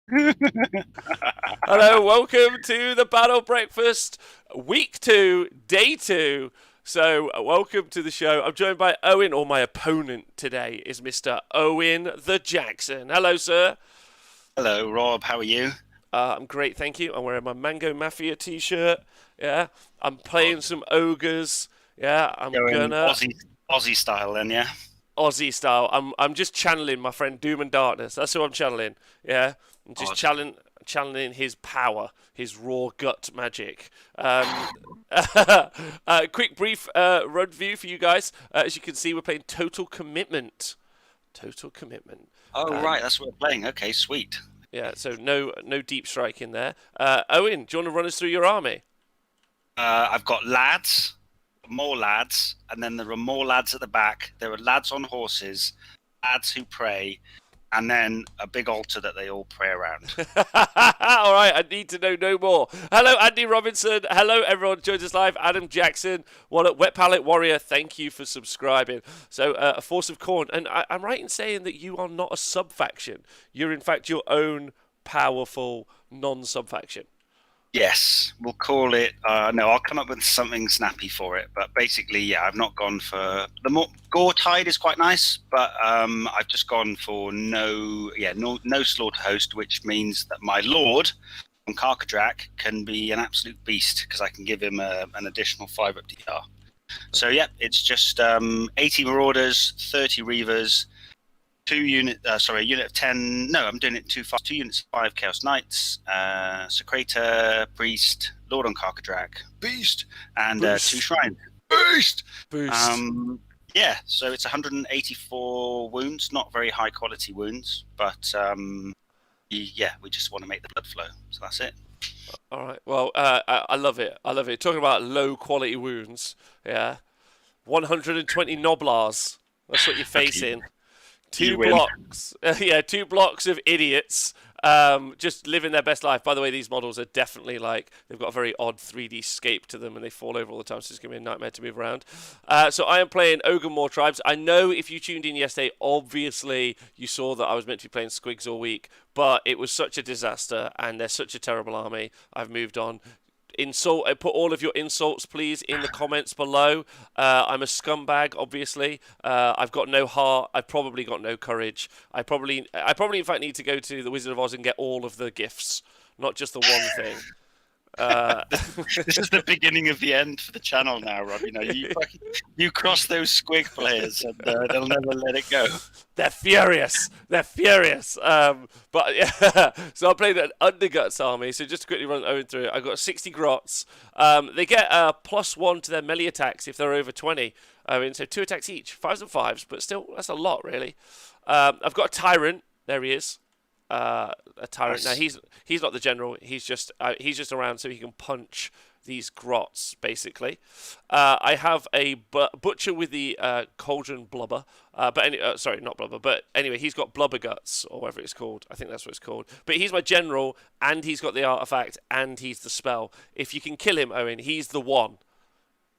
Hello, welcome to the Battle Breakfast, week 2, day 2. So, welcome to the show. I'm joined by Owen, or my opponent today is Mr. Owen the Jackson. Hello, sir. Hello, Rob. How are you? I'm great, thank you. I'm wearing my Mango Mafia t-shirt. Yeah, I'm Oh, playing some ogres. Yeah, I'm going gonna Aussie style then, yeah. Aussie style. I'm just channeling my friend Doom and Darkness. That's who I'm channeling. Yeah, I'm just Awesome. channeling his power, his raw gut magic. Quick brief run view for you guys. As you can see, we're playing Total Commitment. Total Commitment. Oh, Um, right, that's what we're playing. Okay, sweet. yeah, so no deep strike in there. Owen, do you want to run us through your army? I've got lads, more lads, and then there are more lads at the back. There are lads on horses, lads who pray, and then a big altar that they all pray around. All right, I need to know no more. Hello, Andy Robinson. Hello, everyone. Joins us live. Adam Jackson, Wet Palette Warrior. Thank you for subscribing. So, a force of corn, and I'm right in saying that you are not a sub faction. You're in fact your own powerful non-sub faction. Yes, we'll call it. No, I'll come up with something snappy for it. But basically, yeah, I've not gone for the more gore tide is quite nice, but I've just gone for no slaughter host, which means that my lord on Karkadrak can be an absolute beast because I can give him an additional 5 up DR. So yeah, it's just 80 Marauders, 30 Reavers, a unit of 10. No, I'm doing it too fast. 2 units of 5 Chaos Knights, Secretor, Priest, Lord on Karkadrak, Beast, and 2 Boost, Shrines. Beast! boost. Um, yeah, so it's 184 wounds, not very high quality wounds, but yeah, we just want to make the blood flow. So that's it. All right. Well, I love it. I love it. Talking about low quality wounds. Yeah. 120 Noblars. That's what you're Okay, facing. you Two win. blocks. Yeah, 2 blocks of idiots. Just living their best life. By the way, these models are definitely like they've got a very odd 3D scape to them, and they fall over all the time. So it's gonna be a nightmare to move around. So I am playing Ogre More Tribes. I know if you tuned in yesterday, obviously you saw that I was meant to be playing Squigs all week, but it was such a disaster, and they're such a terrible army. I've moved on. Put all of your insults please in the comments below. I'm a scumbag, obviously. I've got no heart. I've probably got no courage. I probably in fact need to go to the Wizard of Oz and get all of the gifts, not just the one thing. uh, This is the beginning of the end for the channel now, Rob. You know, you cross those squig players, and they'll never let it go. they're furious. They're furious. But yeah, so I played an Underguts army. So just to quickly run Owen through it, I got 60 grots. They get +1 to their melee attacks if they're over 20. I mean, so 2 attacks each, fives and fives, but still that's a lot really. I've got a tyrant. There he is. A tyrant. Now Nice. he's not the general. He's just around so he can punch these grots basically. I have a butcher with the cauldron blubber. Sorry, not blubber. But anyway, he's got blubber guts or whatever it's called. I think that's what it's called. But he's my general, and he's got the artifact, and he's the spell. If you can kill him, Owen, he's the one.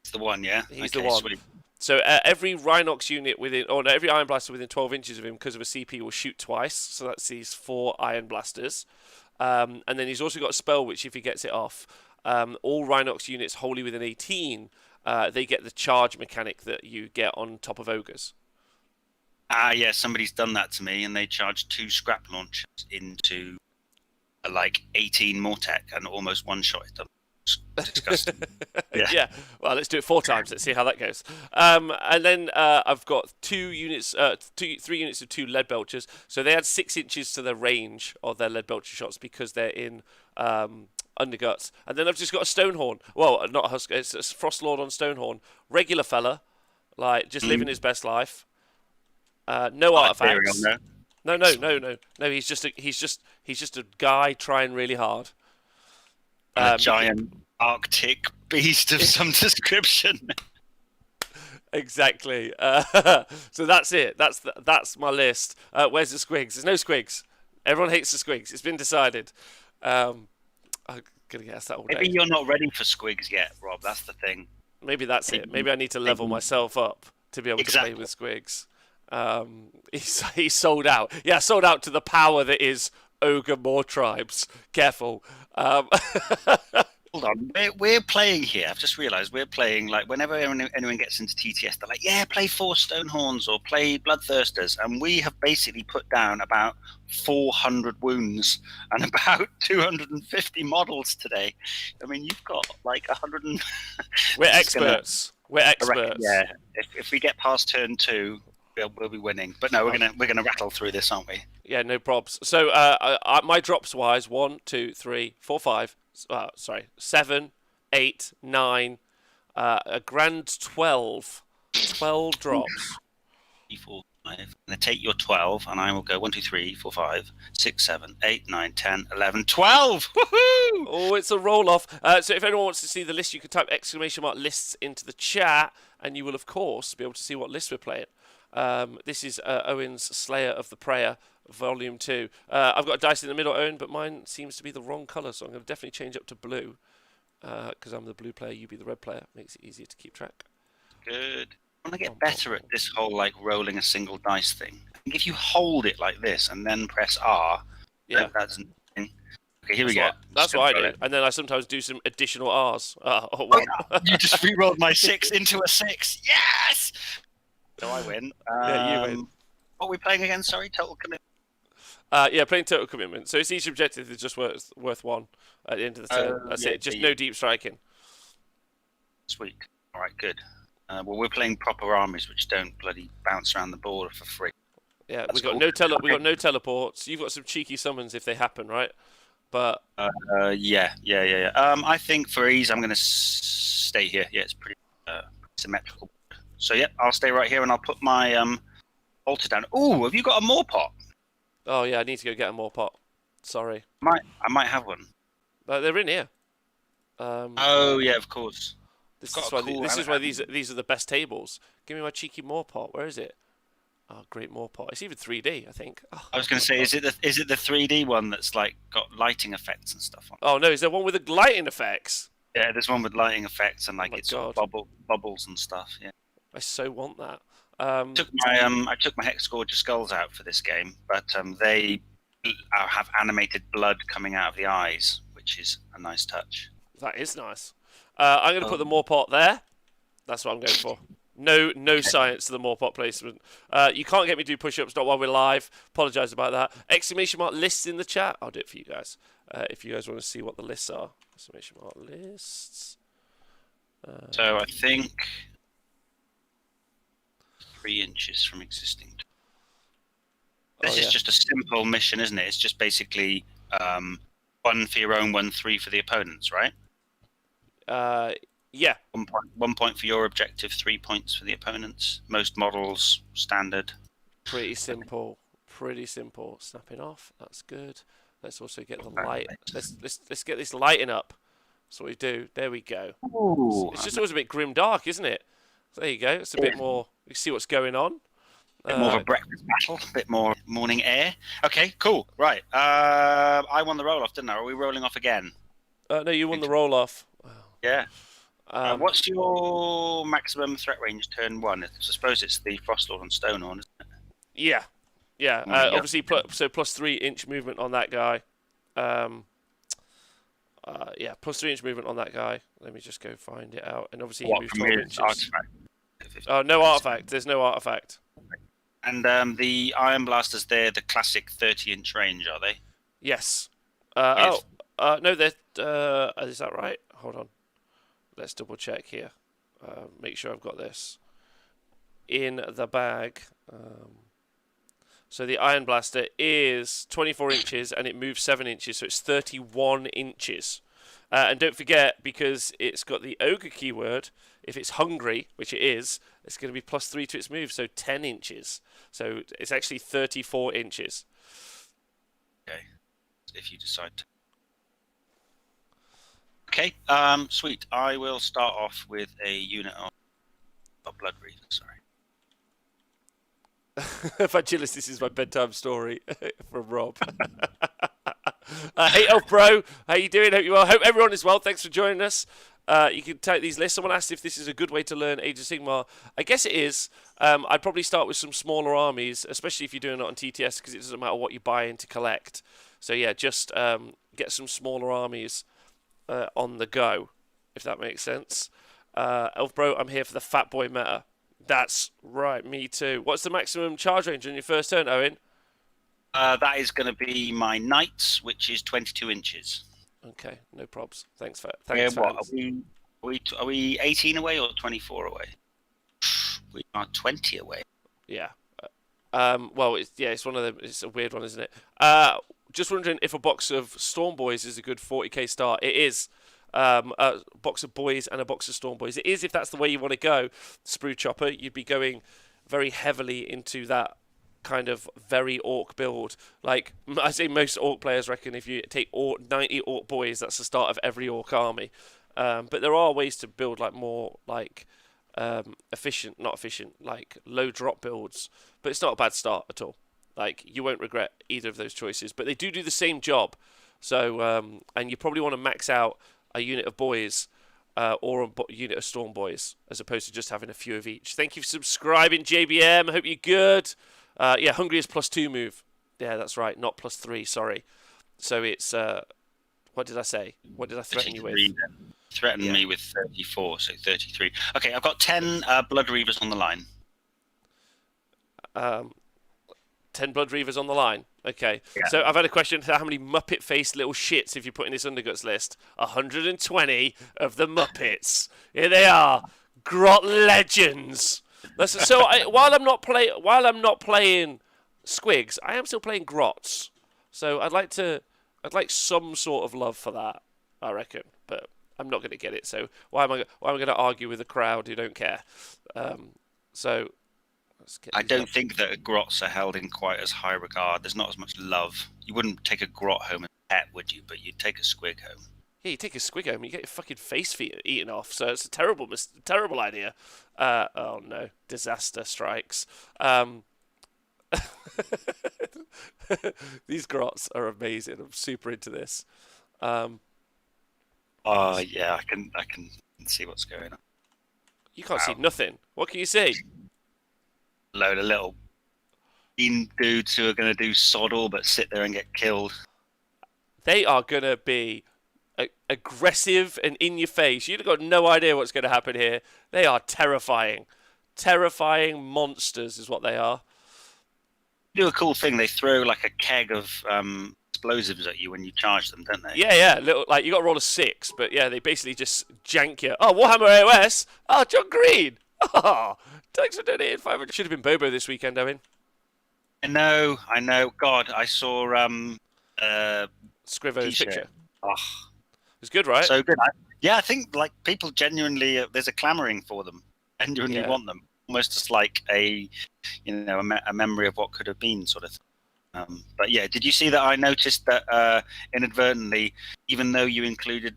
It's the one, yeah. He's the Okay, one. sweet. So every Rhinox unit within, or no, every Iron Blaster within 12 inches of him, because of a CP, will shoot twice. So that's these 4 Iron Blasters. And then he's also got a spell which, if he gets it off, all Rhinox units wholly within 18, they get the charge mechanic that you get on top of ogres. Yeah, somebody's done that to me, and they charged 2 scrap launchers into like 18 Mortec and almost one shot them. It's disgusting. Yeah. Yeah, well, let's do it 4 times. Let's see how that goes. And then I've got 3 units of 2 lead belchers. So they add 6 inches to the range of their lead belcher shots because they're in underguts. And then I've just got a Stonehorn. Well, not a Husk. It's a Frostlord on Stonehorn. Regular fella, like just living his best life. No Not Ethereal, artifacts. no. No, no, no, no, no. He's just a guy trying really hard. And a Um, giant Arctic beast of some description. Exactly. So that's it. That's my list. Where's the squigs? There's no squigs. Everyone hates the squigs. It's been decided. I'm gonna get asked that all Maybe day. you're not ready for squigs yet, Rob. That's the thing. Maybe that's it. Maybe, Maybe I need to level maybe myself up to be able to play exactly. with squigs. He's sold out. Yeah, sold out to the power that is ogre more tribes. Careful. Hold on, we're playing here. I've just realised we're playing like whenever anyone gets into TTS, they're like, "Yeah, play 4 Stonehorns or play Bloodthirsters," and we have basically put down about 400 wounds and about 250 models today. I mean, you've got like 100. We're experts. We're experts. Yeah, if we get past turn 2, we'll be winning. But no, we're gonna rattle through this, aren't we? Yeah, no probs. So my drops wise, 1, 2, 3, 4, 5. 7, 8, 9, a grand 12. 12 drops. 3, 4, 5. I'm going to take your 12, and I will go 1, 2, 3, 4, 5, 6, 7, 8, 9, 10, 11, 12. Woohoo! Oh, it's a roll off. So if anyone wants to see the list, you can type !lists into the chat, and you will, of course, be able to see what list we're playing. This is Owen's Slayer of the Prayer, Volume 2. I've got a dice in the middle, Owen, but mine seems to be the wrong colour, so I'm going to definitely change up to blue. Because I'm the blue player, you be the red player. Makes it easier to keep track. Good. I want to get better at this whole like rolling a single dice thing. I think if you hold it like this and then press R, yeah, that's okay. Here we go. That's what I do, and then I sometimes do some additional R's. You just re-rolled my 6 into a 6. Yes. So I win. Yeah, you win. What are we playing again? Sorry, total commitment. Yeah, playing total commitment. So it's each objective is just worth 1 at the end of the turn. That's it. Just no deep striking. Sweet. All right, good. Well, we're playing proper armies which don't bloody bounce around the border for free. Yeah, we got no teleports. You've got some cheeky summons if they happen, right? But yeah. I think for ease, I'm going to stay here. Yeah, it's pretty symmetrical. So yeah, I'll stay right here and I'll put my altar down. Oh, have you got a more pot? Oh yeah, I need to go get a more pot. Sorry. I might have one. They're in here. Oh yeah, of course. This is why these are the best tables. Give me my cheeky more pot. Where is it? Oh, great more pot. It's even 3D, I think. Oh, I was going to say, is it the 3D one that's like got lighting effects and stuff on? Oh no, is there one with the lighting effects? Yeah, there's one with lighting effects and like it's sort of bubbles and stuff. Yeah. I so want that. I took my Hex Gorger Skulls out for this game, but they have animated blood coming out of the eyes, which is a nice touch. That is nice. I'm going to put the more pot there. That's what I'm going for. No science to the more pot placement. You can't get me to do push-ups, not while we're live. Apologise about that. ! Lists in the chat. I'll do it for you guys. If you guys want to see what the lists are. ! Lists. So I think 3 inches from existing. This is just a simple mission, isn't it? It's just basically 1 for your own, 1, 3 for the opponents, right? Yeah. 1 point for your objective, 3 points for the opponents. Most models, standard. Pretty simple. Snapping off. That's good. Let's also get the light. Let's get this lighting up. That's what we do. There we go. Ooh, it's just always a bit grim dark, isn't it? So there you go. It's a bit more. You see what's going on. A bit more of a breakfast battle. A bit more morning air. Okay, cool. Right. I won the roll off, didn't I? Are we rolling off again? No, you won the roll off. Yeah. What's your maximum threat range turn 1? I suppose it's the Frostlord and Stonehorn, isn't it? Yeah. Obviously, plus 3 inch movement on that guy. Plus 3 inch movement on that guy. Let me just go find it out. And obviously, he moves 12 inches. Artifact? Oh, no artifact. There's no artifact. And the Iron Blasters, they're the classic 30-inch range, are they? Yes. No, they're. Is that right? Hold on. Let's double check here. Make sure I've got this in the bag. So the Iron Blaster is 24 inches and it moves 7 inches, so it's 31 inches. And don't forget, because it's got the Ogre keyword, if it's hungry, which it is, it's going to be plus 3 to its move, so 10 inches. So it's actually 34 inches. Okay, if you decide to. Okay, sweet. I will start off with a unit of Blood Reaver, sorry. Vagilis, this is my bedtime story from Rob. Hey, Elf Bro, how you doing? Hope you're well. Hope everyone is well. Thanks for joining us. You can take these lists. Someone asked if this is a good way to learn Age of Sigmar. I guess it is. I'd probably start with some smaller armies, especially if you're doing it on TTS, because it doesn't matter what you buy in to collect. So yeah, just get some smaller armies on the go, if that makes sense. Elf Bro, I'm here for the Fat Boy meta. That's right, me too. What's the maximum charge range on your first turn, Owen? That is going to be my knights, which is 22 inches. Okay, no probs. Thanks, Yeah, for what are we 18 away or 24 away? We are 20 away. Yeah. Well, it's one of them. It's a weird one, isn't it? Just wondering if a box of Storm Boys is a good 40k start. It is. A box of boys and a box of Storm Boys. It is if that's the way you want to go. Sprue Chopper, you'd be going very heavily into that kind of very orc build. Like I say, most orc players reckon if you take 90 orc boys, that's the start of every orc army. But there are ways to build like more like not efficient, like low drop builds. But it's not a bad start at all. Like you won't regret either of those choices. But they do the same job. So and you probably want to max out a unit of boys or a unit of Storm Boys as opposed to just having a few of each. Thank you for subscribing, JBM. I hope you're good. Yeah, Hungry is +2 move. Yeah, that's right. Not +3. Sorry. So it's what did I say? What did I threaten you with? Then. Threatened me with 34, so 33. Okay, I've got 10 Blood Reavers on the line. 10 Blood Reavers on the line. Okay. Yeah. So I've had a question: how many Muppet-faced little shits have you put in this Underguts list? 120 of the Muppets. Here they are, Grot legends. While I'm not playing Squigs, I am still playing Grots. So I'd like some sort of love for that, I reckon, but I'm not going to get it. So why am I going to argue with a crowd who don't care? So I don't think that Grots are held in quite as high regard. There's not as much love. You wouldn't take a Grot home as a pet, would you? But you'd take a Squig home. Yeah, you take a Squig home, you get your fucking face eaten off. So it's a terrible idea. Oh no, disaster strikes. These Grots are amazing. I'm super into this. Yeah, I can see what's going on. You can't see nothing. What can you see? Load of little mean dudes who are going to do sod all but sit there and get killed. They are going to be aggressive and in your face. You've got no idea what's going to happen here. They are terrifying. Terrifying monsters is what they are. Do a cool thing. They throw like a keg of explosives at you when you charge them, don't they? Yeah. Little, like you got to roll a 6, but yeah, they basically just jank you. Oh, Warhammer AOS. Oh, John Green. Oh, thanks for donating 500. Should have been Bobo this weekend, Owen. I know. God, I saw Scrivo's picture. Oh, it was good, right? So good. I think like people genuinely there's a clamoring for them. Genuinely want them. Almost just like a memory of what could have been, sort of thing. But yeah, did you see that? I noticed that inadvertently, even though you included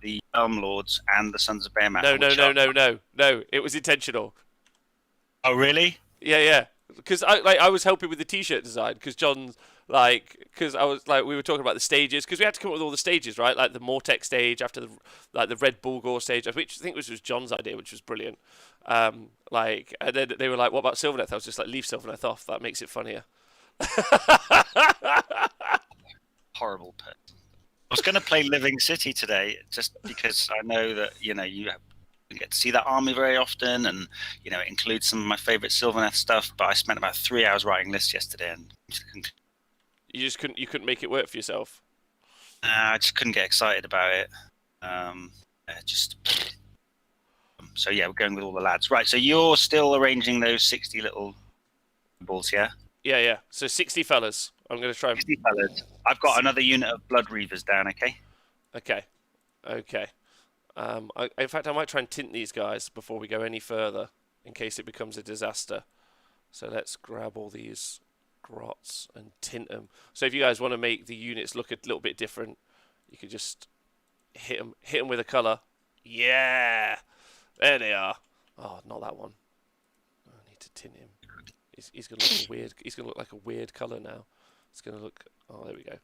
the Elm Lords and the Sons of Behemoth. No. It was intentional. Oh really? Yeah. Because I was helping with the T-shirt design because John because I was we were talking about the stages because we had to come up with all the stages, right? Like the Mortex stage after the Red Bulgor stage, which I think was John's idea, which was brilliant. And then they were like, "What about Sylvaneth?" I was just like, "Leave Sylvaneth off. That makes it funnier." Horrible pet. I was going to play Living City today just because I know that you get to see that army very often, and it includes some of my favourite Sylvaneth stuff. But I spent about 3 hours writing lists yesterday, and you couldn't make it work for yourself. I just couldn't get excited about it. So yeah, we're going with all the lads. Right, so you're still arranging those 60 little balls, yeah? Yeah. So 60 fellas. I'm going to try. 60 fellas. I've got another unit of Blood Reavers down. Okay. In fact, I might try and tint these guys before we go any further, in case it becomes a disaster. So let's grab all these Grots and tint them. So if you guys want to make the units look a little bit different, you could just hit them with a colour. Yeah, there they are. Oh, not that one. I need to tint him. He's gonna look weird. He's gonna look like a weird colour now. It's gonna look. Oh, there we go.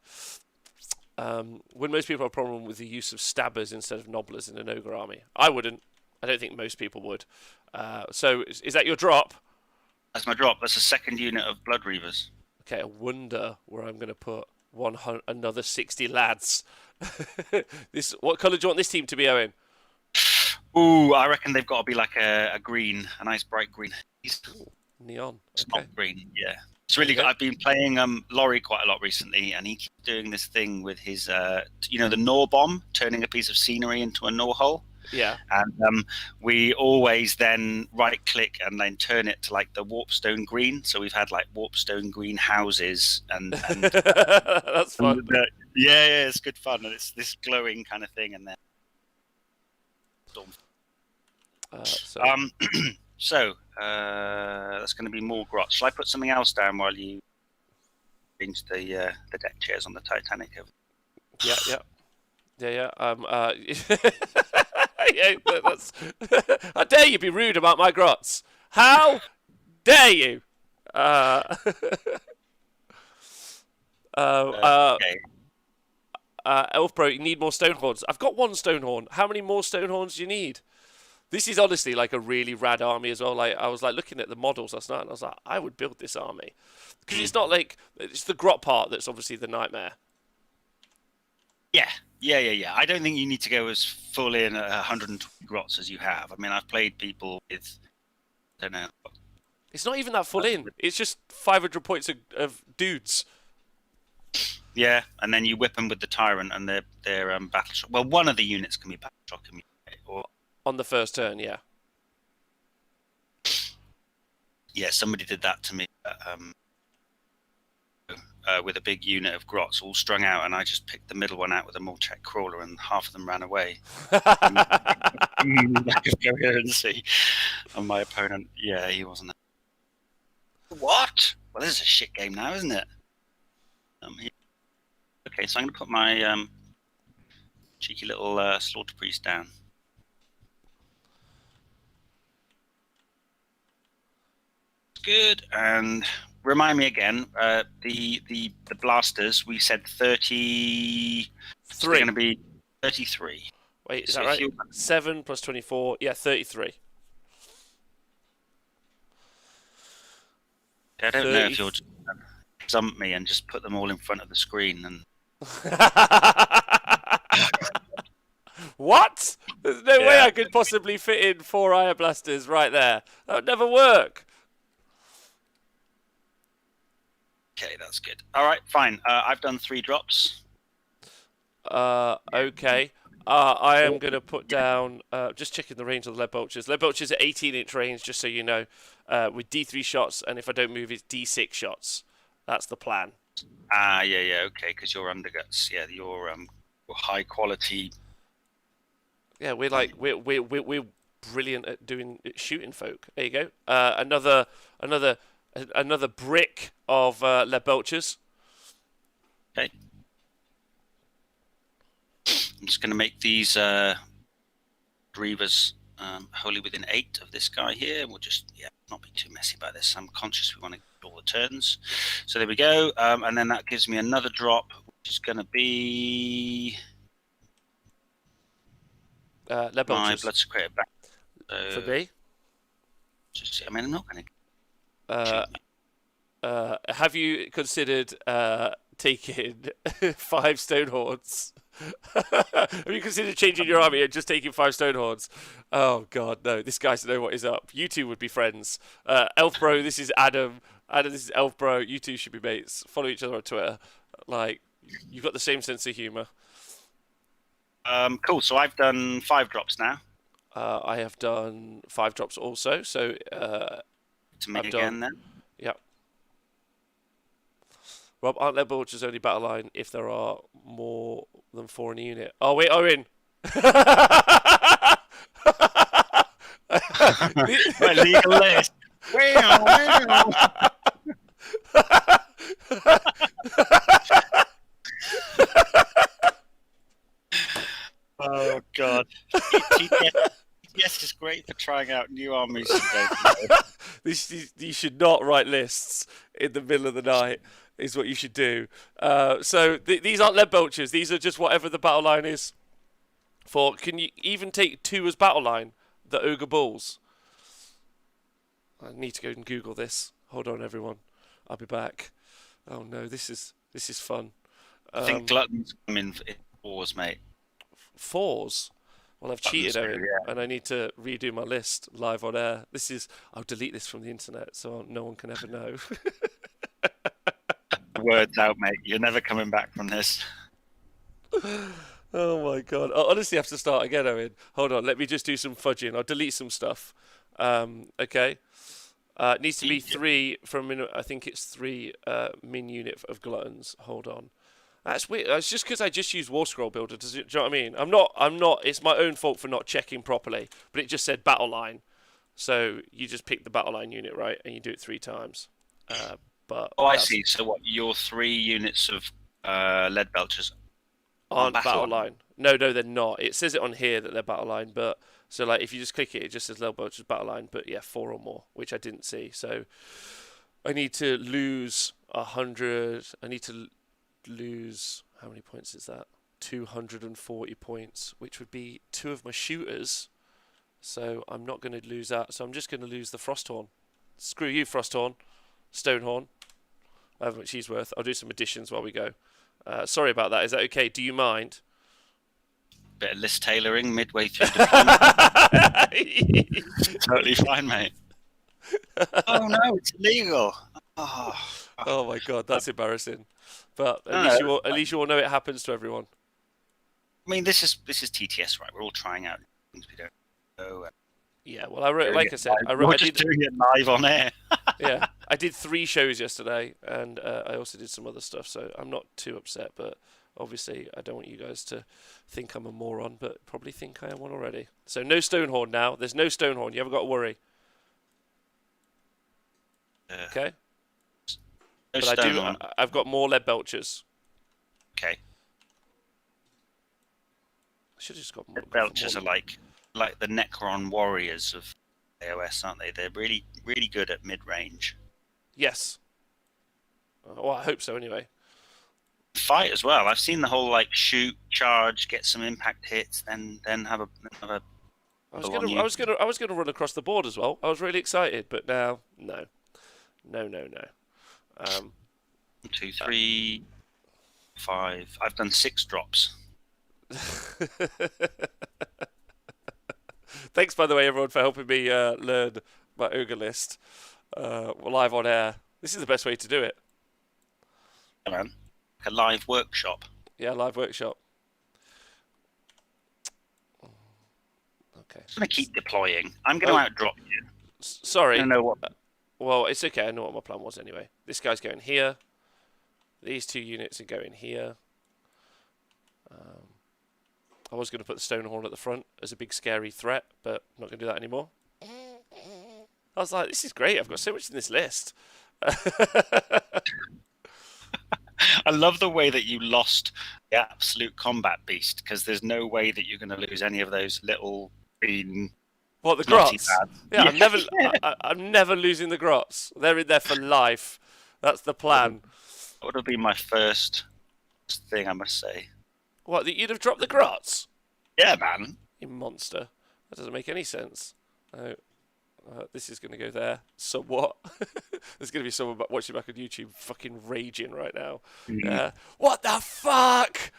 Would most people have a problem with the use of stabbers instead of nobblers in an ogre army? I wouldn't. I don't think most people would. So is that your drop? That's my drop. That's a second unit of Blood Reavers. Okay, I wonder where I'm going to put Another 60 lads. What colour do you want this team to be, Owen? Ooh, I reckon they've got to be like a green, a nice bright green. It's Neon. not Okay. green, yeah. It's really good. I've been playing Laurie quite a lot recently, and he keeps doing this thing with his, the Nor bomb, turning a piece of scenery into a Nor hole. Yeah. And we always then right click and then turn it to like the warpstone green. So we've had like warpstone green houses and That's fun. yeah, it's good fun, and it's this glowing kind of thing, and then so that's going to be more grot. Shall I put something else down while you arrange the deck chairs on the Titanic? Yeah. Yeah, that's. How dare you be rude about my grots? How dare you? Okay. Elf Bro, you need more Stonehorns. I've got one Stonehorn. How many more Stonehorns do you need? This is honestly like a really rad army as well. Like I was like looking at the models last night, and I was like, I would build this army because it's not like it's the grot part that's obviously the nightmare. Yeah. I don't think you need to go as full in 120 grots as you have. I mean, I've played people with, I don't know. It's not even that full in. It's just 500 points of dudes. Yeah, and then you whip them with the tyrant and their battle shock. Well, one of the units can be battle shock immunity, or on the first turn, yeah. Yeah, somebody did that to me. With a big unit of grots all strung out, and I just picked the middle one out with a Molchek crawler, and half of them ran away. Lack of coherency. And my opponent, yeah, he wasn't. What? Well, this is a shit game now, isn't it? Okay, so I'm going to put my cheeky little slaughter priest down. Good, and remind me again, the blasters, we said 30. So they're going to be 33. Wait, is that right? 7 plus 24. Yeah, 33. I don't know if you'll just dump me and just put them all in front of the screen and. What? There's no way I could possibly fit in 4 Ire Blasters right there. That would never work. Okay, that's good. All right, fine. I've done 3 drops. Okay. I am going to put down, just checking the range of the lead bolchers. Lead bolchers are 18-inch range, just so you know, with D3 shots, and if I don't move, it's D6 shots. That's the plan. Yeah, okay, because you're underguts. Yeah, you're high quality. Yeah, we're brilliant at shooting folk. There you go. Another brick of lead bolchers. Okay. I'm just going to make these Reavers wholly within 8 of this guy here. We'll just not be too messy about this. I'm conscious we want to get all the turns. So there we go. And then that gives me another drop, which is going to be lead bolchers. My blood secreted back. For me? I mean, I'm not going to. Have you considered taking 5 Stonehorns? Have you considered changing your army and just taking 5 Stonehorns? Oh God, no! This guy's know what is up. You two would be friends. Elf Bro, this is Adam. Adam, this is Elf Bro. You two should be mates. Follow each other on Twitter. Like, you've got the same sense of humour. Cool. So I've done 5 drops now. I have done 5 drops also. So to me again then. Yep. Rob, aren't lead bolchers only battle line if there are more than 4 in a unit? Oh wait, Owen. My legal list. Oh God. Yes, it's great for trying out new armies. You should not write lists in the middle of the night. Is what you should do. So these aren't lead bolchers. These are just whatever the battle line is. For can you even take 2 as battle line? The ogre bulls. I need to go and Google this. Hold on, everyone. I'll be back. Oh no, this is fun. I think gluttons come in fours, mate. Fours. Well, I've cheated, Gluttons do, Owen, yeah. and I need to redo my list live on air. I'll delete this from the internet so no one can ever know. Words out, mate. You're never coming back from this. Oh my god. I honestly have to start again, Owen. Hold on, let me just do some fudging. I'll delete some stuff. Okay. It needs to be three from, I think it's three min unit of gluttons. Hold on. That's weird. It's just because I just used War Scroll Builder. Do you know what I mean? I'm not. It's my own fault for not checking properly. But it just said battle line. So you just pick the battle line unit, right? And you do it 3 times. But Oh, I see. So what? Your 3 units of lead belchers aren't battle battle line. No, they're not. It says it on here that they're battle line, but so like if you just click it, it just says level belchers battle line. But yeah, 4 or more, which I didn't see. So I need to lose 100. I need to lose, how many points is that? 240 points, which would be 2 of my shooters. So I'm not going to lose that. So I'm just going to lose the Frosthorn. Screw you, Frosthorn. Stonehorn. I have much he's worth. I'll do some additions while we go. Sorry about that. Is that okay? Do you mind? bit of list tailoring midway through deployment. Totally fine, mate. Oh no, it's illegal. Oh my god, that's embarrassing. But No, at least you all know it happens to everyone. I mean, this is TTS, right? We're all trying out things we don't know. Yeah, well, like I said, we're just doing it live on air. Yeah, I did 3 shows yesterday, and I also did some other stuff, so I'm not too upset. But obviously, I don't want you guys to think I'm a moron, but probably think I am one already. So no Stonehorn now. There's no Stonehorn. You haven't got to worry. Okay. No but I've got more lead belchers. Okay. I should have just got more. Lead belchers are like the Necron warriors of AOS, aren't they? They're really, really good at mid-range. Yes. Well, I hope so anyway. Fight as well. I've seen the whole like shoot, charge, get some impact hits, then have a. I was gonna run across the board as well. I was really excited, but now no. 1, 2, 3, 5. I've done 6 drops. Thanks, by the way, everyone, for helping me learn my ogre list. We're live on air. This is the best way to do it. Yeah, man. A live workshop. Yeah, live workshop. Okay. I'm going to keep deploying. I'm going to outdrop you. Sorry. I don't know what. Well, it's okay. I know what my plan was anyway. This guy's going here. These 2 units are going here. I was going to put the Stonehorn at the front as a big scary threat, but I'm not going to do that anymore. I was like, this is great. I've got so much in this list. I love the way that you lost the absolute combat beast, because there's no way that you're going to lose any of those little green. What, the grots? Yeah, I'm never losing the grots. They're in there for life. That's the plan. That would have been my first thing, I must say. What, that you'd have dropped the grots? Yeah, man. You monster. That doesn't make any sense. This is going to go there. So what? There's going to be someone watching back on YouTube fucking raging right now. What the fuck?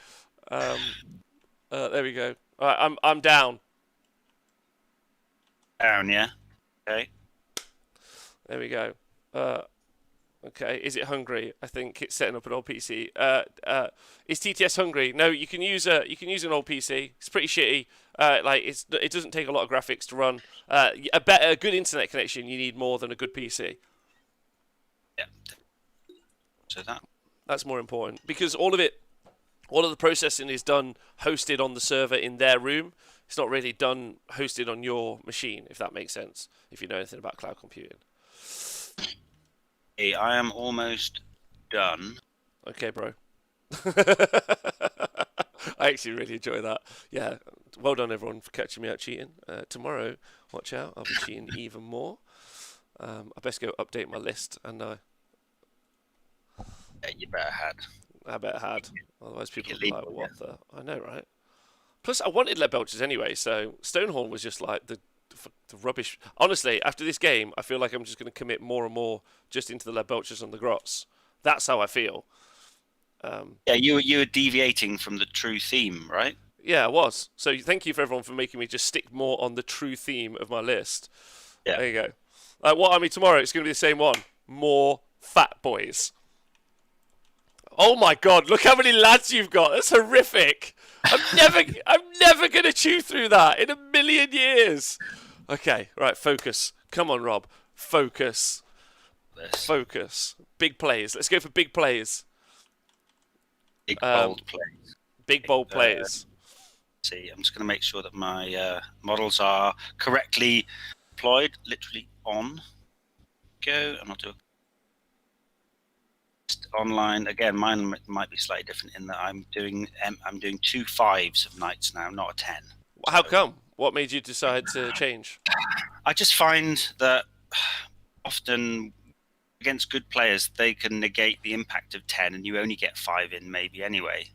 There we go. All right, I'm down. Down, yeah. Okay. There we go. Okay, is it hungry? I think it's setting up an old PC. Is TTS hungry? No, you can use an old PC. It's pretty shitty. It doesn't take a lot of graphics to run. A good internet connection, you need more than a good PC. Yeah. So that's more important, because all of the processing is done hosted on the server in their room. It's not really done hosted on your machine, if that makes sense. If you know anything about cloud computing. Hey, I am almost done. Okay, bro. I actually really enjoy that. Yeah, well done everyone for catching me out cheating. Tomorrow, watch out, I'll be cheating even more. I best go update my list, and Yeah, you better had. I better had. Otherwise people will be like, what the... I know, right? Plus, I wanted lead belchers anyway, so Stonehorn was just like the rubbish. Honestly, after this game, I feel like I'm just going to commit more and more just into the lead belchers and the grots. That's how I feel. Yeah, you were deviating from the true theme, right? Yeah, I was. So thank you for everyone for making me just stick more on the true theme of my list. Yeah. There you go. What army tomorrow? It's going to be the same one. More fat boys. Oh my god! Look how many lads you've got. That's horrific. I'm never going to chew through that in a million years. Okay, right. Focus. Come on, Rob. Focus. This Focus. Big plays. Let's go for big plays. big bold plays. Big bold plays. See, I'm just going to make sure that my models are correctly deployed, literally on. Go, and I'll do online again. Mine might be slightly different in that I'm doing 2 5s of knights now, not a 10. How come? What made you decide to change? I just find that often against good players, they can negate the impact of 10, and you only get 5 in maybe anyway.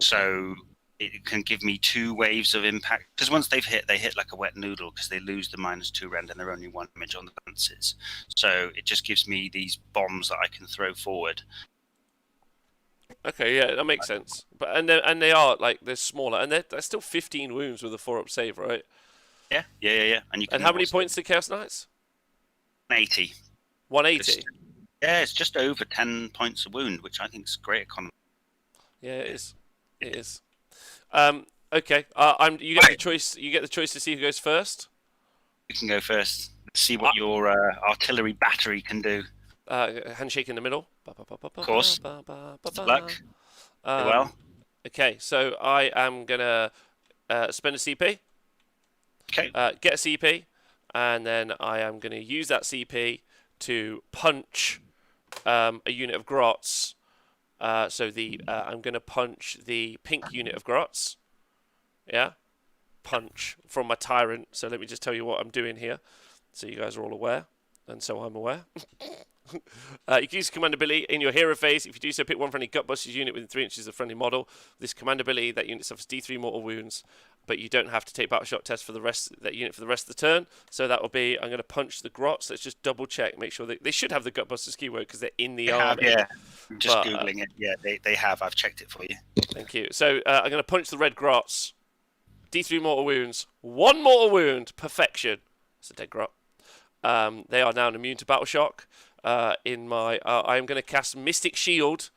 So it can give me 2 waves of impact, because once they hit like a wet noodle, because they lose the -2 rend and they're only 1 damage on the lances. So it just gives me these bombs that I can throw forward. Okay, yeah, that makes sense. But and they are like they're smaller, and they're still 15 wounds with a 4-up save, right? Yeah. And you can. And how many points to Chaos Knights? 180. 180. Yeah, it's just over 10 points a wound, which I think is great economy. Yeah, it is. It is. Okay. You get the choice. You get the choice to see who goes first. You can go first. Let's see what your artillery battery can do. Handshake in the middle. Of course. Good luck. Well. Okay, so I am gonna spend a CP. Okay. Get a CP, and then I am gonna use that CP to punch a unit of Grots. I'm gonna punch the pink unit of Grots. Yeah, punch from my tyrant. So let me just tell you what I'm doing here, so you guys are all aware, and so I'm aware. You can use command ability in your hero phase. If you do so, pick one friendly Gutbusters unit within 3 inches of friendly model. This command ability, that unit suffers D3 mortal wounds, but you don't have to take battle shot test for that unit for the rest of the turn. So that will be, I'm going to punch the Grots. Let's just double check, make sure they should have the Gutbusters keyword because they're in the army. Yeah, I'm just googling it. Yeah, they have. I've checked it for you. Thank you. So I'm going to punch the red Grots. D3 mortal wounds, 1 mortal wound, perfection. It's a dead Grot. They are now immune to battle shock. I am going to cast Mystic Shield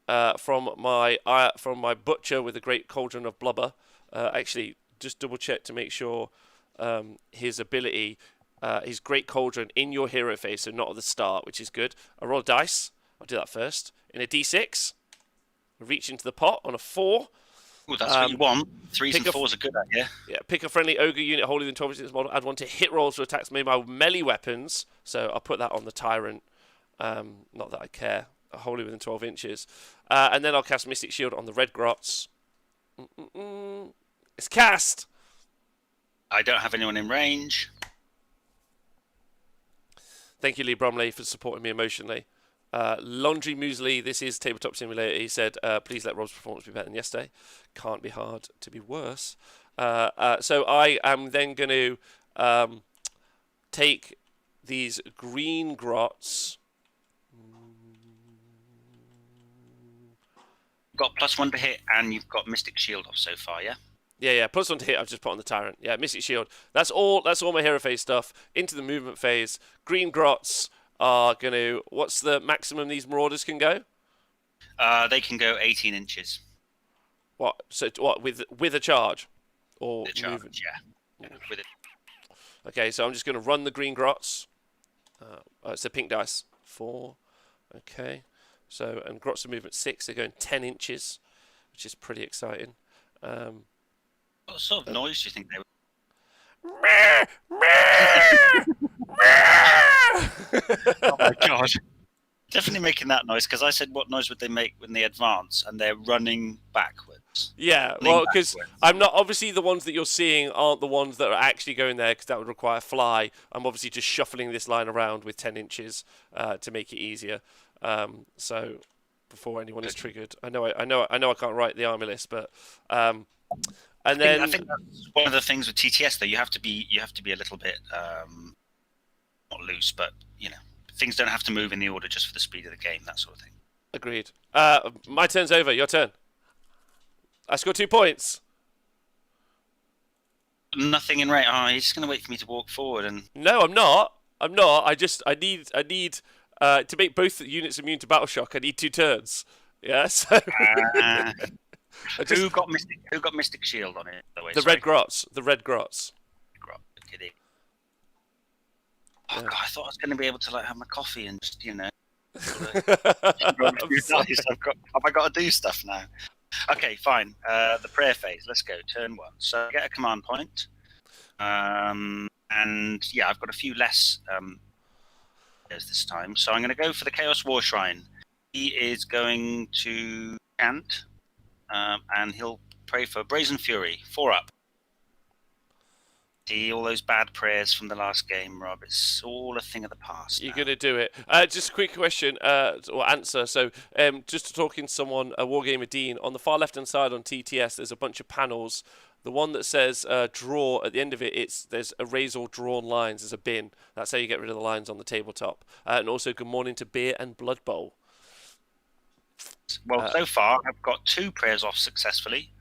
from my butcher with a great cauldron of blubber. Actually, just double check to make sure his ability, his great cauldron in your hero phase, so not at the start, which is good. I roll a dice. I'll do that first. In a d6, reach into the pot on a 4. Oh, that's what you want. 3s and 4s are good at you. Yeah, pick a friendly ogre unit holding the 12 inches model. Add 1 to hit rolls for attacks made by melee weapons. So I'll put that on the tyrant. Not that I care. Wholly within 12 inches. And then I'll cast Mystic Shield on the red Grots. It's cast! I don't have anyone in range. Thank you, Lee Bromley, for supporting me emotionally. Laundry Muesli, this is Tabletop Simulator. He said, please let Rob's performance be better than yesterday. Can't be hard to be worse. So I am then going to take these green Grots. You've got +1 to hit, and you've got Mystic Shield off so far, yeah? Yeah. +1 to hit. I've just put on the tyrant. Yeah, Mystic Shield. That's all my hero phase stuff. Into the movement phase. Green Grots are going to... What's the maximum these Marauders can go? They can go 18 inches. What? So what, with a charge? Or with a charge, movement? yeah. With it. Okay, so I'm just going to run the green Grots. It's a pink dice. 4. Okay. So, and Grots are movement 6. They're going 10 inches, which is pretty exciting. What sort of noise do you think they would... Oh my god. Definitely making that noise, because I said what noise would they make when they advance, and they're running backwards. Yeah, well, because I'm not... Obviously, the ones that you're seeing aren't the ones that are actually going there, because that would require fly. I'm obviously just shuffling this line around with 10 inches to make it easier. So, before anyone is triggered. I know I can't write the army list, but... I think that's one of the things with TTS, though. You have to be a little bit not loose, but things don't have to move in the order just for the speed of the game, that sort of thing. Agreed. My turn's over. Your turn. I scored 2 points. Nothing in range. Oh, he's just going to wait for me to walk forward and. No, I'm not. I'm not. I need to make both units immune to battle shock. I need 2 turns. Yeah. So Uh, I just who got Mystic? Who got Mystic Shield on it? By the way, the sorry. red grots. The red grots. Kidding. Oh Yeah. God, I thought I was going to be able to like have my coffee and just I'm Nice. sorry. Have I got to do stuff now? Okay, fine. The prayer phase. Let's go. Turn 1. So get a command point. And yeah, I've got a few less this time. So I'm going to go for the Chaos War Shrine. He is going to chant, and he'll pray for Brazen Fury. 4 up. See all those bad prayers from the last game, Rob. It's all a thing of the past. You're now. going to do it. Just a quick question or answer. So, just to talk in someone, Wargamer Dean, on the far left-hand side on TTS, there's a bunch of panels. The one that says draw at the end of it, there's erase all drawn lines. There's a bin. That's how you get rid of the lines on the tabletop. And also, good morning to Beer and Blood Bowl. Well, so far I've got 2 prayers off successfully.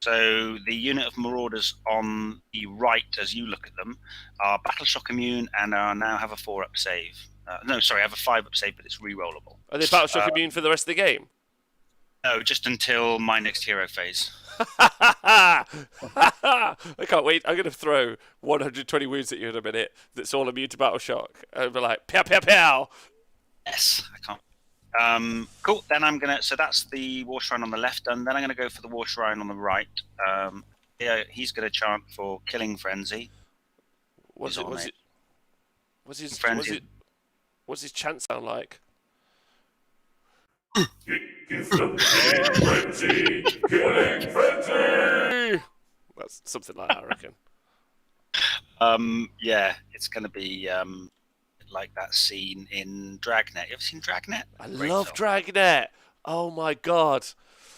So the unit of Marauders on the right, as you look at them, are Battle Shock immune and now have a 4-up save. No, sorry, I have a 5-up save, but it's re-rollable. Are they battle shock immune for the rest of the game? No, just until my next hero phase. I can't wait. I'm going to throw 120 wounds at you in a minute. That's all immune to battle shock. And be like, pow, pow, pow. Yes, I can't. Cool. Then I'm gonna. So that's the War Shrine on the left, and then I'm gonna go for the War Shrine on the right. Yeah, he's gonna chant for Killing Frenzy. What's his chant sound like? Killing frenzy. That's something like that, I reckon. Yeah, it's gonna be like that scene in Dragnet. You ever seen Dragnet? I love Dragnet. Oh my god.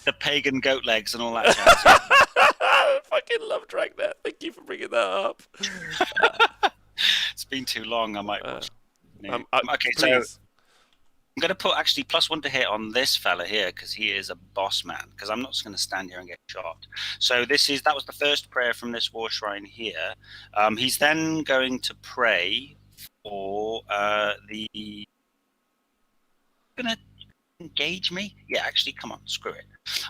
The pagan goat legs and all that jazz. I fucking love Dragnet. Thank you for bringing that up. It's been too long. I might watch. Okay, please. so I'm going to put actually +1 to hit on this fella here because he is a boss man. Because I'm not just going to stand here and get shot. So that was the first prayer from this War Shrine here. He's then going to pray for the. Gonna engage me? Yeah, actually, come on, screw it.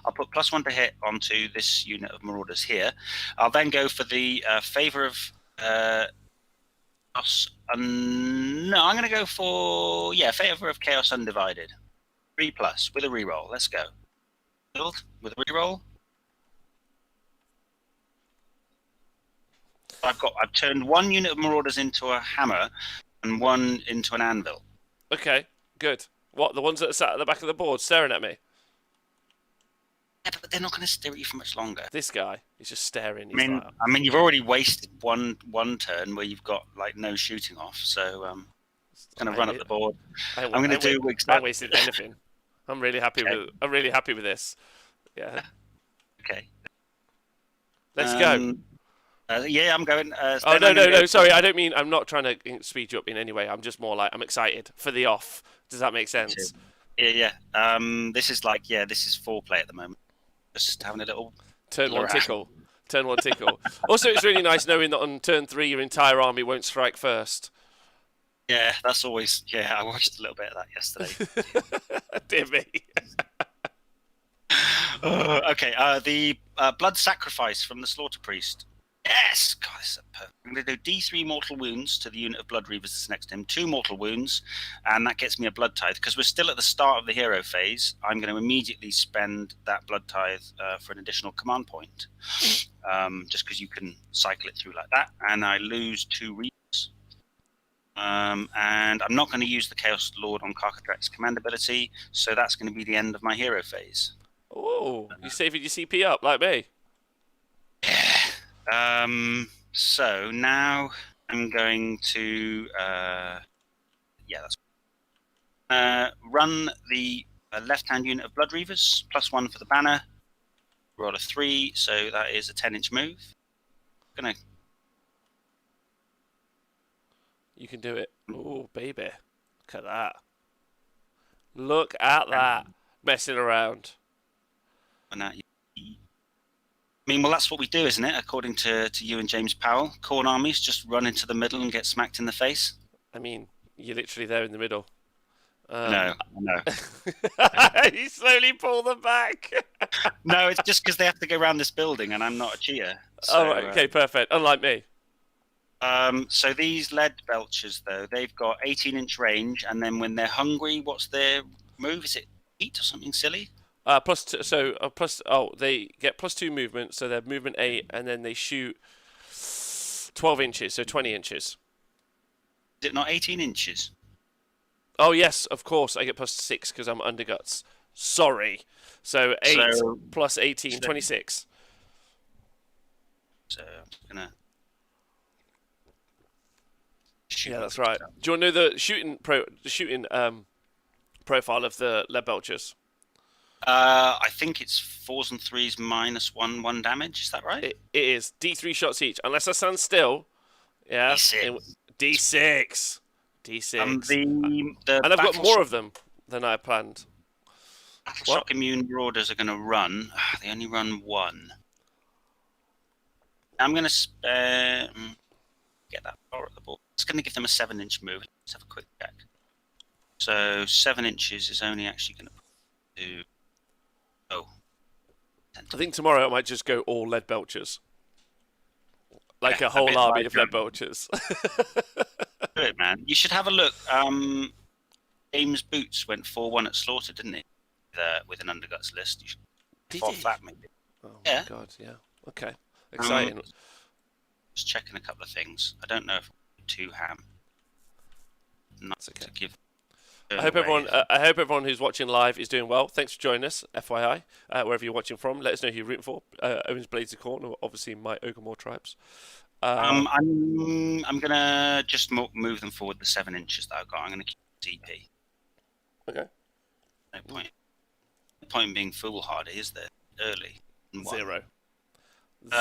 I'll put +1 to hit onto this unit of Marauders here. I'll then go for the favor of. No, I'm going to go for favor of Chaos Undivided. 3+ with a reroll. Let's go. Build with a reroll. I've turned 1 unit of Marauders into a hammer and 1 into an anvil. Okay, good. What, the ones that are sat at the back of the board staring at me? Yeah, but they're not going to stare at you for much longer. This guy is just staring. I mean, you've already wasted one turn where you've got like no shooting off. So I'm going to run up the board. I'm going to do exactly. Not wasted anything. I'm really happy with this. Yeah. Okay. Let's go. Yeah, I'm going. No. Sorry, I don't mean. I'm not trying to speed you up in any way. I'm just more like I'm excited for the off. Does that make sense? Yeah. This is foreplay at the moment. Just having a little turn one tickle. Also, it's really nice knowing that on turn 3 your entire army won't strike first. Yeah, that's always. Yeah, I watched a little bit of that yesterday. Dear me. Okay, the blood sacrifice from the Slaughter Priest. Yes! God, this is perfect. I'm going to do D3 mortal wounds to the unit of Blood Reavers that's next to him. 2 mortal wounds, and that gets me a Blood Tithe. Because we're still at the start of the hero phase, I'm going to immediately spend that Blood Tithe for an additional command point. Just because you can cycle it through like that. And I lose 2 Reavers. And I'm not going to use the Chaos Lord on Karkadrak's command ability, so that's going to be the end of my hero phase. Oh, you're saving your CP up, like me. Yeah. So now I'm going to run the left-hand unit of Blood Reavers, +1 for the banner. Roll a 3, so that is a 10-inch move. You can do it. Oh, baby. Look at that. Look at that. messing around. And that, I mean, well, that's what we do, isn't it? According to you and James Powell, Khorne armies just run into the middle and get smacked in the face. I mean, you're literally there in the middle. No, no. You slowly pull them back. No, it's just because they have to go around this building, and I'm not a cheater. So, All right, okay, perfect. Unlike me. So these lead belchers, though, they've got 18-inch range, and then when they're hungry, what's their move? Is it eat or something silly? They get +2 movement, so they're movement 8, and then they shoot 12 inches, so 20 inches. Is it not 18 inches? Oh yes, of course, I get +6 because I'm underguts. Sorry. So 8 plus 18, 26. So I'm gonna. Yeah, that's right. Do you want to know the shooting profile of the lead belchers? I think it's 4s and 3s -1 damage. Is that right? It is D3 shots each, unless I stand still. Yeah. D6. D6. The And I've got more of them than I planned. Battle shock immune marauders are going to run. They only run 1. I'm going to get that power at the ball. It's going to give them a 7-inch move. Let's have a quick check. So 7 inches is only actually going to do. Oh. I think tomorrow I might just go all lead belchers. Like Yeah, a whole army like of lead belchers. Do it, man. You should have a look. James Boots went 4-1 at Slaughter, didn't he? With an Underguts list. You should Did off he? that, maybe. Oh Yeah. my god, yeah. Okay. Exciting. Just checking a couple of things. I don't know if I'm too ham. That's okay. To give I hope everyone who's watching live is doing well. Thanks for joining us, FYI, wherever you're watching from. Let us know who you're rooting for. Owen's Blades of Khorne, or obviously my Ogre tribes. I'm gonna just move them forward the 7 inches that I've got. I'm gonna keep DP. Okay. No point. The point being foolhardy, is there? Early. 0.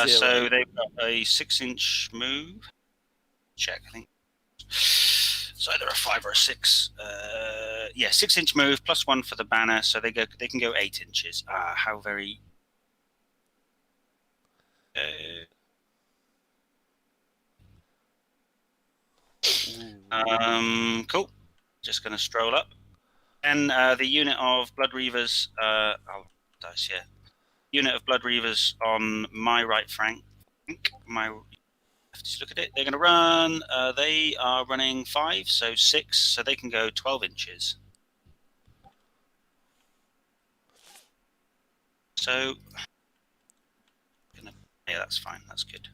So they've got a 6-inch move. Check, I think. It's either a 5 or a 6. 6-inch move +1 for the banner, so they can go 8 inches. How very. Cool. Just gonna stroll up, and the unit of Blood Reavers. I'll dice here. Unit of Blood Reavers on my right flank. Just look at it. They're going to run. They are running 5, so 6, so they can go 12 inches. So, yeah, that's fine. That's good.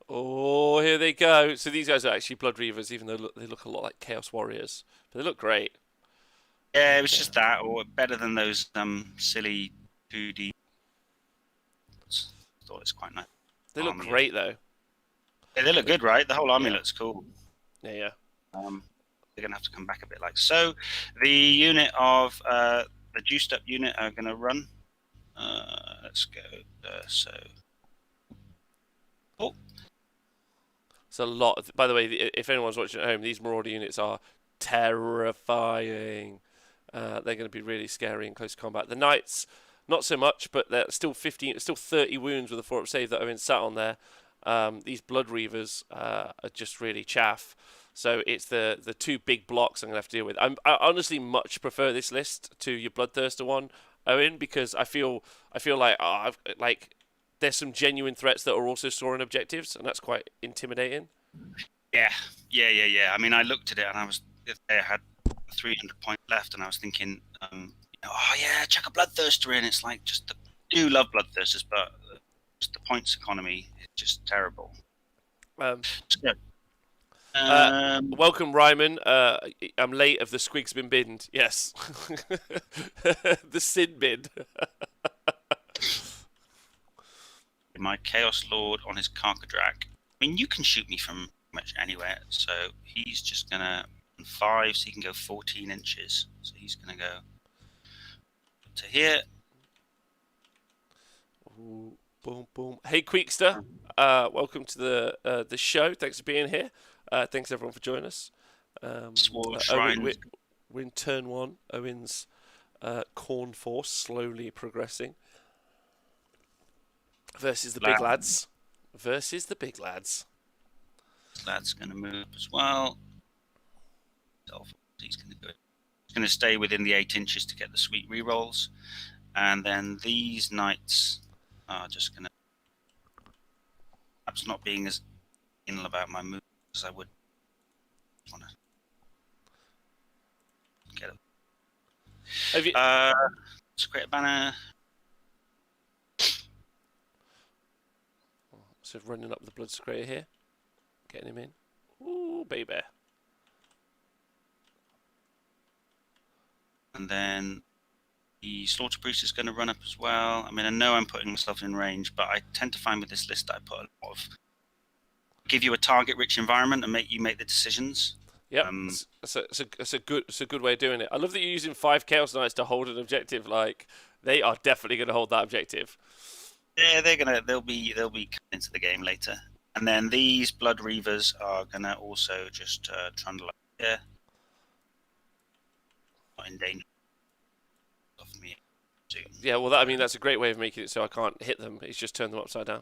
Oh, here they go. So these guys are actually Blood Reavers, even though they look a lot like Chaos Warriors. But they look great. Yeah, it was just that, or better than those silly 2D. Thought it's quite nice. They look great, though. Yeah, they look good, right? The whole army looks cool. Yeah. They're going to have to come back a bit like so. The unit of the juiced up unit are going to run. Let's go. Oh. It's a lot. By the way, if anyone's watching at home, these Marauder units are terrifying. They're going to be really scary in close combat. The Knights, not so much, but they're still 30 wounds with a 4-up save that have been sat on there. These Blood Reavers are just really chaff. So it's the 2 big blocks I'm going to have to deal with. I honestly much prefer this list to your Bloodthirster one, Owen, because I feel like there's some genuine threats that are also soaring objectives, and that's quite intimidating. Yeah. I mean, I looked at it and I had 300 points left, and I was thinking, oh yeah, chuck a Bloodthirster in. It's like I do love Bloodthirsters, but just the points economy is just terrible. Welcome, Ryman. I'm late. Of the squig's been binned. Yes, the sin bin. My Chaos Lord on his Karkadrak. I mean, you can shoot me from much anywhere, so he's just gonna 5, so he can go 14 inches. So he's gonna go to here. Ooh, boom, boom. Hey, Queekster. Welcome to the show. Thanks for being here. Thanks everyone for joining us. Sword Shrine. We're in turn 1. Owen's Khorne force slowly progressing versus the big lads. Versus the big lads. That's going to move as well. He's going to go. He's going to stay within the 8 inches to get the sweet rerolls, and then these knights are just going to perhaps not being as anal about my moves as I would want to get it. Have you... Let's create a banner. So running up the blood secretor here, getting him in. Ooh, baby. And then the Slaughter Priest is going to run up as well. I mean, I know I'm putting myself in range, but I tend to find with this list that I put a lot of give you a target-rich environment and make the decisions. Yep, it's a good way of doing it. I love that you're using 5 Chaos Knights to hold an objective. Like, they are definitely going to hold that objective. Yeah, they'll be coming into the game later. And then these Blood Reavers are going to also just trundle up here. Not in danger of me soon. Yeah, well, I mean, that's a great way of making it so I can't hit them. It's just turn them upside down.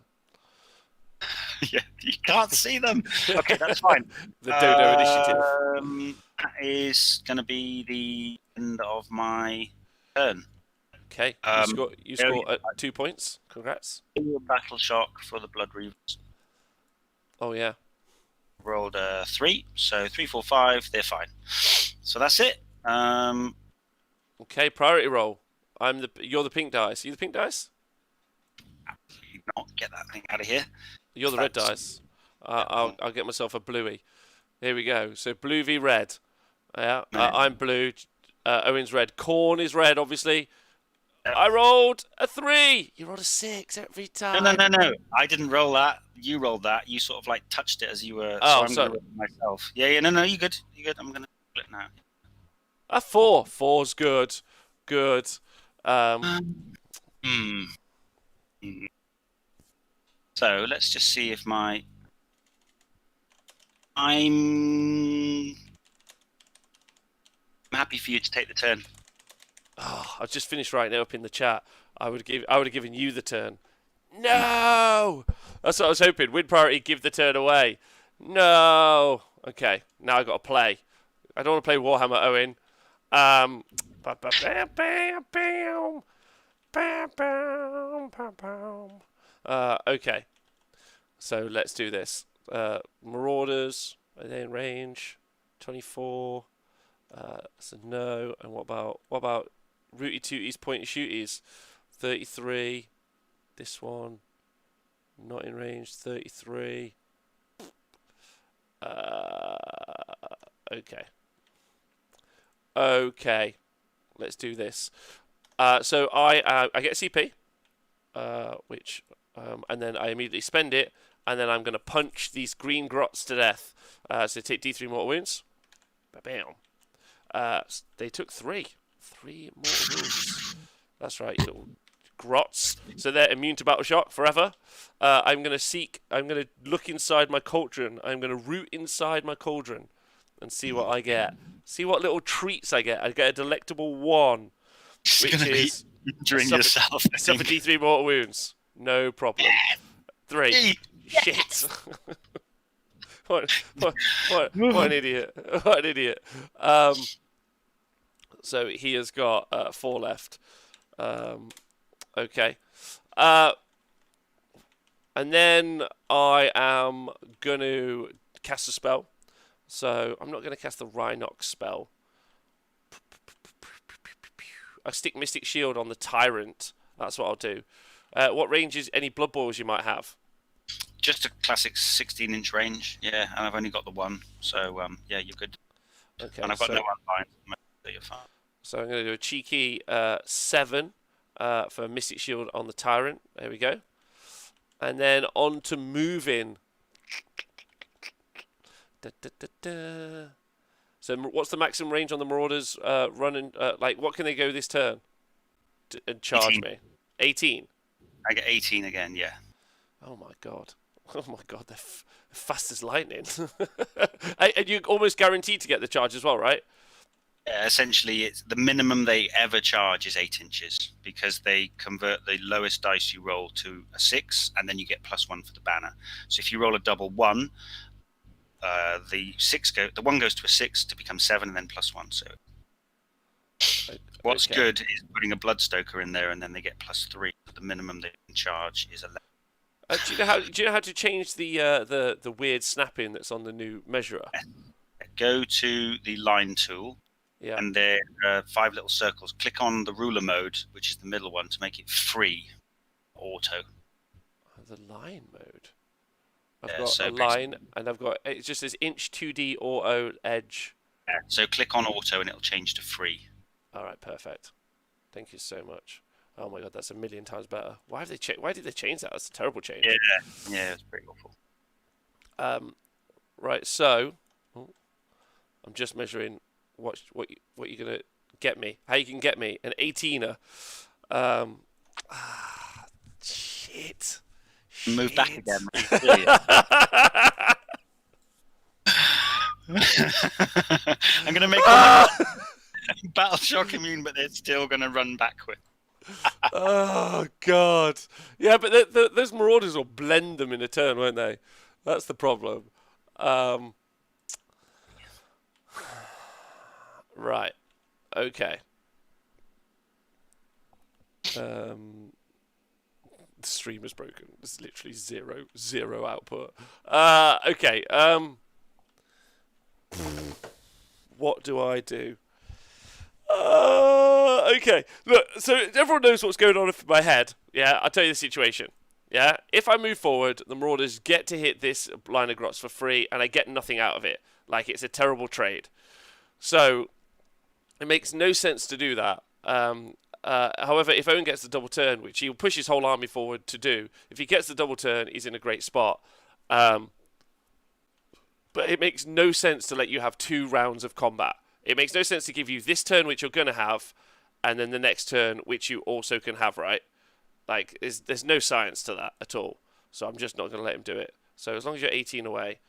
Yeah, you can't see them. Okay, that's fine. The Dodo initiative. That is going to be the end of my turn. Okay, you score 2 points. Congrats. Battle shock for the Blood Reavers. Oh yeah. Rolled a 3, so 3, 4, 5. They're fine. So that's it. Okay, priority roll. You're the pink dice. Are you the pink dice? Absolutely not. Get that thing out of here. You're the red dice. I'll get myself a bluey. Here we go. So blue v red. Yeah, I'm blue. Owen's red. Khorne is red, obviously. I rolled a 3. You rolled a 6 every time. No. I didn't roll that. You rolled that. You sort of like touched it as you were. Oh, so I'm going to roll myself. Yeah. No. You good? You good? I'm going to roll it now. A 4. 4's good. Good. So let's just see if I'm happy for you to take the turn. Oh, I've just finished writing it up in the chat. I would have given you the turn. No! That's what I was hoping. Win priority, give the turn away. No! Okay, now I've got to play. I don't want to play Warhammer, Owen. Okay. So let's do this. Marauders, are they in range? 24. So no. And what about Rooty Tooties, Pointy Shooties? 33. This one, not in range. 33. Okay. Let's do this. So I get a CP, which and then I immediately spend it, and then I'm going to punch these green grots to death. So take D3 mortal wounds. Bam. They took 3 mortal wounds. That's right, you little grots. So they're immune to battle shock forever. I'm going to look inside my cauldron. I'm going to root inside my cauldron and see what I get. See what little treats I get. I get a delectable 1, which is injuring yourself. Suffer D3 mortal wounds. No problem. 3. Shit. What an idiot. What an idiot. So he has got 4 left. Okay. And then I am going to cast a spell. So I'm not going to cast the Rhinox spell. I stick Mystic Shield on the Tyrant. That's what I'll do. What ranges, any Blood Boils you might have? Just a classic 16-inch range, yeah, and I've only got the 1, so yeah, you're good. Okay, and I've got no unbind, so you're fine. So I'm going to do a cheeky 7 for Mystic Shield on the Tyrant. There we go. And then on to moving. So what's the maximum range on the Marauders running? Like, what can they go this turn and charge 18. Me? 18? I get 18 again, yeah. Oh my god. Oh my god, they're fast as lightning. And you're almost guaranteed to get the charge as well, right? Essentially, it's the minimum they ever charge is 8 inches because they convert the lowest dice you roll to a 6, and then you get +1 for the banner. So if you roll a double 1, the 1 goes to a 6 to become 7, and then +1. So what's Okay. good is putting a Bloodstoker in there, and then they get +3. The minimum they can charge is 11. Do you know how to change the weird snapping that's on the new measurer? Go to the line tool, Yeah. and there are 5 little circles. Click on the ruler mode, which is the middle one, to make it free auto. The line mode. I've Yeah, got so a line, and I've got it just says inch 2D auto edge. so click on auto, and it'll change to free. All right, perfect. Thank you so much. Oh my god, that's a million times better. Why did they change that? That's a terrible change. Yeah, it's pretty awful. Right, so I'm just measuring what you're gonna get me. How you can get me an 18er. Shit. Move back again. I'm going to make all my battle shock immune, but they're still going to run backward. Oh god. Yeah, but those marauders will blend them in a turn, won't they? That's the problem. Right. Okay. The stream is broken. There's literally zero output. Okay. What do I do? Okay. Look, so everyone knows what's going on in my head. Yeah, I'll tell you the situation. Yeah, if I move forward, the Marauders get to hit this line of grots for free, and I get nothing out of it. Like, it's a terrible trade. So, it makes no sense to do that. However, if Owen gets the double turn, which he'll push his whole army forward to do, if he gets the double turn, he's in a great spot. But it makes no sense to let you have 2 rounds of combat. It makes no sense to give you this turn, which you're going to have, and then the next turn, which you also can have, right? Like, there's no science to that at all. So I'm just not going to let him do it. So as long as you're 18 away,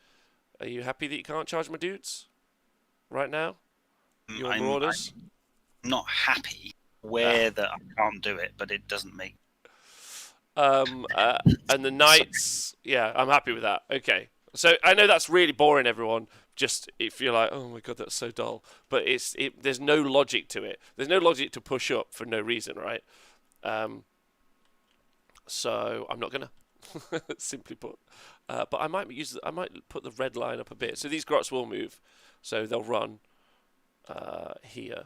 are you happy that you can't charge my dudes right now? Your Marauders? I'm not happy that I can't do it, but it doesn't make... And the Knights, yeah, I'm happy with that. Okay. So I know that's really boring, everyone. Just if you're like, oh my god, that's so dull. But there's no logic to it. There's no logic to push up for no reason, right? So I'm not gonna, simply put. But I might put the red line up a bit. So these grots will move. So they'll run here,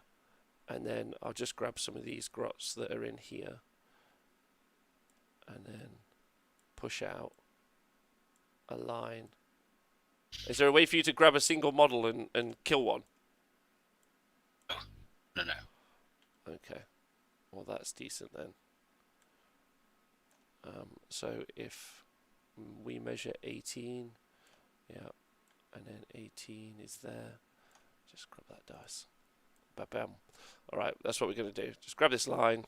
and then I'll just grab some of these grots that are in here, and then push out a line. Is there a way for you to grab a single model and kill one? No. Okay. Well, that's decent then. So if we measure 18, yeah, and then 18 is there. Just grab that dice. Bam. All right, that's what we're going to do. Just grab this line.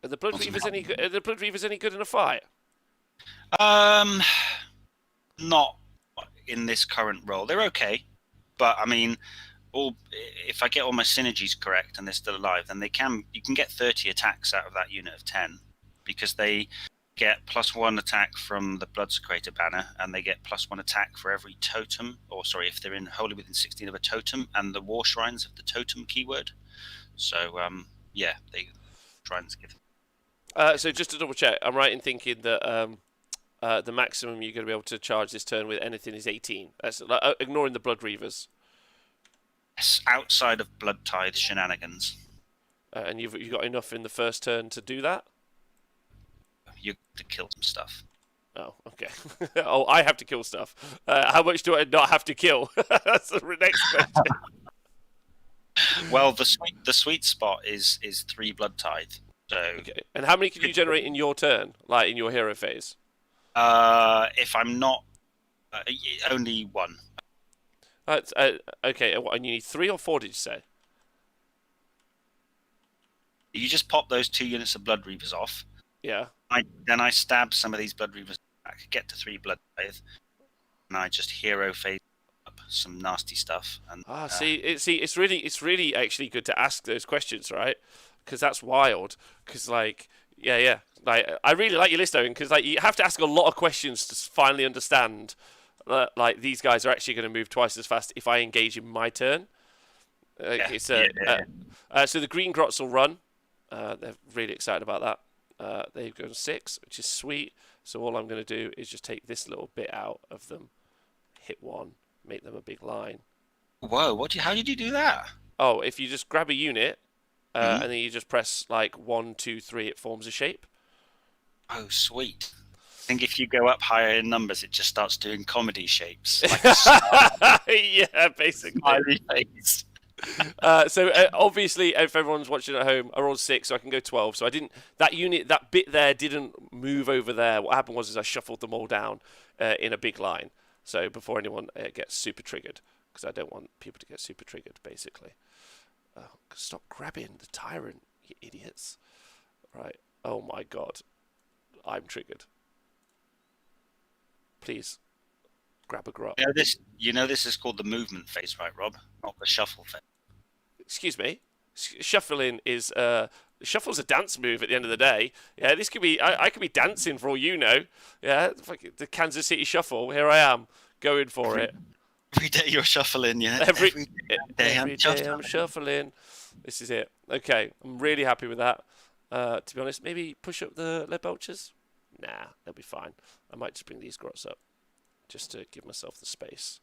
Are the Blood Reavers any good? Are the Blood Reavers any good in a fight? Not in this current role. They're okay, but I mean, if I get all my synergies correct and they're still alive, then you can get 30 attacks out of that unit of 10, because they get +1 attack from the Bloodsecrator banner, and they get +1 attack for every totem, if they're wholly within 16 of a totem, and the war shrines of the totem keyword. So yeah, they shrines give. So just to double check, I'm right in thinking that the maximum you're going to be able to charge this turn with anything is 18. That's ignoring the Blood Reavers. Yes, outside of Blood Tithe shenanigans. And you've got enough in the first turn to do that? You have to kill some stuff. Oh, okay. Oh, I have to kill stuff. How much do I not have to kill? That's the next question. Well, the sweet spot is 3 Blood Tithe. So okay. And how many can you generate in your turn, like in your hero phase? If I'm not, only 1. Okay, and you need 3 or 4, did you say? You just pop those 2 units of Blood Reavers off. Yeah. Then I stab some of these blood reavers back, get to 3 blood tithe, and I just hero phase up some nasty stuff. And it's really actually good to ask those questions, right? Because that's wild. Because yeah, like I really like your list, Owen. Because like you have to ask a lot of questions to finally understand that like these guys are actually going to move twice as fast if I engage in my turn. So the green grots will run. They're really excited about that. They've gone 6, which is sweet. So all I'm going to do is just take this little bit out of them, hit 1, make them a big line. Whoa! How did you do that? Oh, if you just grab a unit Mhm. and then you just press like 1, 2, 3, it forms a shape. Oh, sweet. I think if you go up higher in numbers, it just starts doing comedy shapes, like a Yeah, basically. smiley face. So obviously, if everyone's watching at home, I rolled 6, so I can go 12. So I didn't. That unit, that bit there, didn't move over there. What happened was I shuffled them all down in a big line. So before anyone gets super triggered, because I don't want people to get super triggered, basically. Stop grabbing the tyrant, you idiots! Right. Oh my god, I'm triggered. Please grab a grot. This is called the movement phase, right, Rob? Not the shuffle phase. Excuse me. Shuffling is shuffle's a dance move at the end of the day. Yeah, this could be I could be dancing for all you know. Yeah, like the Kansas City Shuffle. Here I am going for it. Every day you're shuffling, yeah. Every day I'm shuffling. This is it. Okay, I'm really happy with that. To be honest, maybe push up the lead belchers. Nah, they'll be fine. I might just bring these grots up just to give myself the space.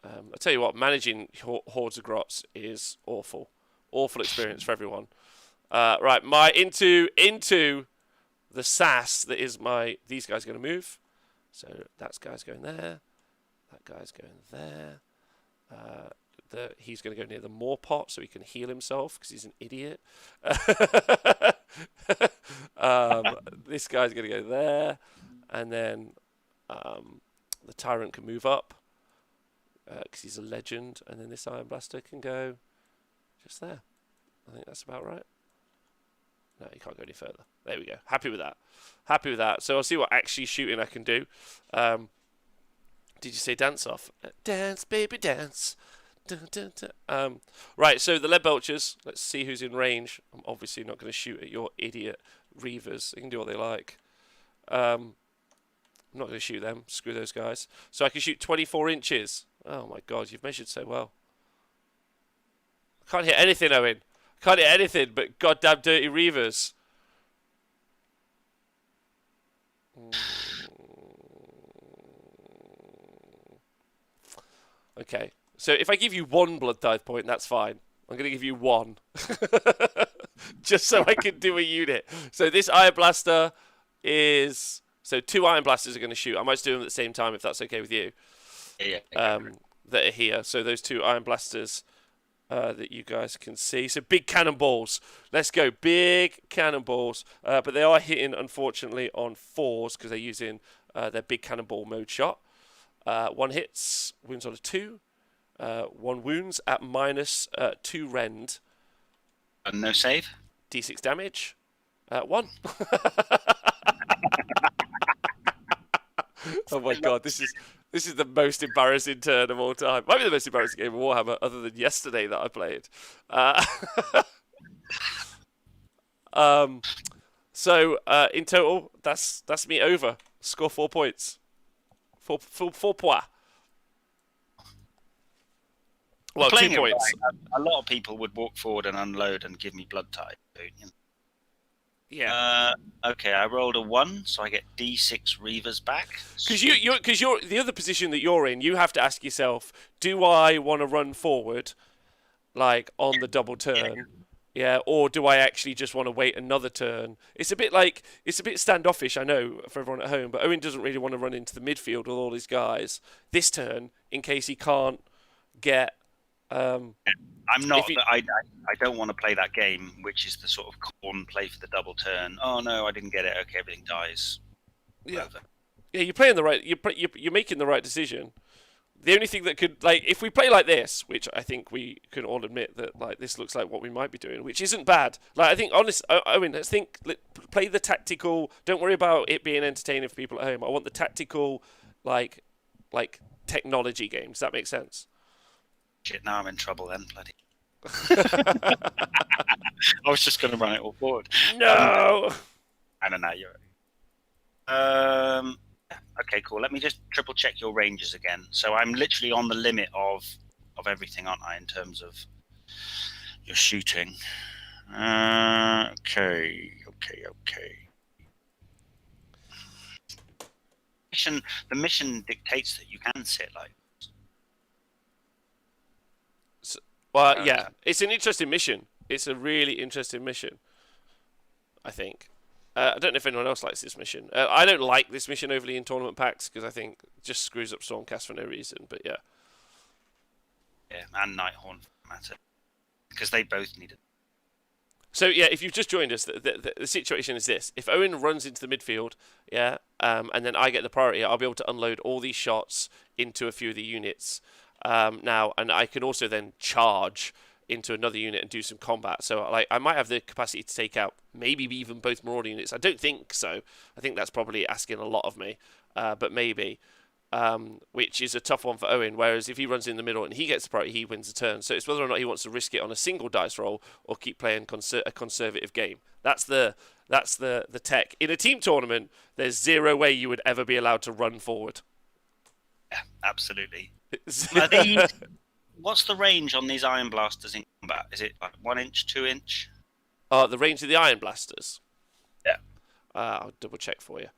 I'll tell you what, managing hordes of grots is awful. Awful experience for everyone. Right, into the sass that is these guys are going to move. So that guy's going there. That guy's going there. He's going to go near the moor pot so he can heal himself because he's an idiot. This guy's going to go there. And then the tyrant can move up because he's a legend. And then this Iron Blaster can go just there. I think that's about right. No, you can't go any further. There we go. Happy with that. Happy with that. So I'll see what actually shooting I can do. Did you say dance off? Dance, baby, dance. Dun, dun, dun. Right, so the lead belchers. Let's see who's in range. I'm obviously not going to shoot at your idiot reavers. They can do what they like. I'm not going to shoot them. Screw those guys. So I can shoot 24 inches. Oh my god, you've measured so well. I can't hit anything, Owen. I can't hit anything but goddamn dirty reavers. Okay, so if I give you 1 blood tithe point, that's fine. I'm going to give you 1. Just so I can do a unit. So this Iron Blaster is... So 2 Iron Blasters are going to shoot. I might just do them at the same time if that's okay with you. Yeah. That are here. So those 2 Iron Blasters that you guys can see. So big cannonballs. Let's go. Big cannonballs. But they are hitting, unfortunately, on 4s because they're using their big cannonball mode shot. 1 hits, wounds on a 2. 1 wounds at minus 2 rend. And no save? D6 damage. 1. Oh my god, this is the most embarrassing turn of all time. Might be the most embarrassing game of Warhammer other than yesterday that I played. So in total, that's me over. Score 4 points. 4 points. Well, 2 points. Right, a lot of people would walk forward and unload and give me blood tithe. Yeah. Okay, I rolled a 1, so I get D6 reavers back. Because you're the other position that you're in, you have to ask yourself: do I want to run forward, like on the double turn? Yeah, or do I actually just want to wait another turn? It's a bit standoffish, I know, for everyone at home, but Owen doesn't really want to run into the midfield with all these guys this turn in case he can't get. I'm not. I don't want to play that game, which is the sort of Khorne play for the double turn. Oh no, I didn't get it. Okay, everything dies. Yeah, yeah. You're playing the right. You're making the right decision, The only thing that could, like, if we play like this, which I think we can all admit that, like, this looks like what we might be doing, which isn't bad. Like, I think, honest, I mean, let's think, play the tactical. Don't worry about it being entertaining for people at home. I want the tactical, like, like technology games. Does that make sense? Shit, now I'm in trouble then, bloody. I was just going to run it all forward. No. I don't know. You're. Okay, cool. Let me just triple check your ranges again. So I'm literally on the limit of everything, aren't I, in terms of your shooting? Okay. The mission dictates that you can sit like. Well, yeah, it's an interesting mission. It's a really interesting mission, I think. I don't know if anyone else likes this mission. I don't like this mission overly in tournament packs because I think it just screws up Stormcast for no reason. But yeah. Yeah, and Nighthorn matter because they both need it. So yeah, if you've just joined us, the situation is this: if Owen runs into the midfield, yeah, and then I get the priority, I'll be able to unload all these shots into a few of the units now, and I can also then charge into another unit and do some combat. So like I might have the capacity to take out maybe even both Marauder units. I don't think so. I think that's probably asking a lot of me, but maybe. Which is a tough one for Owen. Whereas if he runs in the middle and he gets the priority, he wins the turn. So it's whether or not he wants to risk it on a single dice roll or keep playing a conservative game. That's the tech. In a team tournament, there's zero way you would ever be allowed to run forward. Yeah, absolutely. Are these, what's the range on these Iron Blasters in combat? Is it like 1 inch, 2 inch? The range of the Iron Blasters. Yeah. I'll double check for you.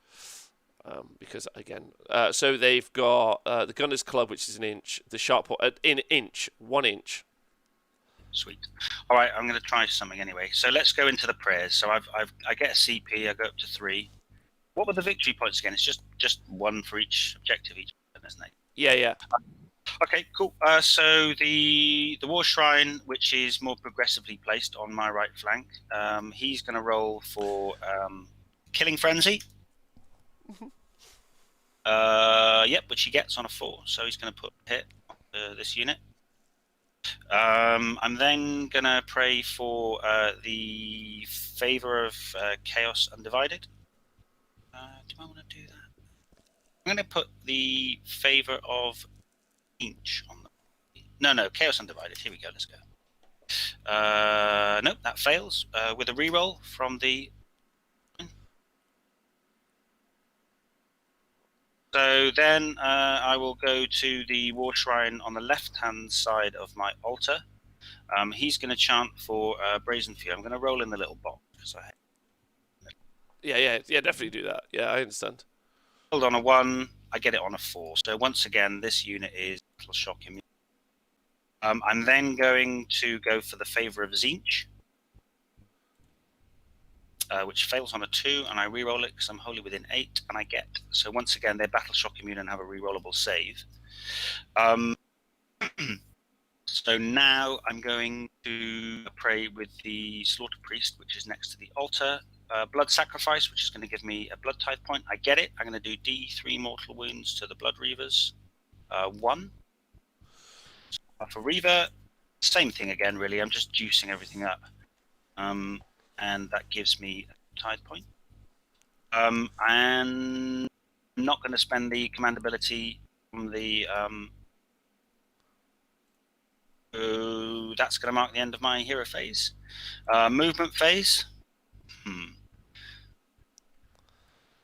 Because again, so they've got the Gunner's Club, which is an inch. The Sharp in inch, 1 inch. Sweet. All right, I'm going to try something anyway. So let's go into the prayers. So I get a CP. I go up to 3. What were the victory points again? It's just 1 for each objective each, isn't it? Yeah. Okay, cool. So the War Shrine, which is more progressively placed on my right flank, he's going to roll for Killing Frenzy. Yep, which he gets on a 4, so he's going to put hit on this unit. I'm then going to pray for the favor of Chaos Undivided. Do I want to do that? I'm going to put the favor of Inch on the. No, Chaos Undivided. Here we go. Let's go. Nope, that fails with a reroll from the. So then I will go to the War Shrine on the left-hand side of my altar. He's going to chant for Brazen Fear. I'm going to roll in the little box. Yeah, definitely do that. Yeah, I understand. Hold on a 1, I get it on a 4. So once again, this unit is Battle Shock immune. I'm then going to go for the Favor of Zinch, which fails on a 2, and I reroll it because I'm wholly within 8, and I get. So once again, they're Battle Shock immune and have a rerollable save. So now I'm going to pray with the Slaughter Priest, which is next to the altar. Blood Sacrifice, which is going to give me a Blood Tithe point. I get it. I'm going to do D3 mortal wounds to the Blood Reavers. 1. For Reaver, same thing again, really. I'm just juicing everything up. And that gives me a Tithe point. And I'm not going to spend the command ability from the. That's going to mark the end of my hero phase. Movement phase.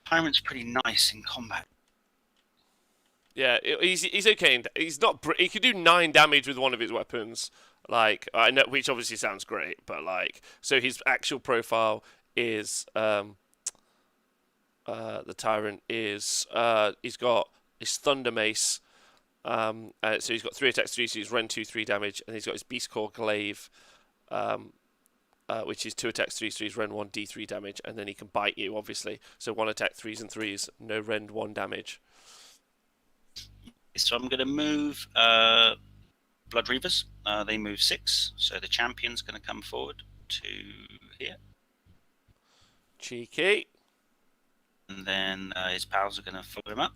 Tyrant's pretty nice in combat. Yeah, he's okay. He's not. He can do 9 damage with one of his weapons. Like I know, which obviously sounds great, but like, so his actual profile is the Tyrant is he's got his Thunder Mace. So he's got 3 attacks, 3, so he's Ren 2, 3 damage, and he's got his Beast Core Glaive, which is 2 attacks, 3, so he's Ren 1, D3 damage, and then he can bite you, obviously. So 1 attack, 3s and 3s, no Ren 1 damage. So I'm going to move Blood Reavers. They move 6, so the champion's going to come forward to here. Cheeky. And then his pals are going to follow him up.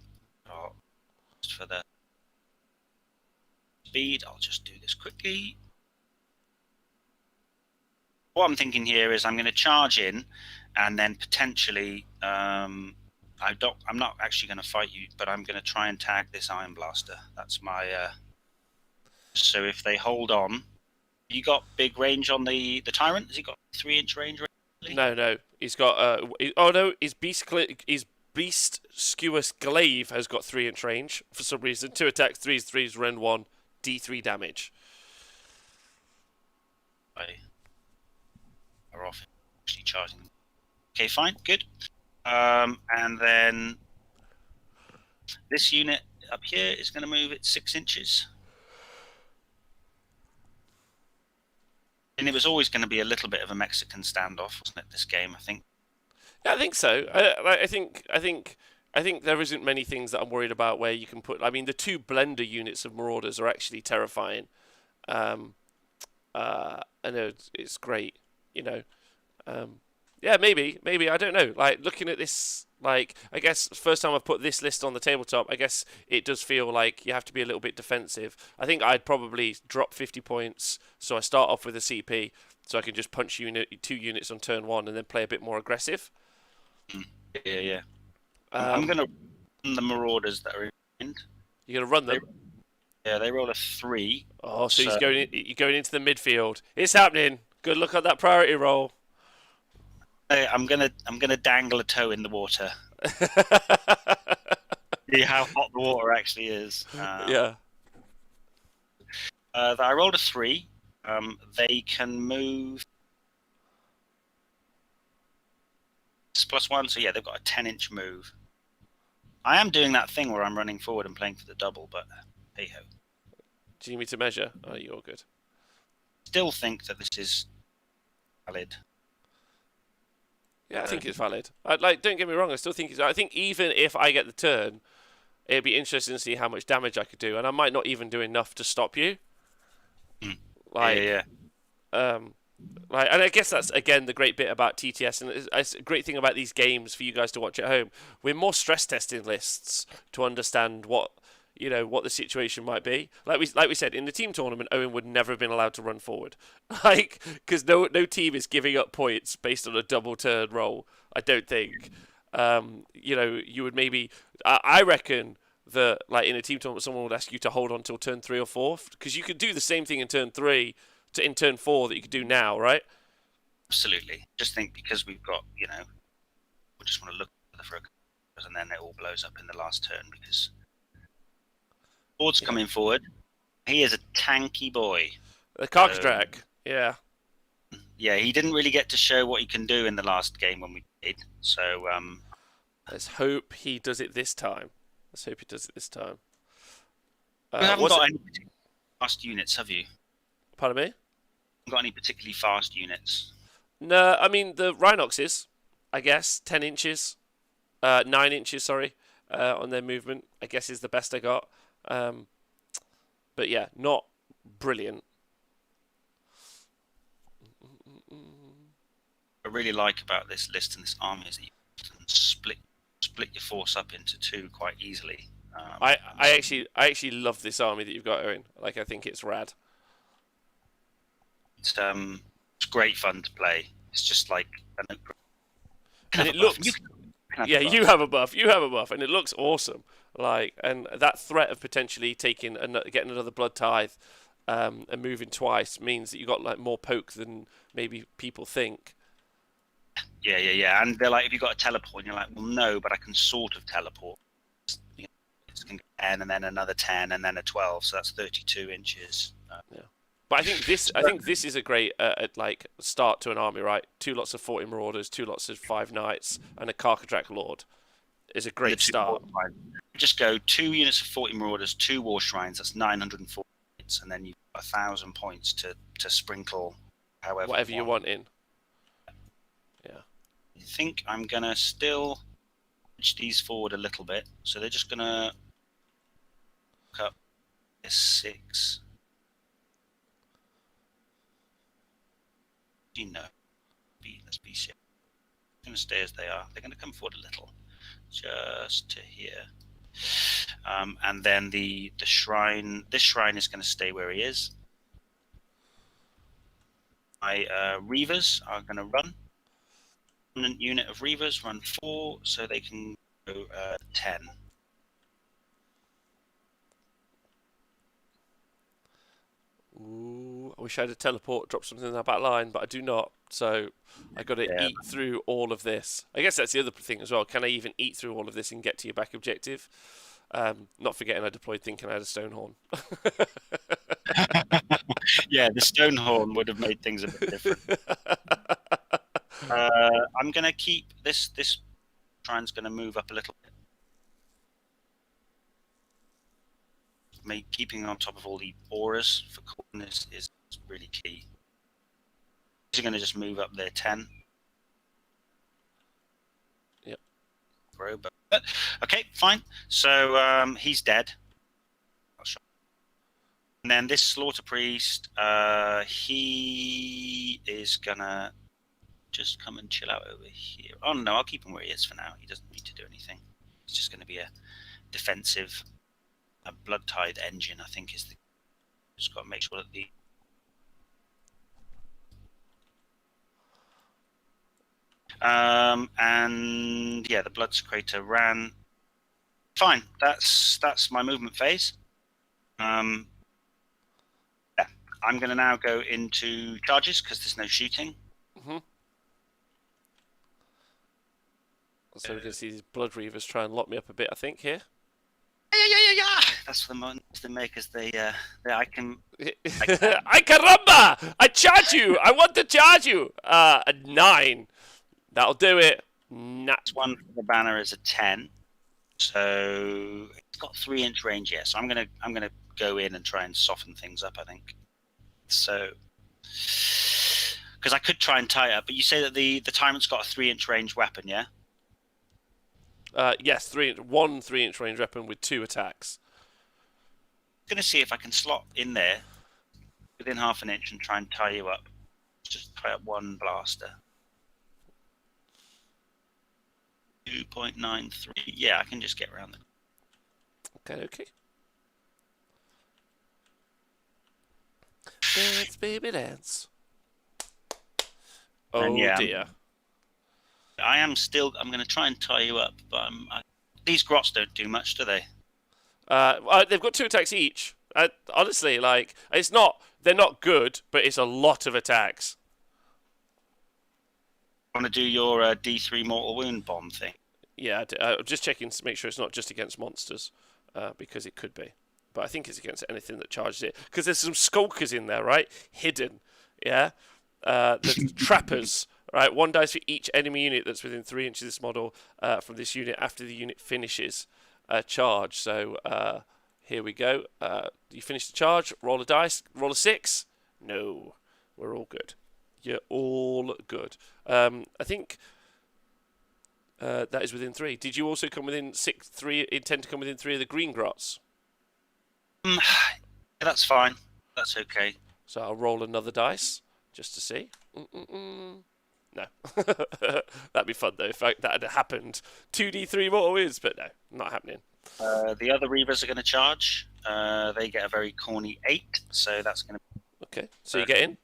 Just for the speed. I'll just do this quickly. What I'm thinking here is I'm going to charge in, and then potentially I'm not actually going to fight you, but I'm going to try and tag this Iron Blaster. That's my. So if they hold on, you got big range on the Tyrant. Has he got 3-inch range? Really? No. He's got. Oh no, his Beast Skewers Glaive has got 3-inch range for some reason. 2 attacks, 3s, rend 1, D3 damage. Are off actually charging. Okay, fine, good. And then this unit up here is going to move it 6 inches. And it was always going to be a little bit of a Mexican standoff, wasn't it? This game, I think. Yeah, I think so. I think there isn't many things that I'm worried about where you can put. I mean, the 2 blender units of Marauders are actually terrifying. I know it's great, you know. Yeah, maybe I don't know. Like looking at this, like I guess first time I've put this list on the tabletop, I guess it does feel like you have to be a little bit defensive. I think I'd probably drop 50 points, so I start off with a CP, so I can just punch 2 units on turn 1 and then play a bit more aggressive. Yeah. I'm going to run the Marauders that are in. You're gonna run them. They roll a 3. Oh, so you're going into the midfield. It's happening. Good luck on that priority roll. I'm gonna dangle a toe in the water. See how hot the water actually is. Yeah. I rolled a 3. They can move +1, so yeah, they've got a 10-inch move. I am doing that thing where I'm running forward and playing for the double, but hey ho. Do you need me to measure? Oh, you're good. Still think that this is valid. Yeah, I think it's valid. Don't get me wrong. I still think I think even if I get the turn, it'd be interesting to see how much damage I could do, and I might not even do enough to stop you. Yeah. And I guess that's again the great bit about TTS, and it's a great thing about these games for you guys to watch at home. We're more stress testing lists to understand what the situation might be. Like we said in the team tournament, Owen would never have been allowed to run forward, because no team is giving up points based on a double turn roll. I don't think. You would maybe. I reckon that like in a team tournament, someone would ask you to hold on till turn 3 or 4, because you could do the same thing in turn 3 to in turn 4 that you could do now, right? Absolutely. Just think because we've got we just want to look for a, and then it all blows up in the last turn because. Ford's coming forward. He is a tanky boy. The Carcadrak, yeah. Yeah, he didn't really get to show what he can do in the last game when we played. So let's hope he does it this time. You haven't got any fast units, have you? Pardon me? You haven't got any particularly fast units? No, I mean the Rhinoxes, I guess, 10 inches, 9 inches, sorry, on their movement, I guess is the best I got. But yeah, not brilliant. What I really like about this list and this army is that you can split your force up into 2 quite easily. I actually love this army that you've got, Owen. Like, I think it's rad. It's great fun to play. It's just like and it looks. You have a buff. And it looks awesome. Like, and that threat of potentially getting another blood tithe, and moving twice means that you got like more poke than maybe people think. Yeah. And they're like, if you got a teleport, and you're like, well, no, but I can sort of teleport. It's going to 10, and then another 10, and then a 12, so that's 32 inches. Yeah. But I think this is a great start to an army, right? 2 lots of 40 Marauders, 2 lots of 5 Knights, and a Carcadrak Lord is a great start. Just go 2 units of 40 Marauders, 2 War Shrines, that's 940 points, and then you've got 1,000 points to sprinkle whatever you want in. Yeah. I think I'm going to still push these forward a little bit, so they're just going to up 6. Let's be safe. They're going to stay as they are. They're going to come forward a little, just to here. And then the shrine. This shrine is going to stay where he is. My Reavers are going to run. One unit of Reavers run 4, so they can go 10. Ooh, I wish I had a teleport, drop something in that back line, but I do not. So I got to eat through all of this. I guess that's the other thing as well. Can I even eat through all of this and get to your back objective? Not forgetting I deployed thinking I had a Stonehorn. Yeah, the Stonehorn would have made things a bit different. I'm going to keep this shrine's going to move up a little bit. Keeping on top of all the auras for Khorne is really key. These are going to just move up there 10. Yep. Bro, but okay, fine. So he's dead. And then this Slaughter Priest, he is gonna just come and chill out over here. Oh no, I'll keep him where he is for now. He doesn't need to do anything. He's just going to be a defensive, blood tide engine. I think is the. Just got to make sure that the. And yeah, the blood secretor ran. Fine, that's my movement phase. Yeah, I'm going to now go into charges because there's no shooting. Mm-hmm. So we can see these blood reavers try and lock me up a bit, I think, here. Yeah. That's for the makers. I can. I caramba! I charge you! I want to charge you! A 9. That'll do it. This one for the banner is a 10. So it's got 3-inch range, yeah. So I'm gonna go in and try and soften things up, I think. So because I could try and tie it up, but you say that the tyrant's got a 3-inch range weapon, yeah? Yes, one 3-inch range weapon with 2 attacks. I'm gonna see if I can slot in there within half an inch and try and tie you up. Just tie up one blaster. 2.93. Yeah, I can just get around it. Okay. Dance, baby, dance. Oh yeah, dear. I'm going to try and tie you up, but these grots don't do much, do they? They've got 2 attacks each. Honestly, like, they're not good, but it's a lot of attacks. Want to do your D3 mortal wound bomb thing? Yeah, I'm just checking to make sure it's not just against monsters, because it could be. But I think it's against anything that charges it. Because there's some skulkers in there, right? Hidden, yeah? There's trappers, right? 1 dice for each enemy unit that's within 3 inches of this model from this unit after the unit finishes a charge. So here we go. You finish the charge, roll a dice, roll a 6. No, we're all good. You're all good. I think that is within 3. Did you also come within 3? Intend to come within 3 of the green grots? Yeah, that's fine. That's okay. So I'll roll another dice just to see. No. That'd be fun though if that had happened. 2d3 mortal wounds, but no, not happening. The other Reavers are going to charge. They get a very corny 8, so that's going to. Okay, so you get in.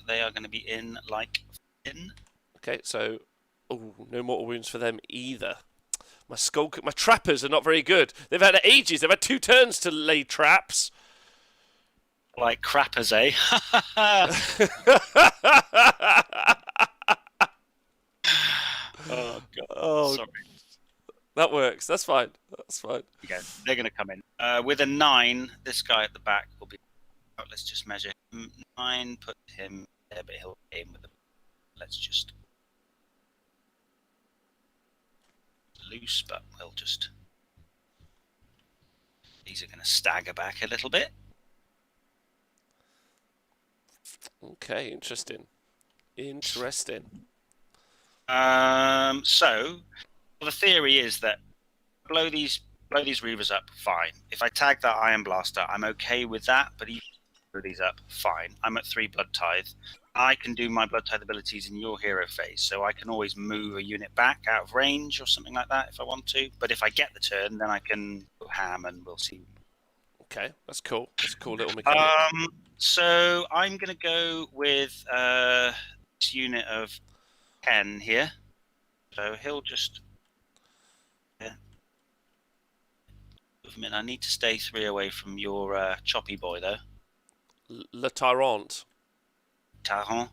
They are going to be in like in. Okay, so no mortal wounds for them either. My trappers are not very good. They've had ages. They've had 2 turns to lay traps. Like crappers, eh? Oh god. Oh, sorry. That works. That's fine. That's fine. Okay, they're going to come in with a 9. This guy at the back will be. Oh, let's just measure 9. Put him there, but he'll aim with. Let's just loose, but we'll just. These are going to stagger back a little bit. Okay, interesting. So the theory is that blow these Reavers up, fine. If I tag that Iron Blaster, I'm okay with that. But these up. Fine. I'm at 3 blood tithe. I can do my blood tithe abilities in your hero phase, so I can always move a unit back out of range or something like that if I want to. But if I get the turn, then I can go ham and we'll see. Okay, that's cool. That's a cool little mechanic. So I'm going to go with this unit of 10 here. So he'll just movement. I need to stay 3 away from your choppy boy, though. Le Tyrant. Taron.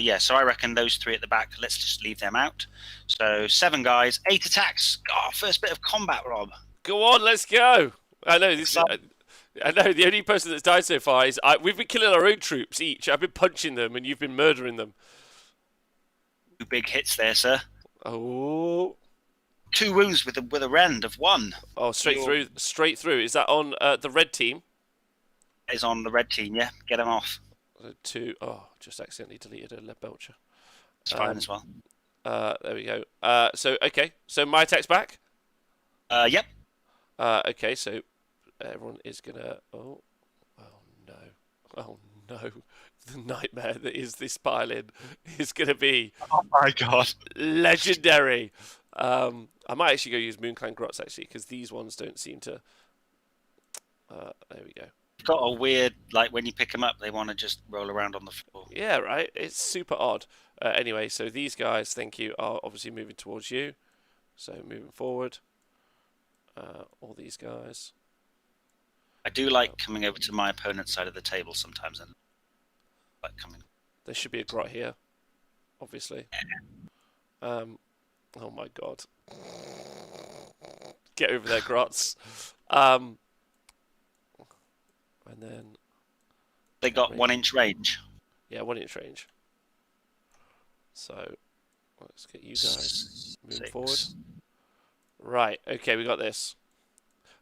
Yeah, so I reckon those 3 at the back, let's just leave them out. So 7 guys, 8 attacks. Oh, first bit of combat, Rob. Go on, let's go. I know this. I know the only person that's died so far is we've been killing our own troops each. I've been punching them, and you've been murdering them. 2 big hits there, sir. Oh. 2 wounds with a rend of 1. Oh, straight through. Is that on the red team? Is on the red team, yeah. Get him off. 2. Oh, just accidentally deleted a lead belcher. It's fine as well. There we go. So okay. So my attack's back. Yep. Okay. So everyone is gonna. Oh no. The nightmare that is this pile-in is gonna be. Oh my god. Legendary. I might actually go use Moonclan Grots actually because these ones don't seem to. There we go. Got a weird, like when you pick them up, they want to just roll around on the floor. Yeah, right. It's super odd. Anyway, so these guys, thank you, are obviously moving towards you. So moving forward. All these guys. I do like coming over to my opponent's side of the table sometimes, and like coming. There should be a grot here, obviously. Oh my god. Get over there, grots. And then they got 1 inch range. Yeah, 1 inch range. So let's get you guys moving forward. Right. Okay, we got this.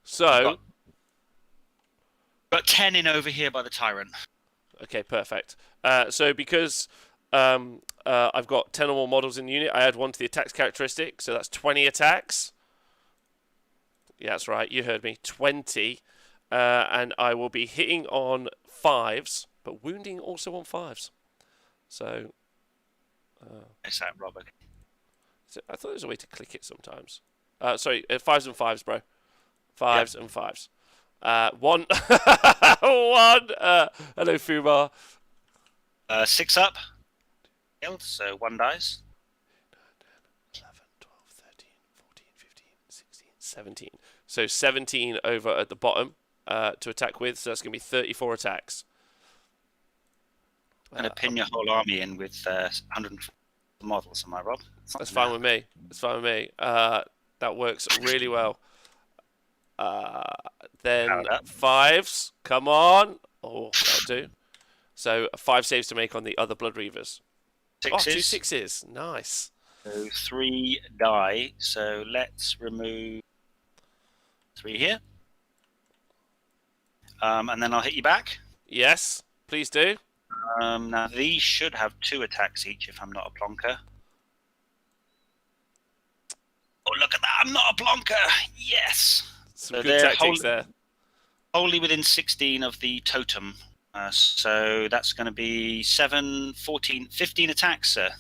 So got 10 in over here by the tyrant. Okay, perfect. So because I've got 10 or more models in the unit, I add 1 to the attacks characteristic, so that's 20 attacks. Yeah, that's right. You heard me. 20. And I will be hitting on 5s, but wounding also on 5s. So. Is that Robert? So I thought there was a way to click it sometimes. Sorry, 5s and 5s, bro. 5s and 5s. 1. 1. Hello, Fumar. 6 up. So 1 dies. 11, 12, 13, 14, 15, 16, 17. So 17 over at the bottom. To attack with, so that's going to be 34 attacks. I'm going to pin your whole army in with 100 models, am I, Rob? That's fine with me. That's fine with me. That works really well. Then 5s. Come on. Oh, that'll do. So 5 saves to make on the other Blood Reavers. 6s. Oh, 2 6s. Nice. So 3 die. So let's remove 3 here. And then I'll hit you back. Yes, please do. Now, these should have 2 attacks each if I'm not a plonker. Oh, look at that. I'm not a plonker. Yes. Some good tactics there. Wholly within 16 of the totem. So that's going to be 7, 14, 15 attacks, sir.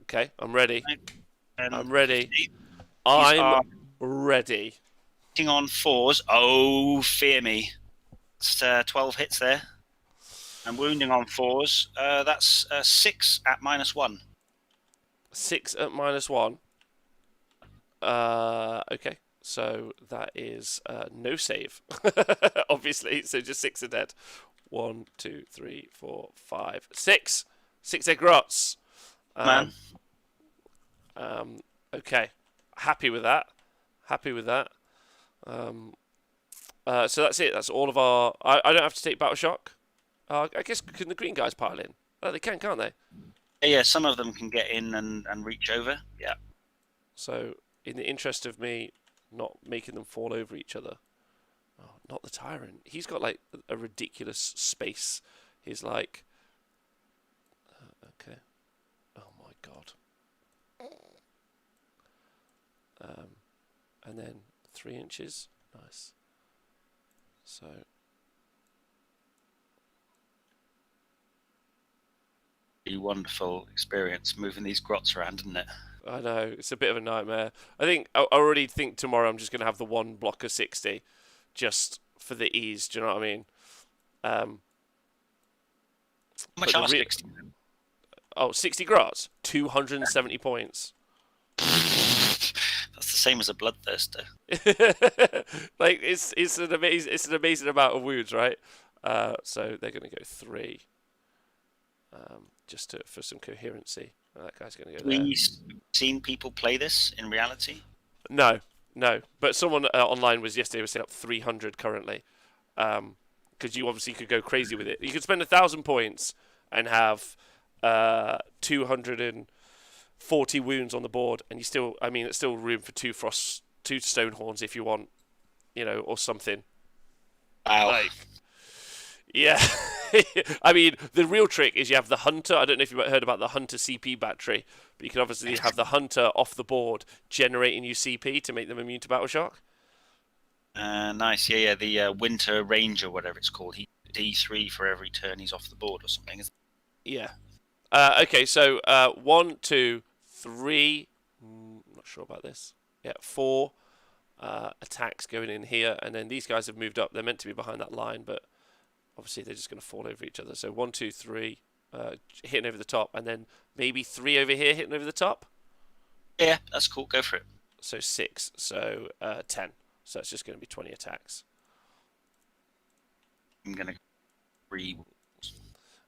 Okay, I'm ready. I'm ready. 15. I'm ready. On 4s. Oh, fear me. It's 12 hits there. And wounding on 4s. That's 6 at -1. 6 at -1. Okay. So that is no save. Obviously. So just 6 are dead. 1, 2, 3, 4, 5, 6. 6 egg rots. Man. Okay. Happy with that. So that's it. That's all of our. I don't have to take battle shock. I guess can the green guys pile in? Oh, they can, can't they? Yeah, some of them can get in and reach over. Yeah. So in the interest of me not making them fall over each other. Oh, not the tyrant. He's got like a ridiculous space. He's like. Okay. Oh my god. And then 3 inches. Nice. So A wonderful experience moving these grots around, isn't it? I know it's a bit of a nightmare. I already think tomorrow I'm just going to have the one block of 60, just for the ease. Do you know what I mean? Um, How much but the are real 60? 60 grots, 270 points. That's the same as a bloodthirster. Like it's an amazing amount of wounds, right? So they're going to go 3, just for some coherency. That guy's going to go there. We seen people play this in reality. No, no. But someone online was setting up 300 currently, because you obviously could go crazy with it. You could spend 1,000 points and have 240 wounds on the board, and it's still room for 2 stone horns if you want, or something. Wow. Like, yeah. I mean, the real trick is you have the hunter. I don't know if you've heard about the hunter CP battery, but you can obviously have the hunter off the board generating you CP to make them immune to battle shock. Nice. Yeah. The Winter Ranger, whatever it's called. He D3 for every turn he's off the board or something. Yeah. Okay, so 1, 2, 3. Not sure about this. Yeah, 4 attacks going in here, and then these guys have moved up. They're meant to be behind that line, but obviously they're just going to fall over each other. So 1, 2, 3, hitting over the top, and then maybe 3 over here hitting over the top. Yeah, that's cool. Go for it. So 6. So 10. So it's just going to be 20 attacks. I'm gonna re.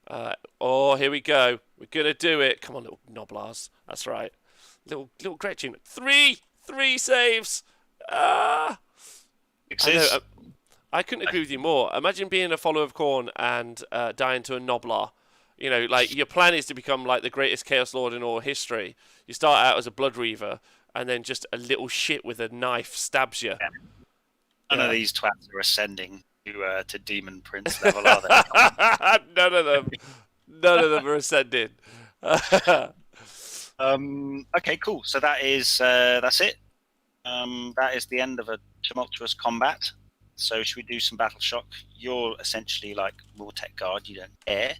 Here we go. We're gonna do it. Come on, little Noblars. That's right. Little Gretchen. 3 saves. I know. I couldn't agree with you more. Imagine being a follower of Khorne and dying to a Noblar. Like your plan is to become like the greatest Chaos Lord in all history. You start out as a Blood Reaver, and then just a little shit with a knife stabs you. Yeah. None of these twats are ascending to Demon Prince level, are they? None of them. None of them are ascending. Okay, cool. So that's it. That is the end of a tumultuous combat. So should we do some battle shock? You're essentially like raw tech guard. You don't care.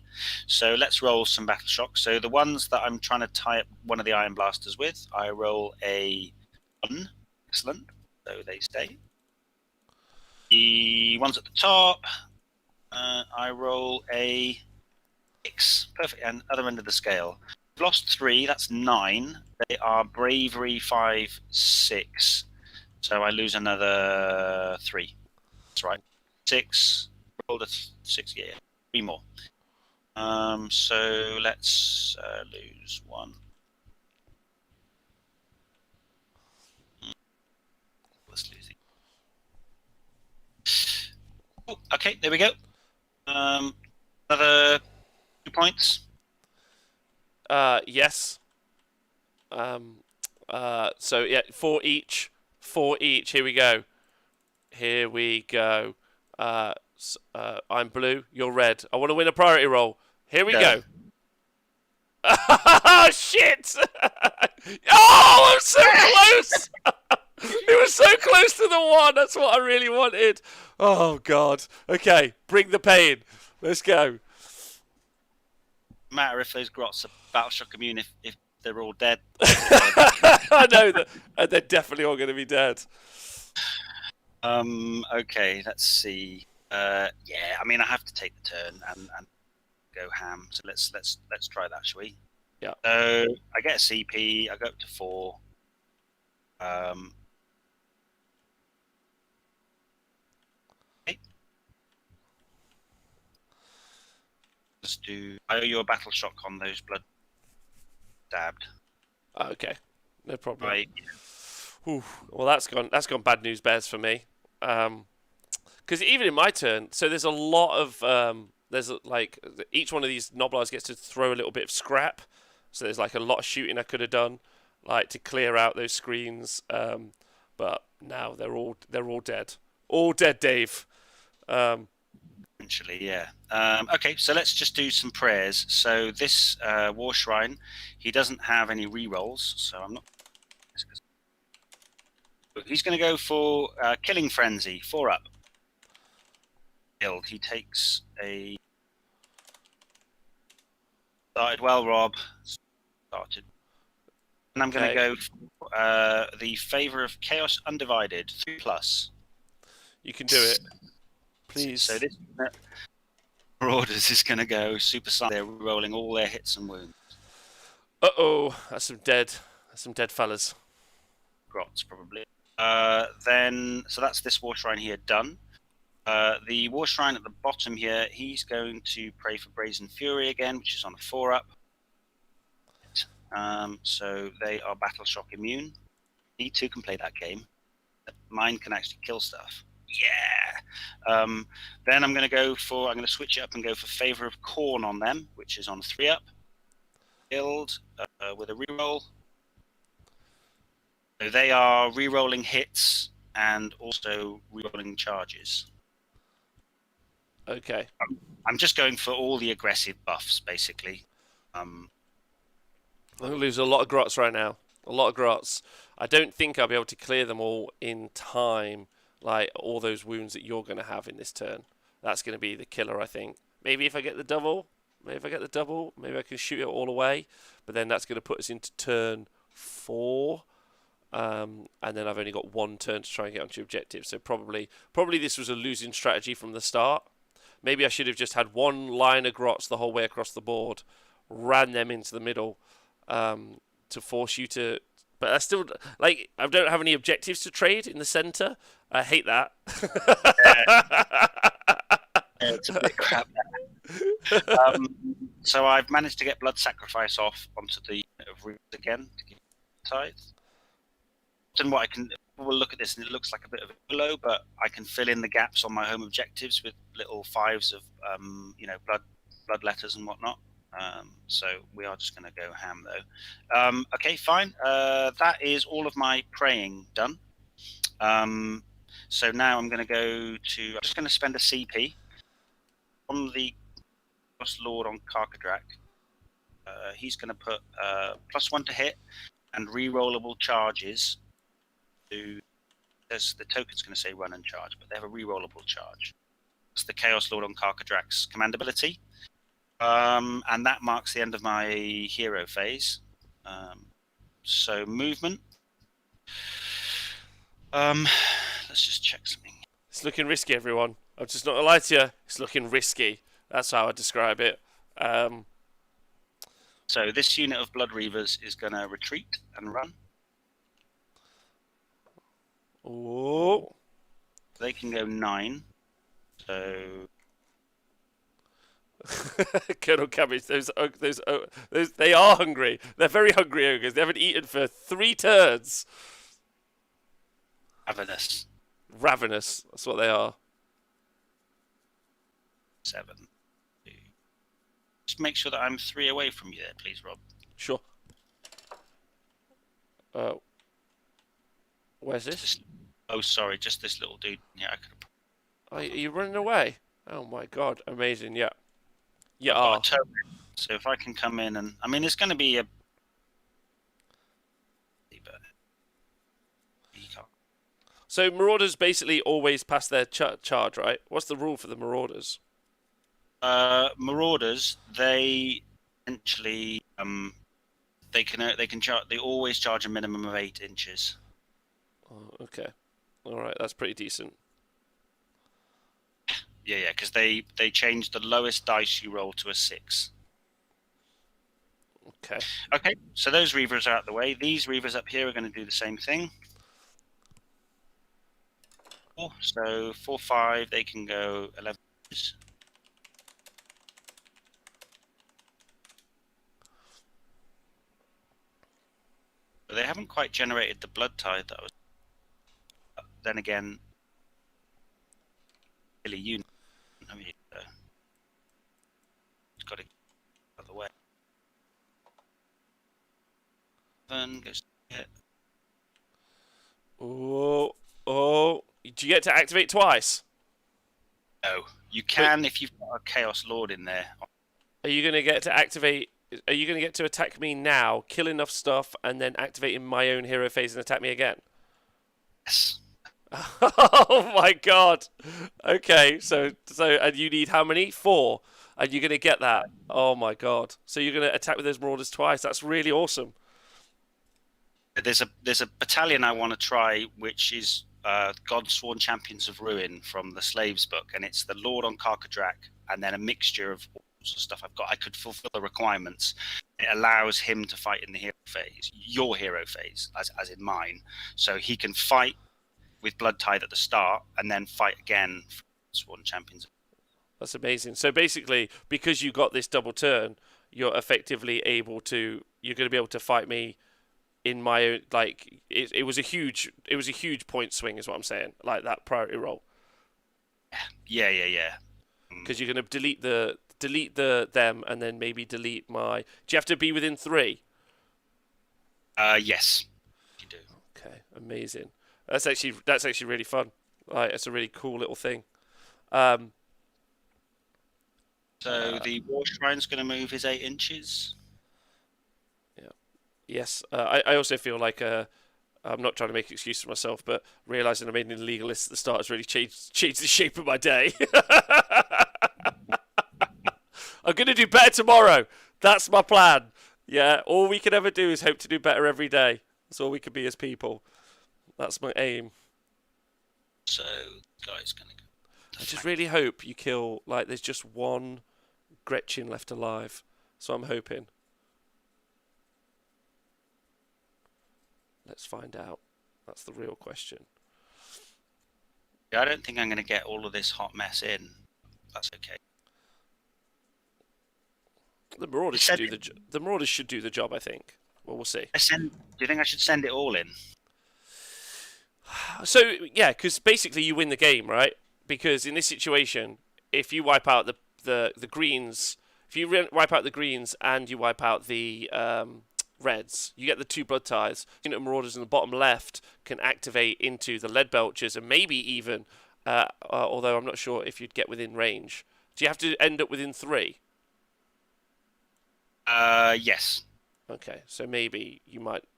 So let's roll some battle shock. So the ones that I'm trying to tie up one of the iron blasters with, I roll a 1. Excellent. So they stay. The ones at the top, I roll a 6. Perfect. And other end of the scale. I've lost 3. That's 9. They are bravery 5, 6. So I lose another 3. That's right. 6. Rolled a 6. Yeah. 3 more. So let's lose 1. Let's lose it. Oh, okay, there we go. Another 2 points. Yes. So yeah, 4 each. 4 each. Here we go. Here we go. I'm blue. You're red. I want to win a priority roll. Here we go. Oh shit! Oh, I'm so close. It was so close to the 1. That's what I really wanted. Oh god. Okay, bring the pain. Let's go. Matter if those grots are battle shock immune if they're all dead. I know that, and they're definitely all going to be dead. Okay, let's see. Yeah, I mean I have to take the turn and go ham. So let's try that, shall we? Yeah. So I get a CP. I go up to 4. Okay. Let's do. I owe you a battle shock on those blood stabbed. Okay, no problem. Right. Whew. Well, that's gone bad news bears for me. Because even in my turn, so there's a lot of like each one of these Noblars gets to throw a little bit of scrap. So there's like a lot of shooting I could have done, like to clear out those screens. But now they're all dead. All dead, Dave. Eventually, yeah. Okay, so let's just do some prayers. So this War Shrine, he doesn't have any rerolls, so I'm not. He's going to go for Killing Frenzy, 4 up. build. He takes a... Started well, Rob. Started. And I'm going to go for the Favor of Chaos Undivided, 3+. You can do it. Please. So this Marauders is going to go super silent. They're rolling all their hits and wounds. Uh-oh. That's some dead fellas. Grots, probably. So that's this War Shrine here done. The War Shrine at the bottom here, he's going to pray for Brazen Fury again, which is on a 4-up. So they are Battle Shock immune. He too can play that game. Mine can actually kill stuff. Yeah. Then I'm going to switch it up and go for Favor of Khorne on them, which is on 3-up. Build with a reroll. So they are rerolling hits and also rerolling charges. Okay. I'm just going for all the aggressive buffs, basically. I'm going to lose a lot of grots right now. A lot of grots. I don't think I'll be able to clear them all in time, like all those wounds that you're going to have in this turn. That's going to be the killer, I think. Maybe if I get the double, maybe I can shoot it all away. But then that's going to put us into turn 4. And then I've only got 1 turn to try and get onto objective. So probably this was a losing strategy from the start. Maybe I should have just had 1 line of grots the whole way across the board, ran them into the middle to force you to... But I still... Like, I don't have any objectives to trade in the centre. I hate that. It's a bit crap. So I've managed to get Blood Sacrifice off onto the root again to give tithe. And what I can... We'll look at this and it looks like a bit of a blow, but I can fill in the gaps on my home objectives with little 5s of, blood letters and whatnot. So we are just going to go ham, though. Okay, fine. That is all of my praying done. So now I'm going to go to... I'm just going to spend a CP on the Lord on Karkadrak. He's going to put +1 to hit and re-rollable charges. The token's going to say run and charge, but they have a re-rollable charge. It's the Chaos Lord on Karkadrak's command ability. And that marks the end of my hero phase. So movement. Let's just check something. It's looking risky, everyone. I'm just not going to lie to you. It's looking risky. That's how I describe it. So this unit of Blood Reavers is going to retreat and run. Oh. They can go 9. So... Colonel Cabbage, those they are hungry. They're very hungry ogres. They haven't eaten for 3 turns. Ravenous. That's what they are. 7. Just make sure that I'm 3 away from you there, please, Rob. Sure. Where's this? Sorry, just this little dude. Yeah, I could have... Are you running away? Oh my god, amazing, yeah. Yeah. So if I can come in and... I mean, it's going to be a... So Marauders basically always pass their charge, right? What's the rule for the Marauders? Marauders, they essentially... They always charge a minimum of 8 inches. Oh, okay. Alright, that's pretty decent. Yeah, because they changed the lowest dice you roll to a 6. Okay, so those Reavers are out the way. These Reavers up here are going to do the same thing. So 4, 5, they can go 11 inches. But they haven't quite generated the blood tide that was... Then again, really, you... I mean, it's got to get out of the way. 7 goes to hit. Oh. Do you get to activate twice? No. You can if you've got a Chaos Lord in there. Are you going to get to activate... Are you going to get to attack me now, kill enough stuff, and then activate in my own hero phase and attack me again? Yes. Oh my god. Okay, so and you need how many? Four. And you're gonna get that. Oh my god. So you're gonna attack with those marauders twice. That's really awesome. There's a battalion I want to try, which is Godsworn Champions of Ruin from the Slaves book, and it's the Lord on Karkadrak, and then a mixture of all sorts of stuff I've got. I could fulfill the requirements. It allows him to fight in the hero phase, your hero phase, as in mine. So he can fight with Blood Tide at the start, and then fight again for Godsworn Champions. That's amazing. So basically, because you got this double turn, you're effectively able to. You're going to be able to fight me in my own. Like it was a huge. It was a huge point swing, is what I'm saying. Like that priority roll. Yeah. Because you're going to delete the them, and then maybe delete my. Do you have to be within 3? Yes, you do. Okay, amazing. That's actually really fun. Like it's a really cool little thing. Um, So the War Shrine's going to move his 8 inches. yeah. Yes. I also feel like I'm not trying to make an excuse for myself, but realizing I made an illegal list at the start has really changed the shape of my day. I'm gonna do better tomorrow. That's my plan. Yeah. All we can ever do is hope to do better every day. That's all we can be as people. That's my aim. So the guy's going to go. I just really hope you kill. Like, there's just one Gretchen left alive. So I'm hoping. Let's find out. That's the real question. I don't think I'm going to get all of this hot mess in. That's okay. The Marauders should do the Marauders should do the job, I think. Well, we'll see. Do you think I should send it all in? So yeah, because basically you win the game, right? Because in this situation, if you wipe out the greens, if you wipe out the greens and you wipe out the reds, you get the 2 blood ties. Marauders in the bottom left can activate into the lead belchers and maybe even, although I'm not sure if you'd get within range. Do you have to end up within 3? Yes. Okay, so maybe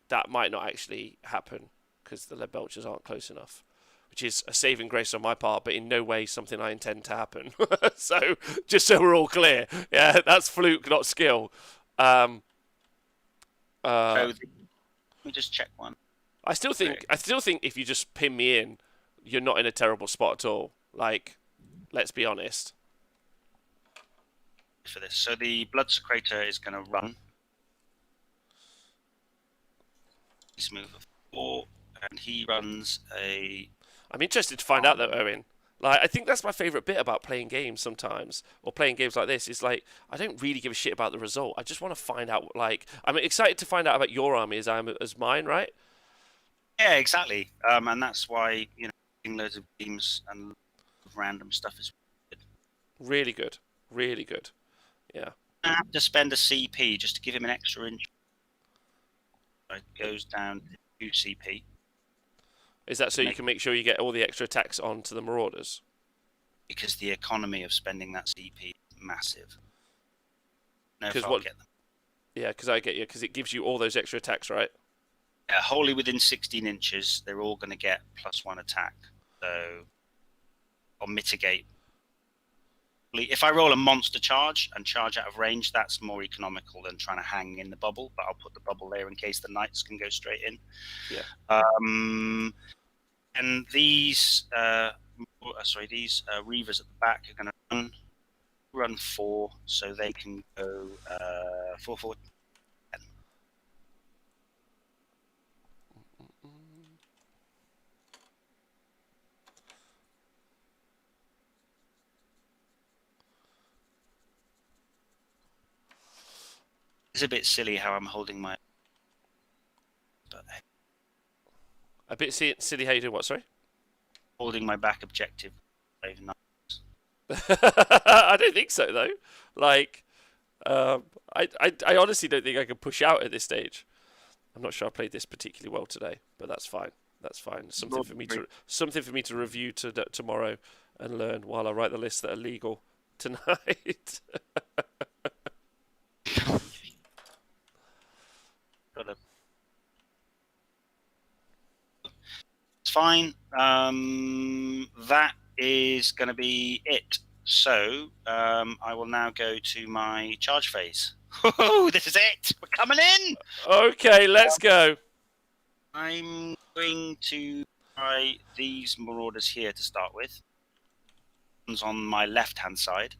that might not actually happen because the lead belchers aren't close enough, which is a saving grace on my part, but in no way something I intend to happen. So just so we're all clear, yeah, that's fluke, not skill. Let me just check one. I still think if you just pin me in, you're not in a terrible spot at all. Like, let's be honest. For this, so the Blood Secretor is going to run. He's move of 4, and he runs a. I'm interested to find out though, Owen. Like, I think that's my favourite bit about playing games sometimes, or playing games like this, is like, I don't really give a shit about the result. I just want to find out, like, I'm excited to find out about your army as mine, right? Yeah, exactly. And that's why, loads of teams and random stuff is good. Really good. Really good. Yeah. I have to spend a CP just to give him an extra inch. It goes down to 2 CP. Is that so you can make sure you get all the extra attacks onto the Marauders? Because the economy of spending that CP is massive. No, Because I'll get them. Yeah, because I get you. Because it gives you all those extra attacks, right? Yeah, wholly within 16 inches, they're all going to get +1 attack. So I'll mitigate. If I roll a monster charge and charge out of range, that's more economical than trying to hang in the bubble. But I'll put the bubble there in case the knights can go straight in. Yeah. And these reavers at the back are going to run 4, so they can go 4, 4, 10. It's a bit silly how I'm holding my. But A bit silly how you do what, sorry? holding my back objective. I don't think so, though. Like, I honestly don't think I can push out at this stage. I'm not sure I played this particularly well today, but that's fine. That's fine. Something for me to review tomorrow and learn while I write the lists that are legal tonight. It's fine. That is going to be it. So I will now go to my charge phase. Oh, this is it. We're coming in. Okay, let's go. I'm going to try these marauders here to start with. One's on my left-hand side.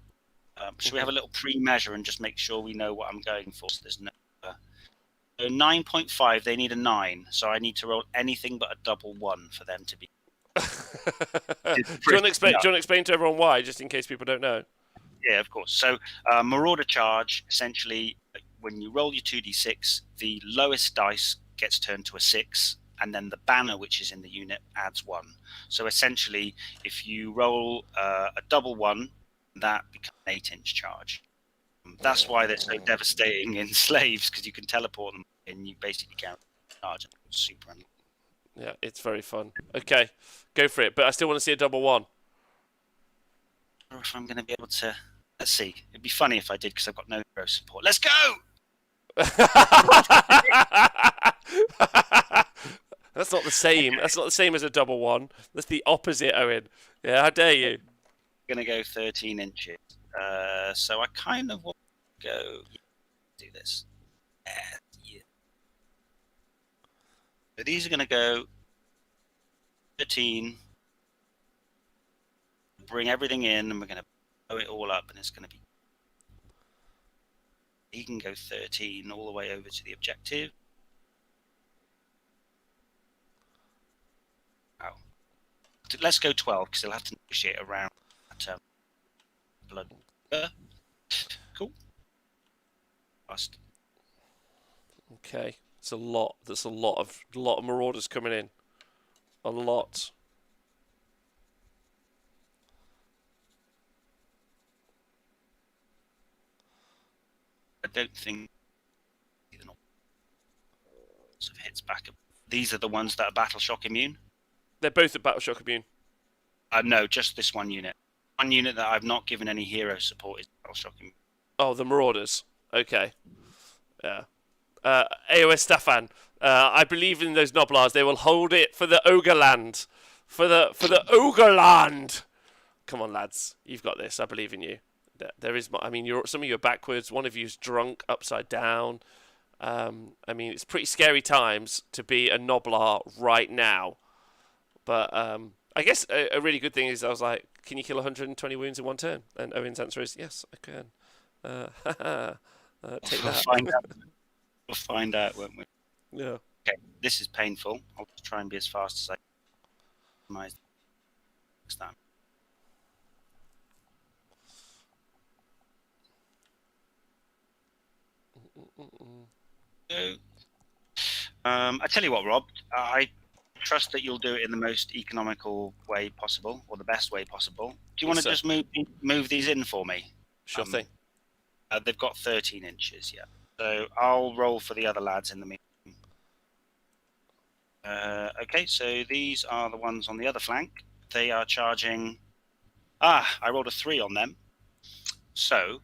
Should we have a little pre-measure and just make sure we know what I'm going for? So there's no. So 9.5. They need a 9. So I need to roll anything but a double 1 for them to be. Do you want to explain to everyone why, just in case people don't know? Yeah, of course. So Marauder Charge, essentially, when you roll your 2d6, the lowest dice gets turned to a 6, and then the banner which is in the unit adds 1. So essentially, if you roll a double 1, that becomes an 8-inch charge. That's why they're so devastating in Slaves, because you can teleport them and you basically can't charge them. Super. Yeah, it's very fun. Okay, go for it. But I still want to see a double 1. I don't know if I'm going to be able to. Let's see. It'd be funny if I did, because I've got no hero support. Let's go! That's not the same. That's not the same as a double 1. That's the opposite, Owen. Yeah, how dare you? I'm going to go 13 inches. So I kind of want to go. Do this. Yeah. So these are going to go 13. Bring everything in, and we're going to blow it all up, and it's going to be. He can go 13 all the way over to the objective. Wow. Let's go 12, because they'll have to negotiate around that blood. Cool. Last. Okay, it's a lot. There's a lot of marauders coming in. A lot. I don't think of hits back. These are the ones that are battle shock immune. They're both at battle shock immune. No, just this one unit. One unit that I've not given any hero support is battle shock immune. Oh, the marauders. Okay. Yeah. AOS Staffan. I believe in those Noblars. They will hold it for the Ogreland. For the Ogreland. Come on, lads. You've got this. I believe in you. There is. I mean, some of you are backwards. One of you's drunk, upside down. I mean, it's pretty scary times to be a Noblar right now. But I guess a really good thing is I was like, can you kill 120 wounds in one turn? And Owen's answer is yes, I can. Take that. We'll find out, won't we? Yeah. Okay, this is painful. I'll try and be as fast as I can. I tell you what, Rob, I trust that you'll do it in the most economical way possible, or the best way possible. Do you want to just move these in for me? Sure thing. They've got 13 inches, yeah. So I'll roll for the other lads in the meantime. Okay, so these are the ones on the other flank. They are charging. I rolled a 3 on them. So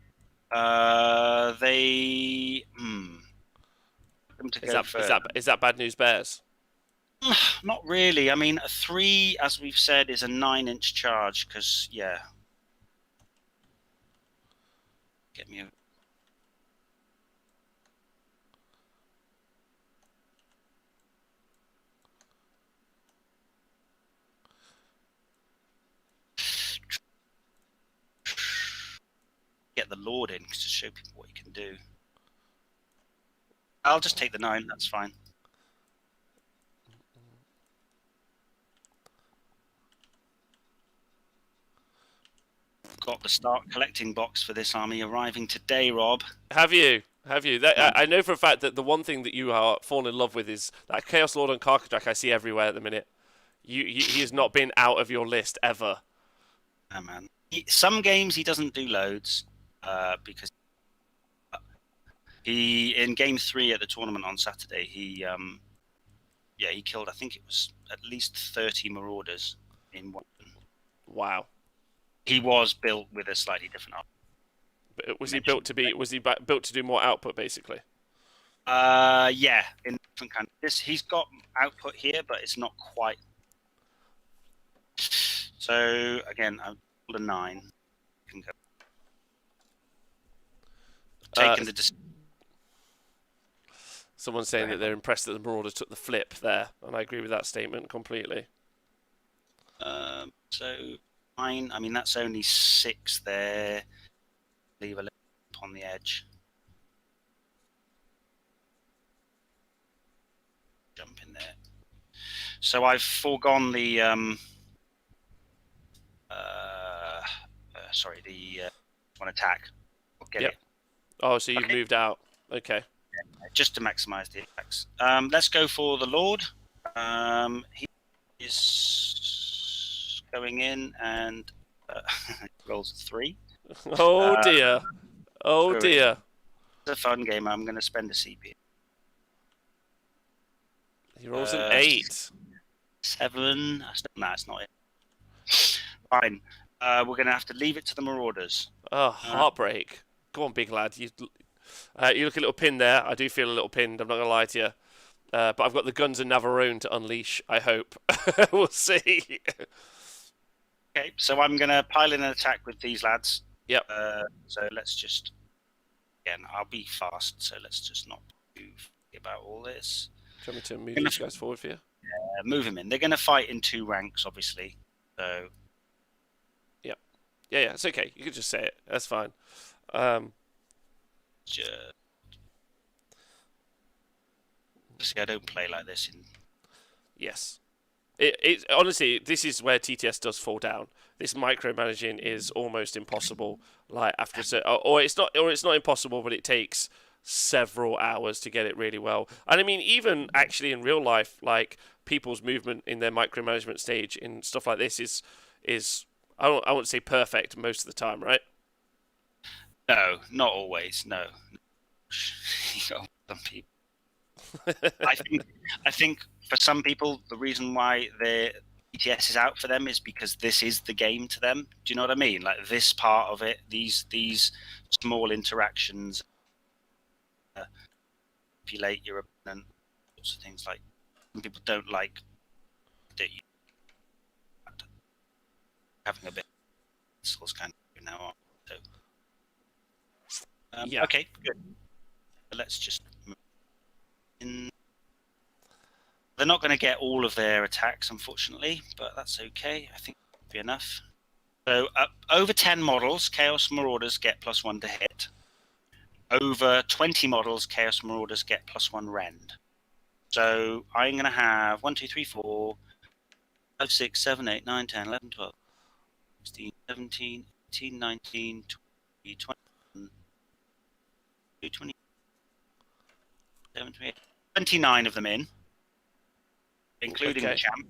they. Is that bad news bears? Not really. I mean, a 3, as we've said, is a 9-inch charge. Because get me. Get the Lord in to show people what he can do. I'll just take the 9. That's fine. Got the start collecting box for this army arriving today, Rob. Have you? I know for a fact that the one thing that you are falling in love with is that Chaos Lord on Karkadrak I see everywhere at the minute. He has not been out of your list ever. Oh, man. Some games he doesn't do loads because in game 3 at the tournament on Saturday he killed, I think it was at least 30 marauders in one. Wow. He was built with a slightly different armor. But was he built to do more output basically? Yeah, in different kind. He's got output here, but it's not quite So again, I rolled a 9. Can go. Taking the decision. Someone's saying that they're impressed that the Marauders took the flip there, and I agree with that statement completely. So 9. I mean, that's only 6 there. Leave a little on the edge. Jump in there. So I've foregone the one attack. I'll get it. Oh, so you've moved out. Okay. Just to maximize the attacks. Let's go for the Lord. He is going in and rolls a 3. Oh dear. Oh sorry. dear. It's a fun game. I'm going to spend a CP. He rolls an 8. 7. No, it's not it. Fine. We're going to have to leave it to the Marauders. Oh, heartbreak. Go on, big lad. You look a little pinned there. I do feel a little pinned. I'm not going to lie to you. But I've got the guns of Navarone to unleash, I hope. We'll see. Okay, so I'm going to pile in an attack with these lads. Yep. So let's just... Again, I'll be fast, so let's just not do about all this. Do you want me to move these guys forward for you? Yeah, move them in. They're going to fight in 2 ranks, obviously. So... Yeah, it's okay. You can just say it. That's fine. See, I don't play like this. Yes. It honestly, this is where TTS does fall down. This micromanaging is almost impossible. Like after or it's not impossible, but it takes several hours to get it really well. And I mean, even actually in real life, like people's movement in their micromanagement stage in stuff like this is I won't say perfect most of the time, right? No, not always. No. Some people. I think for some people, the reason why the ETS is out for them is because this is the game to them. Do you know what I mean? Like this part of it, these small interactions, manipulate your opponent, sorts of things like. Some people don't like that you having a bit. It's kind of now on. So, yeah. Okay, good. Let's just move in. They're not going to get all of their attacks, unfortunately, but that's okay. I think that'll be enough. So over 10 models, Chaos Marauders get +1 to hit. Over 20 models, Chaos Marauders get +1 rend. So I'm going to have 1, 2, 3, 4, 5, 6, 7, 8, 9, 10, 11, 12, 16, 17, 18, 19, 20, 21, 22, 27, 29 of them in, including the champ.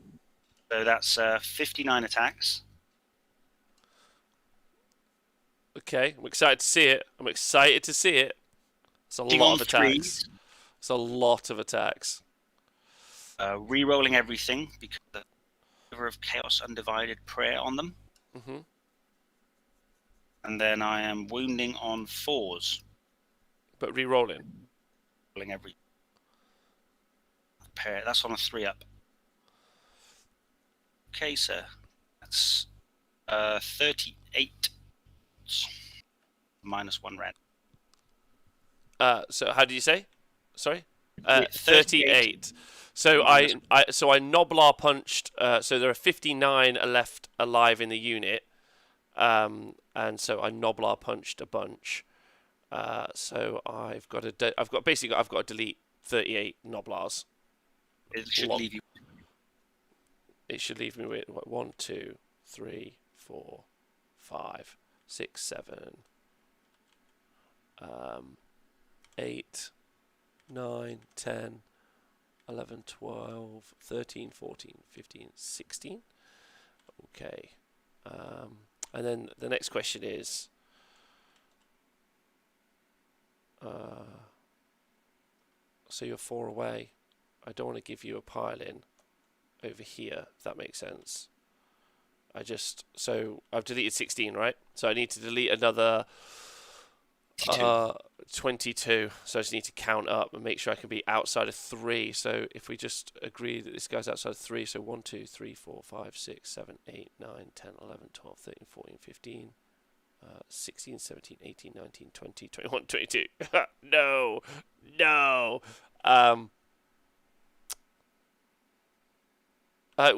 So that's 59 attacks. Okay, I'm excited to see it. It's a lot of attacks. It's a lot of attacks. Re-rolling everything because of the River of Chaos Undivided Prayer on them. Mm-hmm. And then I am wounding on 4s. But re-rolling. Rolling every pair. That's on a 3-up. Okay, sir. That's 38 -1 rend. So how do you say? Sorry? 38. So I Noblar punched. So there are 59 left alive in the unit, and so I Noblar punched a bunch. So I've got to delete 38 Noblars. It should leave you. It should leave me with 1, 2, 3, 4, 5, 6, 7, 8, 9, 10, 11, 12, 13, 14, 15, 16. Okay. And then the next question is, so you're 4 away. I don't want to give you a pile in over here, if that makes sense. So I've deleted 16, right? So I need to delete another 52. 22. So I just need to count up and make sure I can be outside of 3. So if we just agree that this guy's outside of 3, so 1, 2, 3, 4, 5, 6, 7, 8, 9, 10, 11, 12, 13, 14, 15, 16, 17, 18, 19, 20, 21, 22. No, no. Um,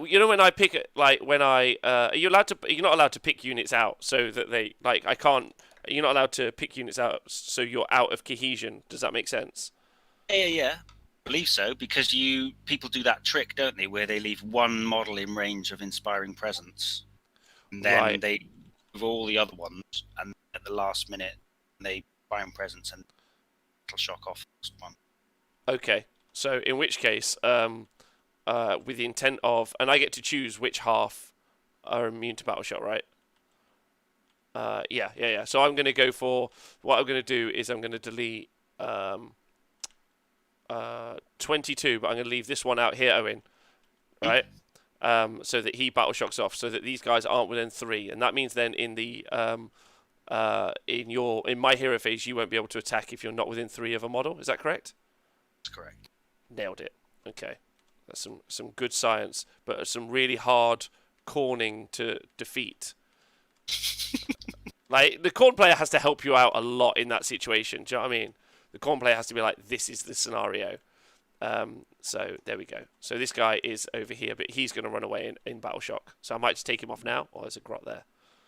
you know when I pick like when I are you allowed to? You're not allowed to pick units out so that they like I can't. You're not allowed to pick units out so you're out of cohesion. Does that make sense? Yeah. I believe so, because people do that trick, don't they, where they leave one model in range of inspiring presence, and then Right. they move all the other ones, and at the last minute they inspiring presence and it'll shock off the first one. Okay. So in which case, with the intent of, and I get to choose which half are immune to battle shot, right? Yeah. So I'm going to go for what I'm going to do is I'm going to delete 22, but I'm going to leave this one out here, Owen, right? So that he battle shocks off, so that these guys aren't within 3, and that means then in the in my hero phase you won't be able to attack if you're not within 3 of a model. Is that correct? That's correct. Nailed it. Okay, that's some good science, but some really hard corning to defeat. Like the Khorne player has to help you out a lot in that situation. Do you know what I mean? The Khorne player has to be like, this is the scenario. So there we go. So this guy is over here, but he's going to run away in battle shock. So I might just take him off now. Oh, there's a grot there.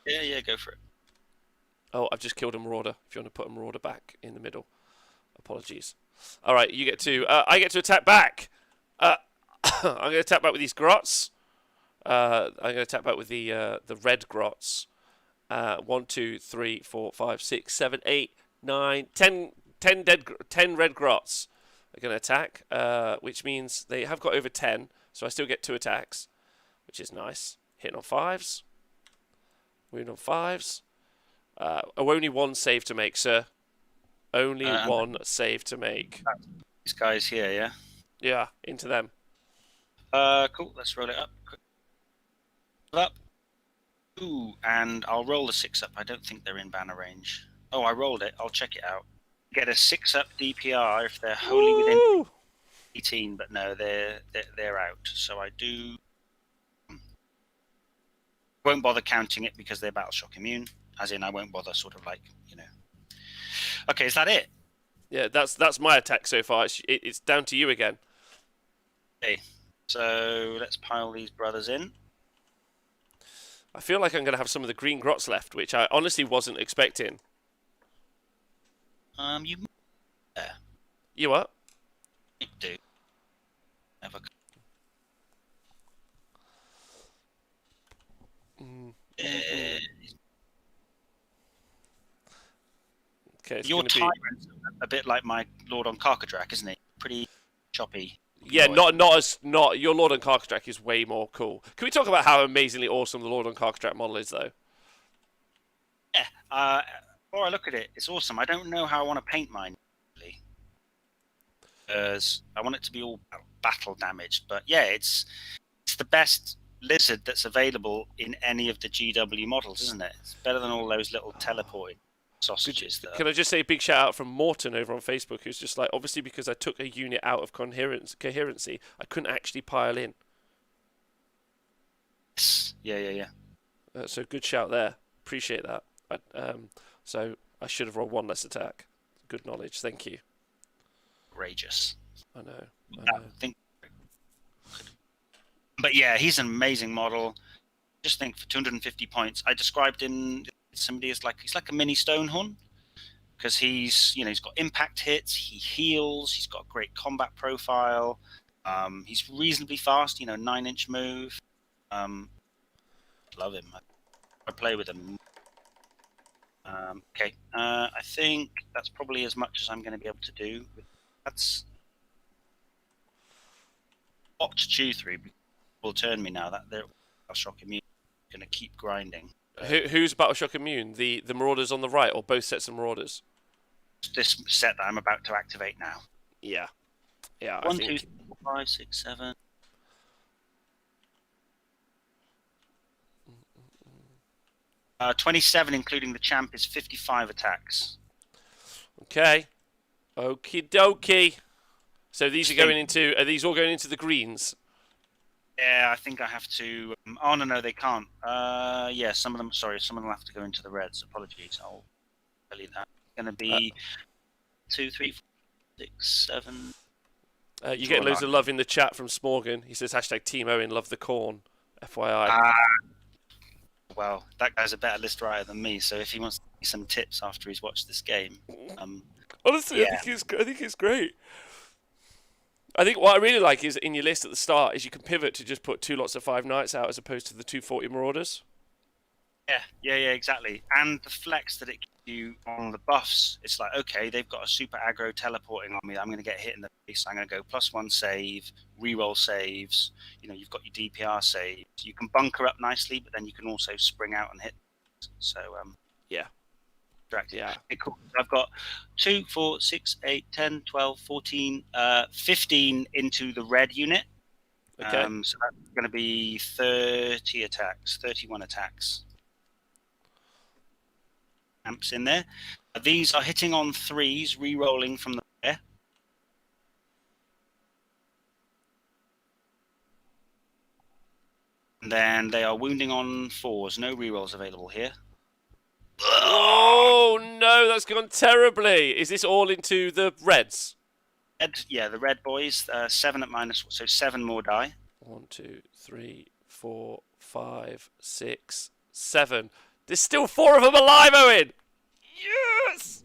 Yeah, go for it. Oh, I've just killed a marauder. If you want to put a marauder back in the middle, apologies. All right, you get to. I get to attack back. I'm going to attack back with these grots. I'm going to attack back with the red grots. 1, 2, 3, 4, 5, 6, 7, 8, 9, 10, 10 red grots are going to attack, which means they have got over 10, so I still get 2 attacks, which is nice. Hitting on 5s. Wound on 5s. Only 1 save to make, sir. Only 1 save to make. These guys here, yeah? Yeah, into them. Cool, let's roll it up. Up. Ooh, and I'll roll the 6 up. I don't think they're in banner range. Oh, I rolled it. I'll check it out. Get a 6 up DPR if they're wholly within 18, but no, they're out. So I do. Won't bother counting it because they're battle shock immune. As in, I won't bother sort of like, Okay, is that it? Yeah, that's my attack so far. It's down to you again. Okay, so let's pile these brothers in. I feel like I'm going to have some of the green grots left, which I honestly wasn't expecting. You. Yeah. You what? Do. Have a. Okay, your tyrant's a bit like my Lord on Carcadrak, isn't he? Pretty choppy. Yeah, not your Lord on Carcadrak is way more cool. Can we talk about how amazingly awesome the Lord on Carcadrak model is, though? Yeah. Before I look at it, it's awesome. I don't know how I want to paint mine, really, because I want it to be all battle damaged. But yeah, it's the best lizard that's available in any of the GW models, isn't it? It's better than all those little teleporting sausages. Can I just say a big shout out from Morton over on Facebook, who's just like, obviously because I took a unit out of coherency, I couldn't actually pile in. Yeah. So good shout there. Appreciate that. So I should have rolled 1 less attack. Good knowledge. Thank you. Outrageous. I know. But yeah, he's an amazing model. Just think for 250 points, I described somebody as he's like a mini Stonehorn, because he's got impact hits, he heals, he's got a great combat profile, he's reasonably fast, 9-inch move. Love him. I play with him. Okay, I think that's probably as much as I'm going to be able to do. That's what to chew through. Will turn me now that they're shock immune. Going to keep grinding. Who's Battle Shock immune? The Marauders on the right, or both sets of Marauders? This set that I'm about to activate now. Yeah. 1, 2, 3, 4, 5, 6, 7. 27, including the champ, is 55 attacks. Okay. Okie dokie. So these are going into. Are these all going into the greens? Yeah, I think I have to. Oh no, they can't. Yeah, some of them. Sorry, some of them have to go into the reds. Apologies. I'll tell you that. It's going to be 2, 3, 4, 6, 7. You're getting loads of love in the chat from Smorgan. He says hashtag Team Owen love the Khorne. FYI. Well, that guy's a better list writer than me. So if he wants some tips after he's watched this game, Honestly, yeah. I think it's great. I think what I really like is in your list at the start is you can pivot to just put 2 lots of 5 knights out as opposed to the 240 marauders. Yeah, exactly. And the flex that it gives you on the buffs, it's like, okay, they've got a super aggro teleporting on me. I'm going to get hit in the face. I'm going to go +1 save, reroll saves. You've got your DPR saves. You can bunker up nicely, but then you can also spring out and hit. So, yeah. Yeah. Okay, cool. I've got 2, 4, 6, 8, 10, 12, 14, 15 into the red unit. Okay. So that's going to be 30 attacks, 31 attacks. Amps in there. These are hitting on 3s, re-rolling from the air. And then they are wounding on 4s. No re-rolls available here. Oh no, that's gone terribly. Is this all into the reds? Yeah, the red boys. 7 at minus, so 7 more die. 1, 2, 3, 4, 5, 6, 7. There's still 4 of them alive, Owen. Yes.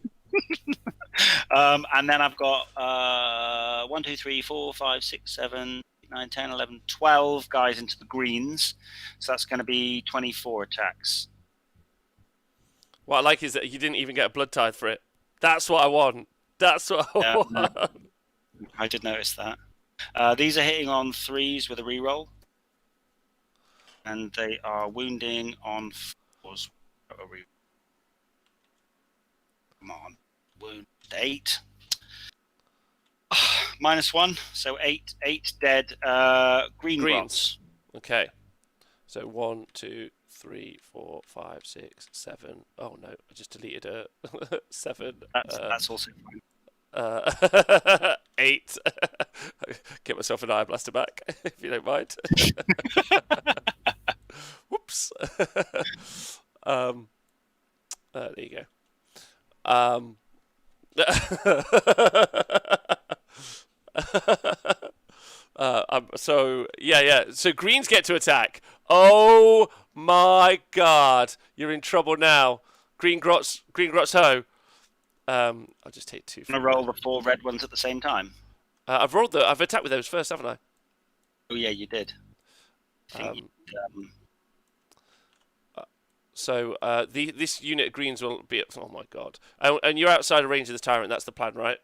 And then I've got 1, 2, 3, 4, 5, 6, 7, 9, 10, 11, 12 guys into the greens. So that's going to be 24 attacks. What I like is that you didn't even get a blood tithe for it. That's what I want. That's what I want. I did notice that. These are hitting on 3s with a reroll. And they are wounding on 4s. Come on. Wound 8. -1, so 8 dead greens. Grots. Okay. So 1, 2, 3, 4, 5, 6, 7. Oh no, I just deleted a 7. That's also fine. 8. Get myself an eye blaster back, if you don't mind. Whoops. There you go. So yeah. So greens get to attack. Oh my god, you're in trouble now. Green grots ho. I'll just take 2. I'm gonna roll the 4 red ones at the same time. I've attacked with those first, haven't I? Oh yeah, you did. So this unit of greens will be. Oh my god! And you're outside of range of the tyrant. That's the plan, right?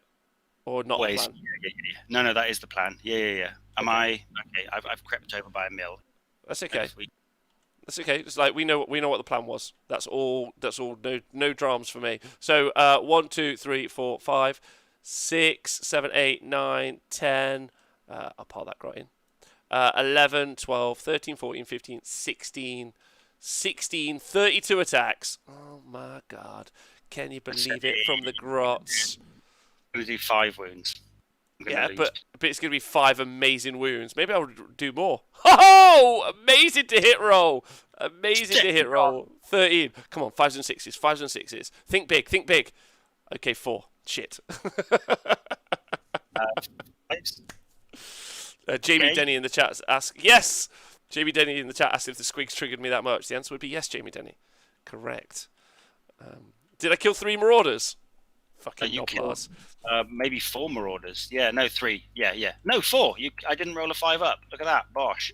Or not Always. the plan? Yeah. No, that is the plan. Yeah. Am I okay? I've crept over by a mill. That's okay. That's okay. It's like we know what the plan was. That's all. No dramas for me. So 1, 2, 3, 4, 5, 6, 7, 8, 9, 10. I'll pile that grot in. 11, 12, 13, 14, 15, 16, 32 attacks. Oh my god. Can you believe it from the grots? I'm going to do 5 wounds. Yeah, but it's going to be 5 amazing wounds. Maybe I'll do more. Oh, amazing to hit roll. 13. Come on, 5s and 6s. Think big. Okay, 4. Shit. Jamie Denny in the chat asks, yes! Jamie Denny in the chat asked if the squigs triggered me that much. The answer would be yes, Jamie Denny. Correct. Did I kill 3 marauders? Fucking knoblars. Maybe 4 marauders. Yeah, no, 3. Yeah. No, 4. I didn't roll a 5 up. Look at that, bosh.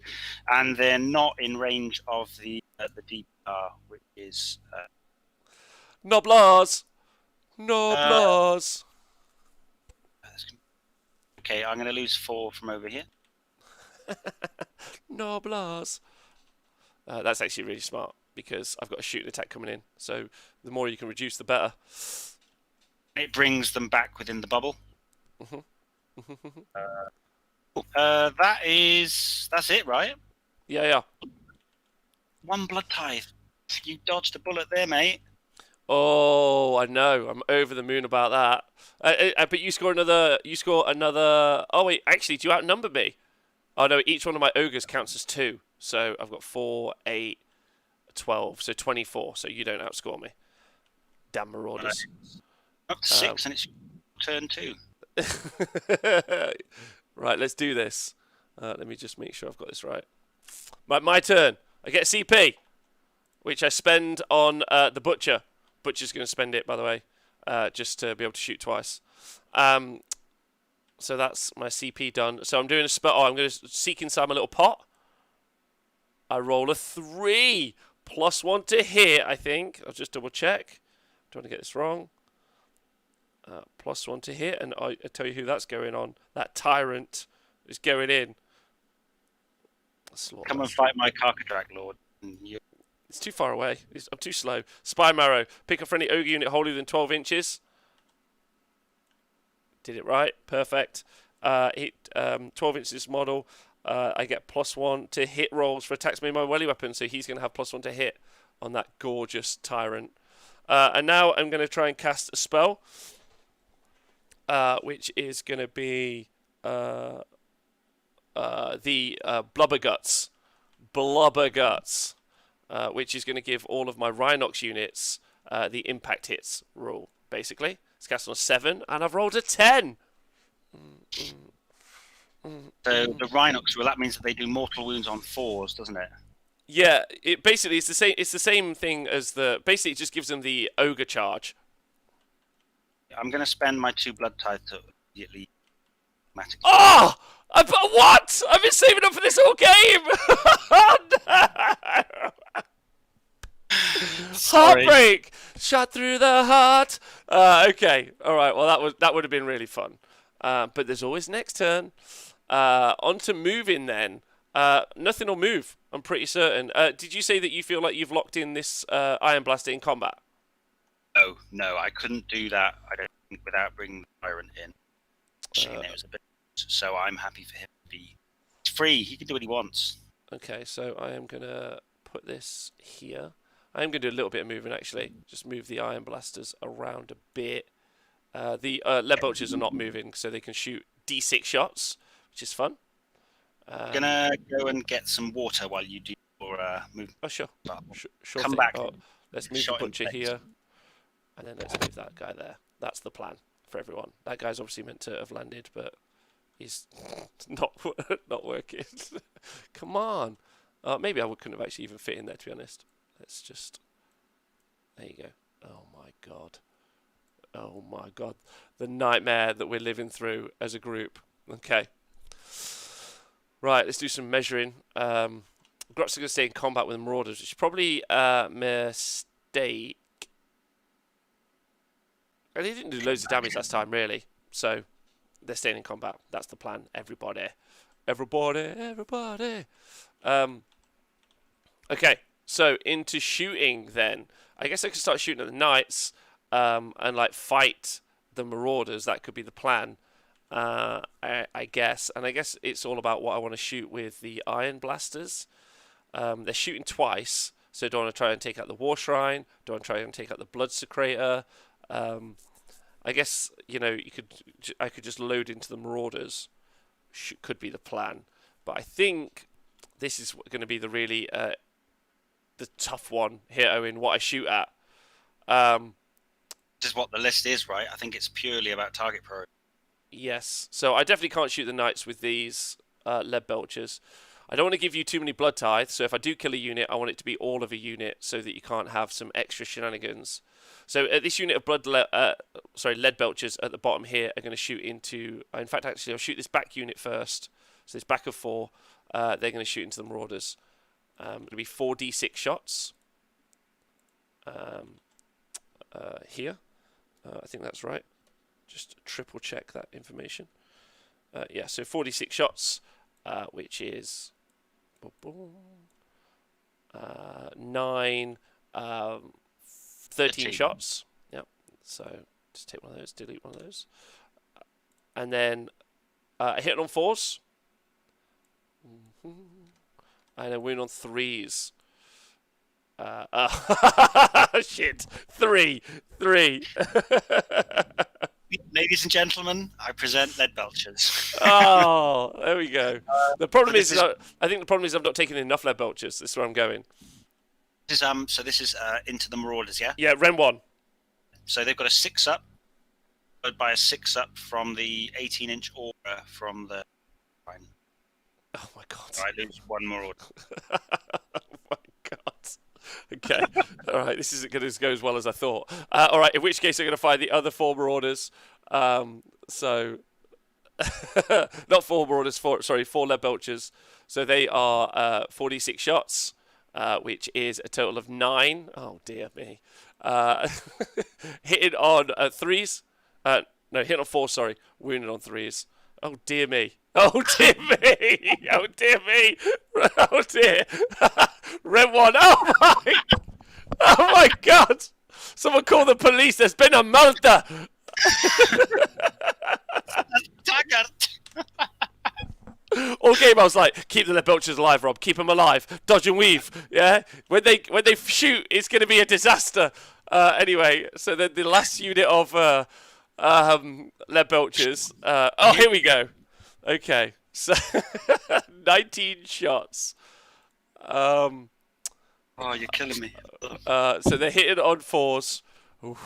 And they're not in range of the DPR, which is Knoblars. Okay, I'm going to lose 4 from over here. Knoblars. That's actually really smart because I've got a shooting attack coming in. So the more you can reduce, the better. It brings them back within the bubble. That's it, right? Yeah. 1 blood tithe. You dodged a bullet there, mate. Oh, I know. I'm over the moon about that. But you score another. You score another. Oh wait, actually, do you outnumber me? Oh no, each one of my ogres counts as 2. So I've got 4, 8, 12. So 24. So you don't outscore me. Damn marauders. Up to 6, and it's turn 2. Right, let's do this. Let me just make sure I've got this right. My turn. I get a CP, which I spend on the butcher. Butcher's going to spend it, by the way, just to be able to shoot twice. So that's my CP done. So I'm doing a spell. Oh, I'm going to seek inside my little pot. I roll a 3. +1 to hit, I think. I'll just double check. Don't want to get this wrong. +1 to hit, and I tell you who that's going on. That tyrant is going in. Come and fight my Carcadrak Lord. It's too far away. I'm too slow. Spy Marrow. Pick a friendly ogre unit holier than 12 inches. Did it right. Perfect. Hit 12 inches model. I get +1 to hit rolls for attacks made by my welly weapon, so he's going to have +1 to hit on that gorgeous tyrant. And now I'm going to try and cast a spell, which is going to be the Blubberguts. Blubberguts. Which is going to give all of my Rhinox units the impact hits rule, basically. It's cast on a 7, and I've rolled a 10. So the Rhinox rule, that means that they do mortal wounds on 4s, doesn't it? Yeah, it basically it's the same. It's the same thing as the. Basically, it just gives them the ogre charge. I'm going to spend my 2 blood tithe to immediately. Oh! What? I've been saving up for this whole game. Oh, no. Heartbreak. Shot through the heart. Okay. All right. Well, that would have been really fun. But there's always next turn. On to moving then. Nothing will move. I'm pretty certain. Did you say that you feel like you've locked in this Iron Blaster in combat? No, I couldn't do that. I don't think without bringing the Tyrant in. It was a bit. So I'm happy for him to be free. He can do what he wants. Okay, so I am gonna put this here. I am gonna do a little bit of moving actually. Just move the Iron Blasters around a bit. The lead belchers are not moving, so they can shoot D6 shots, which is fun. I'm gonna go and get some water while you do your move. Oh sure, sure Come thing. back. Oh, let's move the butcher here, and then let's move that guy there. That's the plan for everyone. That guy's obviously meant to have landed, but he's not working. Come on. Maybe I couldn't have actually even fit in there, to be honest. Let's just. There you go. Oh my god. Oh my god. The nightmare that we're living through as a group. Okay. Right, let's do some measuring. Grots are going to stay in combat with the Marauders, which is probably a mistake. And they didn't do loads of damage last time, really. So, they're staying in combat. That's the plan. Everybody. Okay, so into shooting then. I guess I could start shooting at the Knights and like fight the Marauders. That could be the plan. I guess. And I guess it's all about what I want to shoot with the Iron Blasters. They're shooting twice. So do I want to try and take out the War Shrine? Do I want to try and take out the Blood Secretor? I guess, you know, I could just load into the Marauders. Could be the plan. But I think this is going to be the really the tough one here, Owen, what I shoot at. This is what the list is, right? I think it's purely about target priority. Yes. So I definitely can't shoot the Knights with these lead belchers. I don't want to give you too many blood tithes, so if I do kill a unit, I want it to be all of a unit so that you can't have some extra shenanigans. So this unit of lead belchers at the bottom here are going to shoot into... in fact, actually, I'll shoot this back unit first. So this back of 4, they're going to shoot into the Marauders. It'll be 4d6 shots. Here. I think that's right. Just triple check that information. Yeah, so 4d6 shots, which is 9, 13 shots. Yep. So just take one of those, delete one of those. And then I hit on 4s. And a wound on 3s. Shit. Three. Ladies and gentlemen, I present lead belchers. Oh, there we go. The problem this is, I think the problem is I've not taken enough lead belchers. This is where I'm going. So this is into the Marauders, yeah? Yeah, Ren 1. So they've got a 6-up, followed by a 6-up from the 18-inch aura from the line. Oh my god. So I lose one Marauder. Oh my god. Okay. All right. This isn't going to go as well as I thought. All right. In which case, I'm going to find the other 4 Marauders. So, not 4 Marauders. 4 lead belchers. So they are 46 shots, which is a total of 9. Oh dear me. Hitting on 3s. No, hitting on 4. Sorry, wounded on 3s. Oh dear me. Oh dear me! Oh dear me! Oh dear! Red 1. Oh my! Oh my God! Someone call the police. There's been a murder. All game I was like, keep the lead belchers alive, Rob. Keep them alive. Dodge and weave. Yeah. When they shoot, it's going to be a disaster. Anyway, so then the last unit of lead belchers. Oh, here we go. Okay, so 19 shots. Oh, you're killing me. So they're hitting on 4s. Ooh.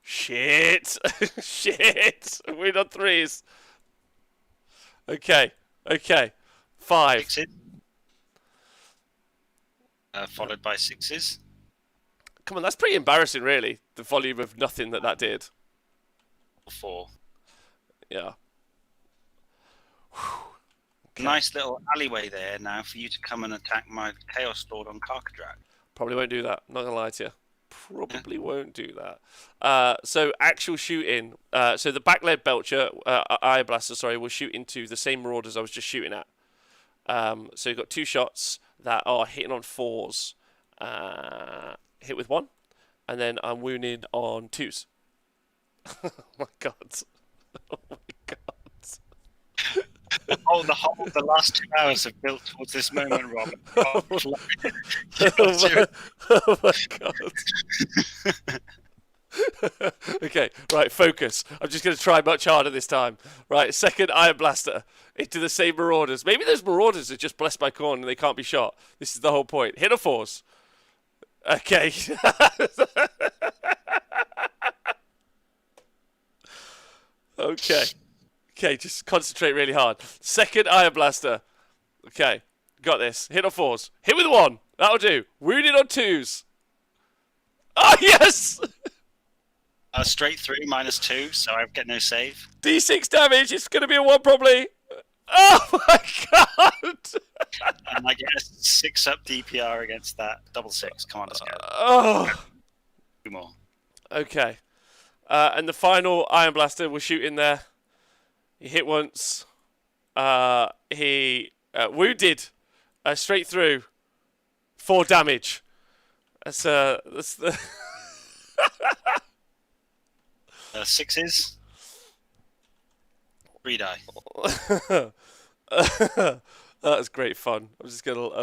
Shit. Shit. We're on 3s. Okay. 5. 6s. Followed by 6s. Come on, that's pretty embarrassing, really. The volume of nothing that did. 4. Yeah. Okay. Nice little alleyway there now for you to come and attack my Chaos Lord on Karkadrak. Probably won't do that. Not gonna lie to you. Probably won't do that. So actual shooting. So the back lead belcher, eye blaster, sorry, will shoot into the same marauders I was just shooting at. So you've got 2 shots that are hitting on 4s. Hit with 1, and then I'm wounded on 2s. Oh my god. Oh my god. The last 2 hours have built towards this moment, Rob. Oh my god. Okay, right, focus. I'm just going to try much harder this time. Right, second Iron Blaster into the same Marauders. Maybe those Marauders are just blessed by Khorne and they can't be shot. This is the whole point. Hit a 4s. Okay. Okay, just concentrate really hard. Second Iron Blaster. Okay, got this. Hit on 4s. Hit with 1. That'll do. Wounded on 2s. Oh, yes! Straight through, -2, so I get no save. D6 damage. It's going to be a 1 probably. Oh, my God! And I get a 6-up DPR against that. Double 6. Come on, let's go. Oh. 2 more. Okay. And the final Iron Blaster will shoot in there. He hit once. He wounded straight through. 4 damage. That's the 6s. 3 die. That was great fun. I'm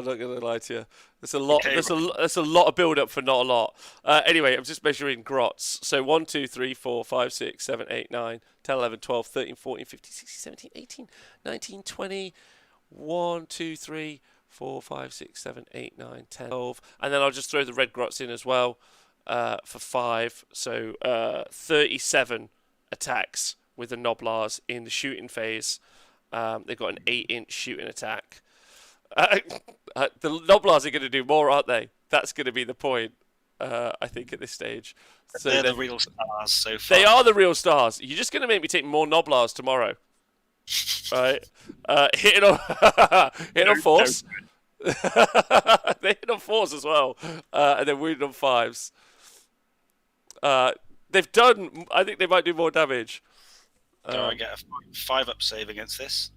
not gonna lie to you. There's a lot. Okay, There's a lot of build up for not a lot. Anyway, I'm just measuring grots. So 1, 2, 3, 4, 5, 6, 7, 8, 9, 10, 11, 12, 13, 14, 15, 16, 17, 18, 19, 20. 1, 2, 3, 4, 5, 6, 7, 8, 9, 10, 12. And then I'll just throw the red grots in as well for 5. So 37 attacks with the Noblars in the shooting phase. They've got an 8-inch shooting attack. The Noblars are going to do more, aren't they? That's going to be the point, I think, at this stage. So they're the real stars so far. They are the real stars. You're just going to make me take more Noblars tomorrow. Right? Hitting on 4s. They hit on 4s as well. And then wounded on 5s. They've done... I think they might do more damage. So I get a 5-up save against this.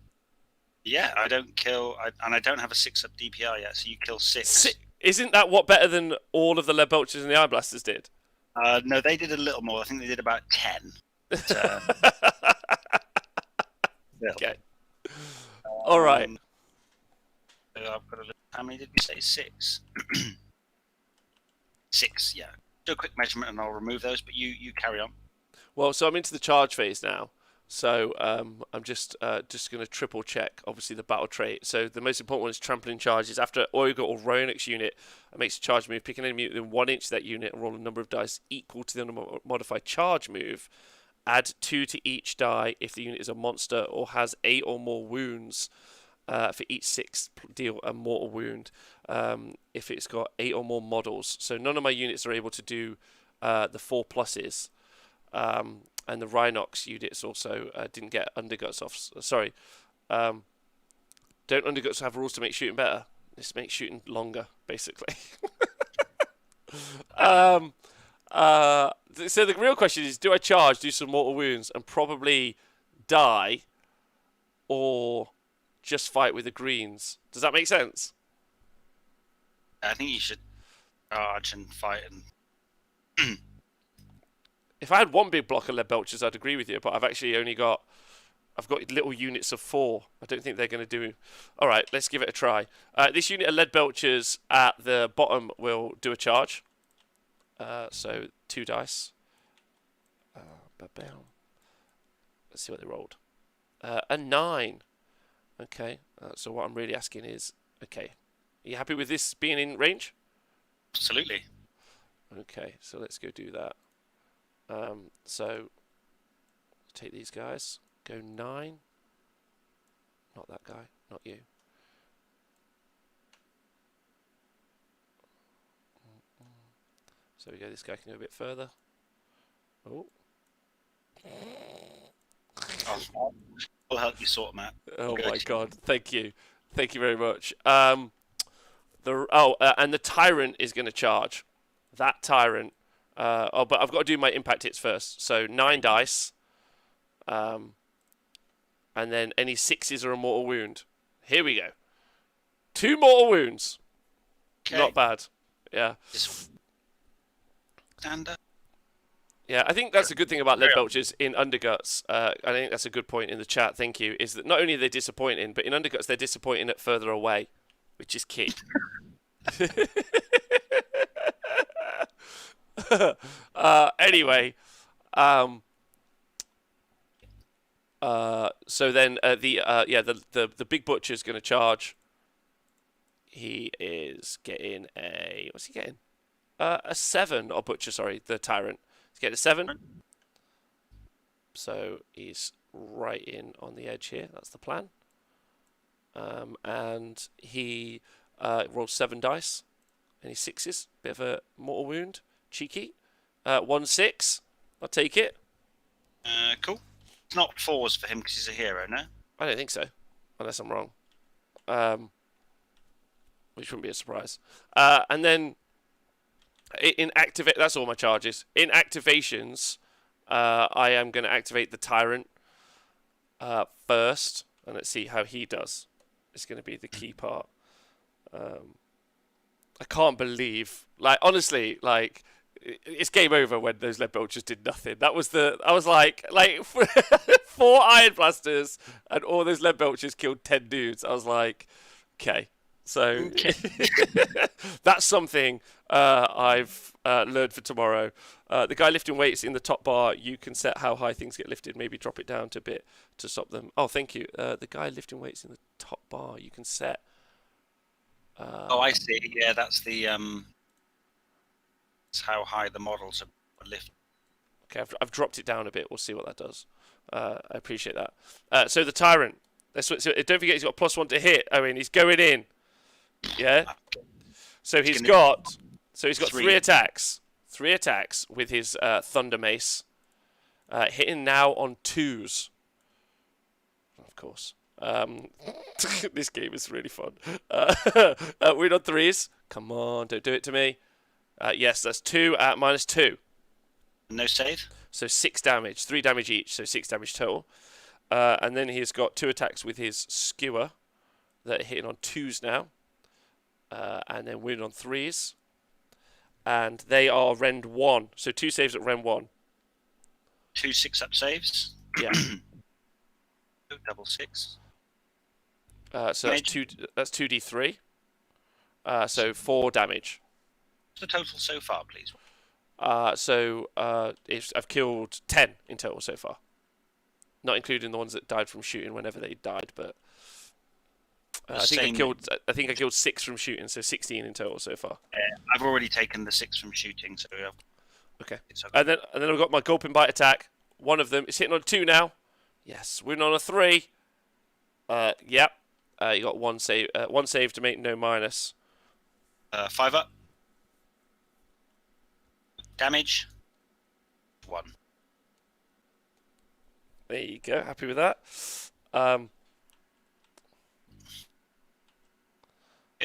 Yeah, I don't kill, and I don't have a 6-up DPR yet, so you kill 6. Isn't that what better than all of the lead belchers and the Iron Blasters did? No, they did a little more. I think they did about 10. But, okay. All right. So I've got how many did we say? 6. 6. Yeah. Do a quick measurement and I'll remove those. But you carry on. Well, so I'm into the charge phase now. So I'm just going to triple check, obviously, the battle trait. So the most important one is trampling charges. After Oyga or Roenix unit makes a charge move, pick an enemy within 1 inch of that unit and roll a number of dice equal to the modified charge move. Add 2 to each die if the unit is a monster or has 8 or more wounds. For each 6, deal a mortal wound if it's got 8 or more models. So none of my units are able to do the 4 pluses. And the Rhinox units also didn't get Underguts off. Sorry. Don't Underguts have rules to make shooting better? This makes shooting longer, basically. So the real question is, do I charge, do some mortal wounds, and probably die, or just fight with the greens? Does that make sense? I think you should charge and fight. And If I had one big block of lead belchers, I'd agree with you, but I've actually only got... I've got little units of 4. I don't think they're going to do... All right, let's give it a try. This unit of lead belchers at the bottom will do a charge. So 2 dice. Ba-bam. Let's see what they rolled. A 9. Okay, so what I'm really asking is, okay, are you happy with this being in range? absolutely. Okay, so let's go do that. So take these guys. Go 9. Not that guy. Not you. So we go. This guy can go a bit further. Oh. I'll help you sort them out. Oh Good. my God! Thank you. Thank you very much. And the tyrant is going to charge. That tyrant. But I've got to do my impact hits first. So 9 dice. And then any 6s are a mortal wound. Here we go. 2 mortal wounds. Okay. Not bad. Yeah. Stand up. Yeah, I think that's a good thing about lead belchers in Underguts. I think that's a good point in the chat. Thank you. Is that not only are they disappointing, but in Underguts they're disappointing at further away, which is key. Anyway, so then the big butcher's going to charge. He is getting what's he getting? A 7 or butcher. Sorry, the tyrant. He's getting a 7. So he's right in on the edge here. That's the plan. And he rolls 7 dice. Any 6s? Bit of a mortal wound. Cheeky. 1 6. I'll take it. Cool. It's not 4s for him because he's a hero, no? I don't think so, unless I'm wrong. Which wouldn't be a surprise. And then in activate, that's all my charges. In activations, I am going to activate the tyrant first, and let's see how he does. It's going to be the key part. I can't believe, honestly, it's game over when those lead belchers did nothing. I was like 4 iron blasters and all those lead belchers killed 10 dudes. I was like, okay. So that's something I've learned for tomorrow. The guy lifting weights in the top bar, you can set how high things get lifted. Maybe drop it down to a bit to stop them. Oh, thank you. The guy lifting weights in the top bar, you can set. I see. Yeah, that's the that's how high the models are lifted. Okay, I've dropped it down a bit. We'll see what that does. I appreciate that. So the tyrant. So don't forget he's got +1 to hit. I mean, he's going in. Yeah. So he's got 3 attacks. 3 attacks with his Thunder Mace. Hitting now on 2s. Of course. This game is really fun. We're on 3s. Come on, don't do it to me. Yes, that's 2 at -2. No save. So 6 damage, 3 damage each, so 6 damage total. And then he's got 2 attacks with his skewer that are hitting on 2s now. And then winning on 3s. And they are rend 1. So 2 saves at rend 1. 2 6-up saves. Yeah. Double 6. So that's 2d3. So 4 damage. the total so far, please? I've killed 10 in total so far, not including the ones that died from shooting whenever they died. But I think I killed 6 from shooting, so 16 in total so far. I've already taken the 6 from shooting, so Okay. it's okay. And then I've got my gulping bite attack. One of them is hitting on 2 now. Yes, we're on a 3. Yep. You got one save to make no minus. 5 up. Damage. 1. There you go. Happy with that. Yeah,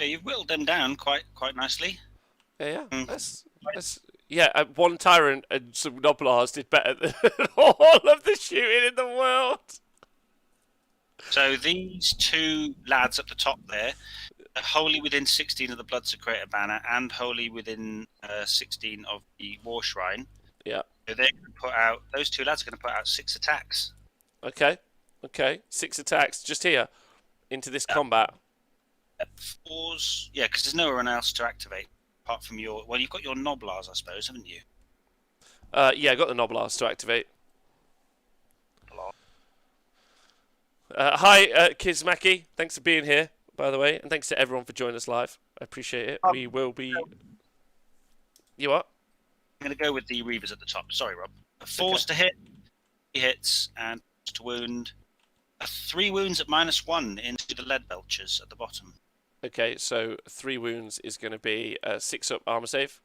you've whittled them down quite nicely. Yeah. One tyrant and some Noblars did better than all of the shooting in the world. So these 2 lads up the top there are wholly within 16 of the Blood Secretor banner and wholly within 16 of the War Shrine. Yeah. So they're going to put out, those 2 lads are going to put out 6 attacks. Okay. 6 attacks just here into this combat. 4s, yeah, because there's nowhere else to activate apart from your. Well, you've got your Noblars, I suppose, haven't you? Yeah, I got the Noblars to activate. Hi, Kizmaki. Thanks for being here, by the way, and thanks to everyone for joining us live. I appreciate it. We will be. You what? I'm going to go with the Reavers at the top. Sorry, Rob. 4s to hit, 3 hits, and to wound. 3 wounds at -1 into the lead belchers at the bottom. Okay, so 3 wounds is going to be 6 up armor save.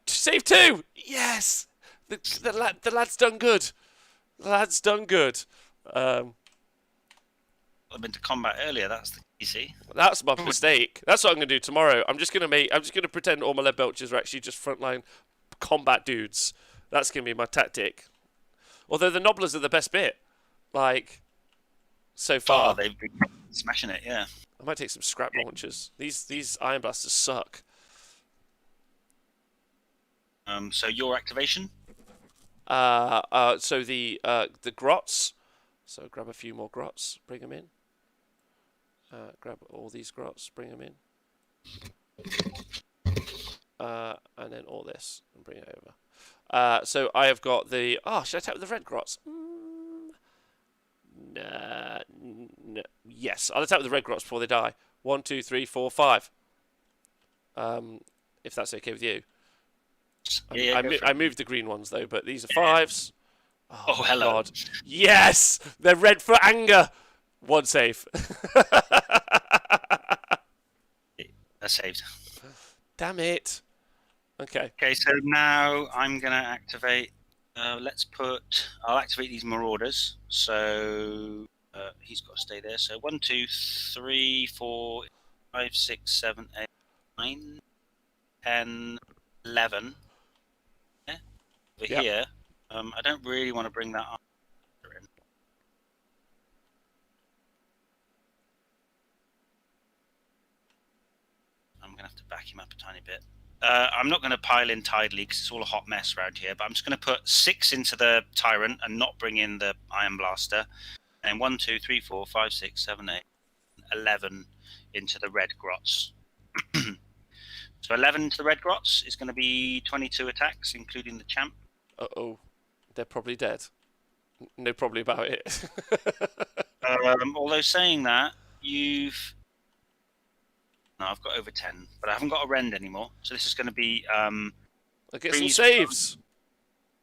Save 2! Yes! The lad's done good. The lad's done good. I've been to combat earlier. That's the easy. That's my mistake. That's what I'm going to do tomorrow. I'm just going to pretend all my lead belchers are actually just frontline combat dudes. That's going to be my tactic. Although the Nobblers are the best bit. Like, so far. Oh, they've been smashing it, yeah. I might take some scrap launchers. These Iron Blasters suck. So your activation? So the grots. So grab a few more grots, bring them in. Grab all these grots, bring them in. And then all this, and bring it over. So I have got the... Oh, should I attack with the red grots? No. Yes, I'll attack with the red grots before they die. 1, 2, 3, 4, 5. If that's okay with you. I moved the green ones though, but these are 5s. Oh, hello. God. Yes! They're red for anger! 1 save. That's saved. Damn it. Okay. Okay, so now I'm going to activate... I'll activate these Marauders. So he's got to stay there. So 1, 2, 3, 4, 5, 6, 7, 8, 9, 10, 11. Yeah. Over here. I don't really want to bring that up. I'm going to have to back him up a tiny bit. I'm not going to pile in tidily because it's all a hot mess around here, but I'm just going to put 6 into the Tyrant and not bring in the Iron Blaster. And 1, 2, 3, 4, 5, 6, 7, 8, 11 into the Red Grots. So 11 into the Red Grots is going to be 22 attacks, including the Champ. Uh-oh. They're probably dead. No probably about it. Although saying that, No, I've got over 10, but I haven't got a rend anymore. So this is going to be... I'll get some saves.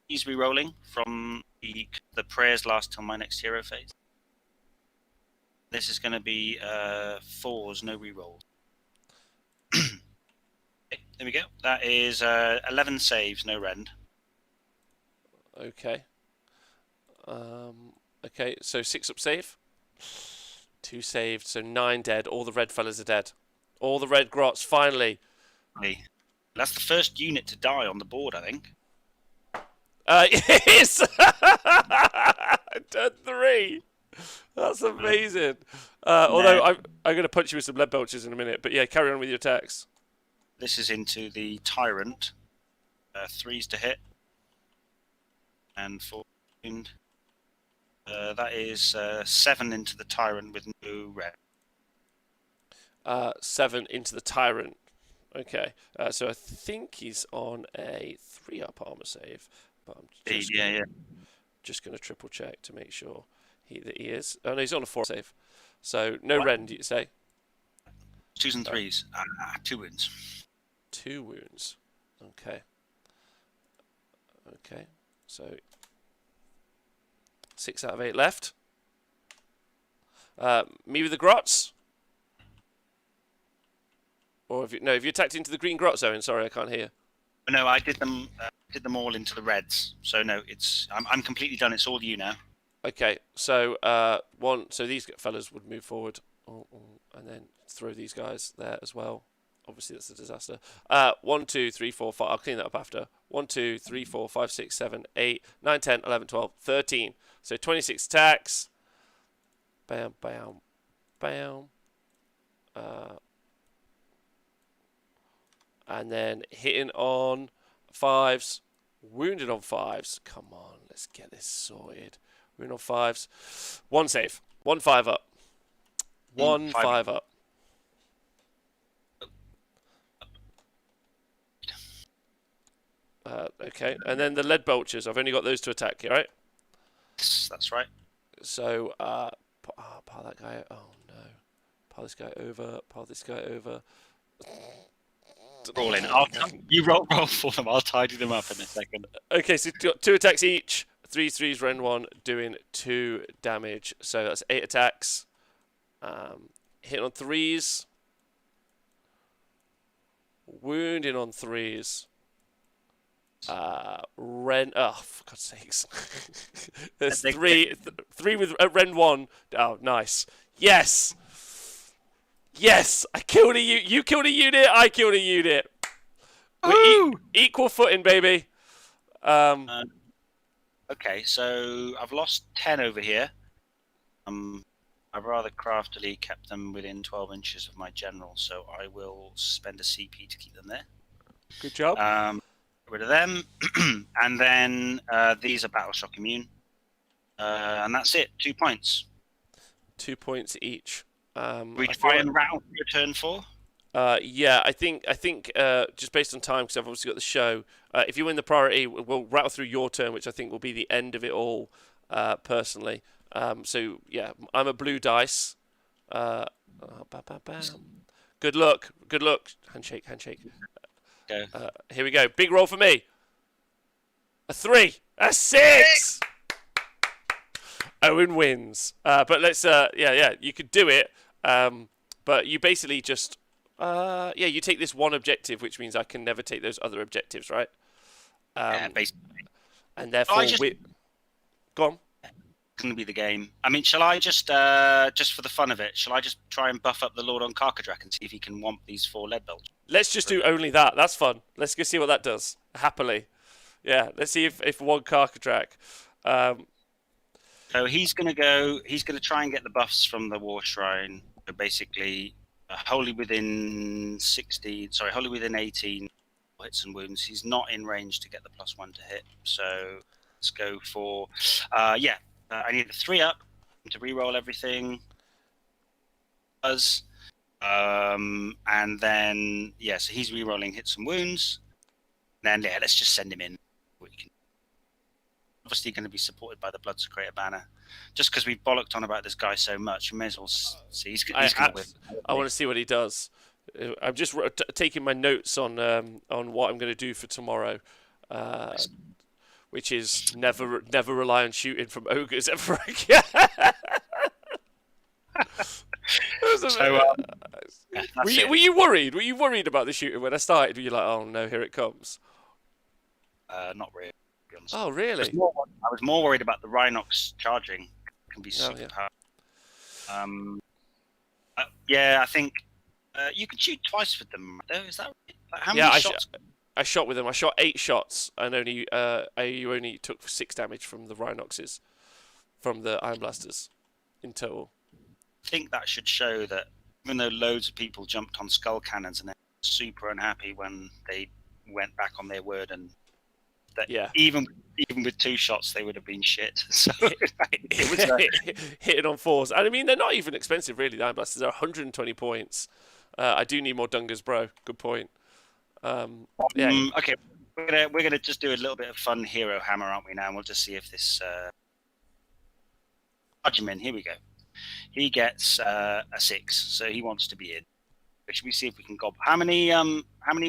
He's re-rolling from the prayers last till my next hero phase. This is going to be 4s, no re-rolls. Okay, there we go. That is 11 saves, no rend. Okay. Okay, so 6 up save. 2 saved, so 9 dead. All the red fellas are dead. All the red grots, finally. That's the first unit to die on the board, I think. It is! Turn 3! That's amazing. Although I'm going to punch you with some lead belchers in a minute. But yeah, carry on with your attacks. This is into the Tyrant. 3s to hit. And 4 wound. That is 7 into the Tyrant with no red. 7 into the Tyrant. Okay. So I think he's on a 3-up armor save, but I'm Yeah. just going to triple check to make sure that he is. Oh no, he's on a 4 save. So no What? rend, you say? 2s and 3s. 2 wounds. 2 wounds. Okay. Okay. So 6 out of 8 left. Me with the grots. Or if you attacked into the green grot zone. Sorry, I can't hear. No, I did them. Did them all into the reds. So no, I'm completely done. It's all you now. Okay, so so these fellas would move forward, and then throw these guys there as well. Obviously, that's a disaster. 1, 2, 3, 4, 5. I'll clean that up after. 1, 2, 3, 4, 5, 6, 7, 8, 9, 10, 11, 12, 13. So 26 attacks. Bam, bam, bam. And then hitting on 5s, wounded on 5s. Come on, let's get this sorted. Wounded on 5s. 1 save. 1 5 up. 1 5 up. Okay, and then the lead belchers. I've only got those to attack you, right? Yes, that's right. So, pile that guy. Oh no. Pile this guy over. Pile this guy over. Roll in. You roll for them. I'll tidy them up in a second. Okay, so got 2 attacks each. 3 threes, rend 1, doing 2 damage. So that's 8 attacks. Hitting on 3s. Wounding on 3s. Rend. Oh, for God's sakes. There's 3 with rend 1. Oh, nice. Yes! Yes! I killed a unit. You killed a unit. I killed a unit. We're equal footing, baby. Okay, so I've lost 10 over here. I've rather craftily kept them within 12 inches of my general, so I will spend a CP to keep them there. Good job. Get rid of them. And then these are battle shock immune. And that's it. 2 points. 2 points each. We try and rattle your turn 4? Yeah, I think just based on time, because I've obviously got the show. If you win the priority, we'll rattle through your turn, which I think will be the end of it all, personally. So yeah, I'm a blue dice. Bam. Good luck. Handshake. Go. Here we go. Big roll for me. A 3, a 6. Owen wins. But let's you could do it. But you basically just you take this one objective, which means I can never take those other objectives, right? Yeah, basically. And therefore, go on. Going to be the game. I mean, shall I just for the fun of it, shall I just try and buff up the Lord on Karkadrak and see if he can womp these 4 lead belts? Let's just do only that. That's fun. Let's go see what that does. Happily. Yeah, let's see if one Karkadrak. So he's going to try and get the buffs from the War Shrine. So basically, wholly within 18 hits and wounds. He's not in range to get the +1 to hit. So let's go for, I need a 3 up to reroll everything. And then, so he's rerolling hits and wounds. And then, let's just send him in. Obviously going to be supported by the Bloodsecrator banner. Just because we've bollocked on about this guy so much, we may as well see. He's going to win. I want to see what he does. I'm just taking my notes on what I'm going to do for tomorrow, which is never rely on shooting from ogres ever again. Were you worried? Were you worried about the shooting when I started? Were you like, oh no, here it comes? Not really. Oh, really? I was more worried about the Rhinox charging. It can be super powerful. I think you can shoot twice with them, though. Is that right? Like, how many shots? I shot with them. I shot 8 shots, and you only took 6 damage from the Rhinoxes, from the Iron Blasters, in total. I think that should show that even though loads of people jumped on skull cannons and they're super unhappy when they went back on their word and that even with 2 shots they would have been shit. So it was hitting on 4s. And I mean, they're not even expensive really. The Iron Blasters are 120 points. I do need more Dungers, bro. Good point. Yeah, Okay, we're gonna just do a little bit of fun hero hammer, aren't we? Now, and we'll just see if this Arjumin. Here we go. He gets a 6, so he wants to be in. But should we see if we can gob? How many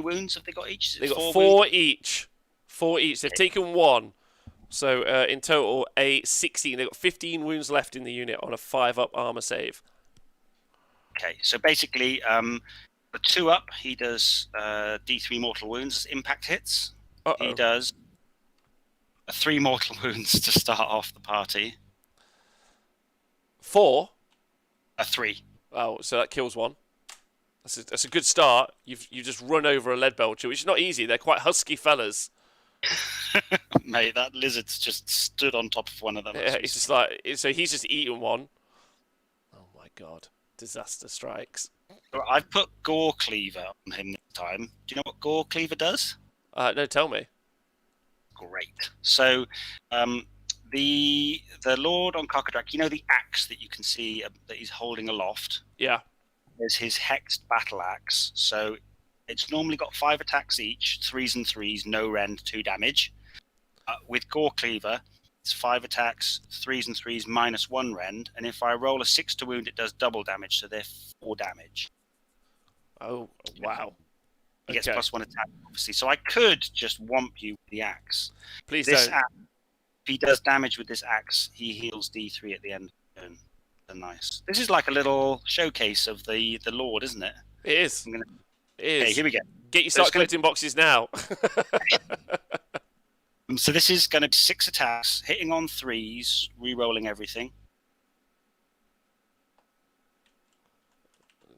wounds have they got each? Is it they got 4 four wounds? each. Four each. They've Okay. taken one. So in total, a 16. They've got 15 wounds left in the unit on a 5-up armor save. Okay, so basically, the 2-up, he does D3 mortal wounds as impact hits. He does 3 mortal wounds to start off the party. 4? A 3. Oh, so that kills one. That's a good start. You've just run over a lead belcher, which is not easy. They're quite husky fellas. Mate, that lizard's just stood on top of one of them. Yeah, it's just like so he's just eaten one. Oh my god, disaster strikes. I've put Gore Cleaver on him this time. Do you know what Gore Cleaver does? No, tell me. Great. So, the Lord on Kakadrak, you know the axe that you can see that he's holding aloft? Yeah. There's his hexed battle axe. So it's normally got 5 attacks each, 3s and 3s, no rend, 2 damage. With Gore Cleaver, it's 5 attacks, 3s and 3s, minus 1 rend. And if I roll a 6 to wound, it does double damage, so they're 4 damage. Oh, wow. He gets +1 attack, obviously. So I could just whomp you with the axe. Please this don't. Axe, if he does damage with this axe, he heals D3 at the end of the turn. So nice. This is like a little showcase of the Lord, isn't it? It is. It is. Okay, here we go. Get your start collecting boxes now. So this is going to be 6 attacks, hitting on 3s, re-rolling everything.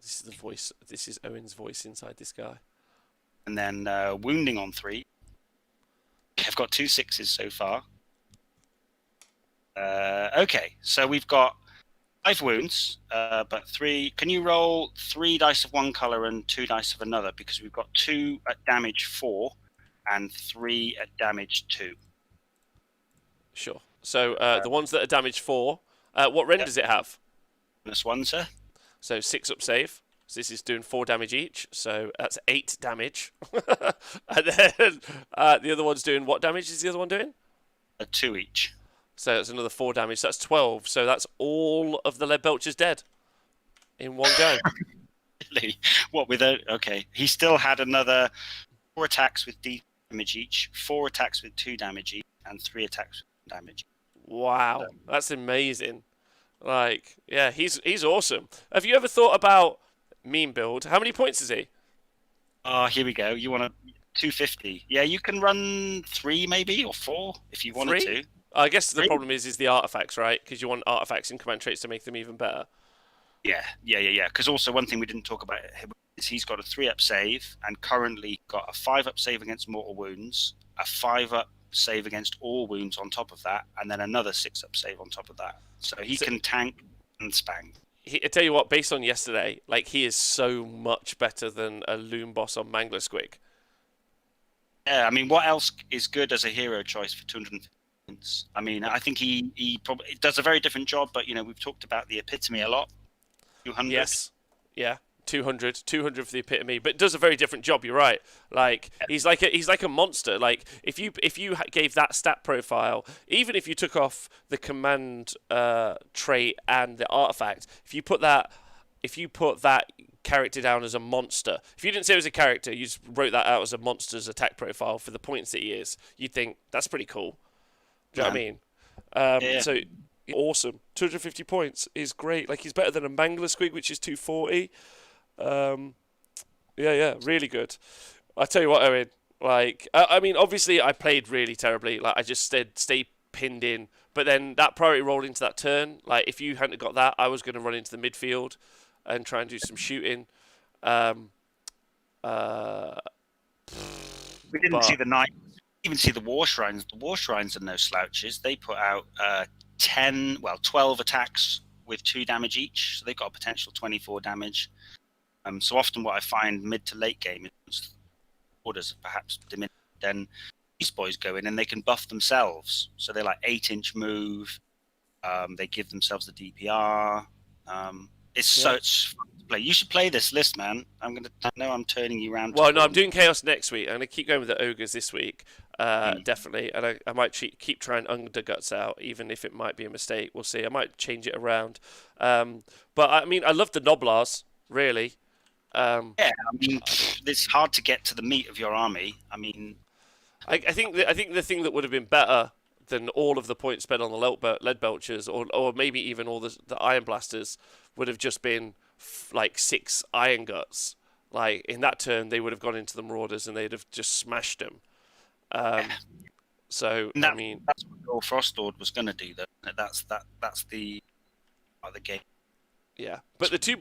This is the voice. This is Owen's voice inside this guy. And then wounding on 3. I've got 2 6s so far. Okay, so we've got 5 wounds, but 3. Can you roll 3 dice of one color and 2 dice of another? Because we've got 2 at damage 4 and 3 at damage 2. Sure. So the ones that are damage 4, what rend does it have? -1, sir. So 6-up save. So this is doing 4 damage each. So that's 8 damage. And then the other one's doing what damage is the other one doing? 2 each. So that's another 4 damage. So that's 12. So that's all of the lead belchers dead in one go. Really? What with a? Okay, he still had another 4 attacks with D damage each, 4 attacks with 2 damage each, and 3 attacks with damage. Wow, that's amazing. Like, yeah, he's awesome. Have you ever thought about meme build? How many points is he? Here we go. You want a 250? Yeah, you can run 3 maybe or 4 if you wanted 3? to. I guess the 3? problem is the artifacts, right? Because you want artifacts and command traits to make them even better. Yeah. Because also one thing we didn't talk about is he's got a 3-up save and currently got a 5-up save against mortal wounds, a 5-up save against all wounds on top of that, and then another 6-up save on top of that. So he can tank and spang. I tell you what, based on yesterday, like he is so much better than a Loom boss on Mangler Squig. Yeah, I mean, what else is good as a hero choice for 250 points? I mean, I think he probably does a very different job, but we've talked about the epitome a lot. 200. Yes, yeah, 200 for the epitome, but does a very different job. You're right. Like he's like a monster. Like if you gave that stat profile, even if you took off the command trait and the artifact, if you put that character down as a monster, if you didn't say it was a character, you just wrote that out as a monster's attack profile for the points that he is, you'd think that's pretty cool. Do you know what I mean? So awesome. 250 points is great. Like he's better than a Mangler Squig, which is 240. Yeah, really good. I tell you what, Owen. Like, I mean, obviously, I played really terribly. Like, I just stayed pinned in. But then that priority rolled into that turn. Like, if you hadn't got that, I was going to run into the midfield and try and do some shooting. We didn't see the knight. Even see the war shrines. The war shrines are no slouches. They put out 12 attacks with 2 damage each, so they've got a potential 24 damage. So often what I find mid to late game is orders perhaps diminished, then these boys go in and they can buff themselves. So they're like 8-inch move. They give themselves the DPR. It's Yeah. such fun to play. You should play this list, man. I know I'm turning you around to Well, no, I'm Khorne. doing Chaos next week. I'm going to keep going with the Ogres this week, Mm. definitely. And I might keep trying Underguts out, even if it might be a mistake. We'll see. I might change it around. But I mean, I love the Noblars, really. Um, Yeah, I mean, it's hard to get to the meat of your army. I mean, I think the thing that would have been better than all of the points spent on the lead belchers, or maybe even all the iron blasters, would have just been like 6 iron guts. Like in that turn, they would have gone into the marauders and they'd have just smashed them. yeah. So And I mean, that's what your Frost Lord was going to do. Though. That's the part of the game. yeah. But the two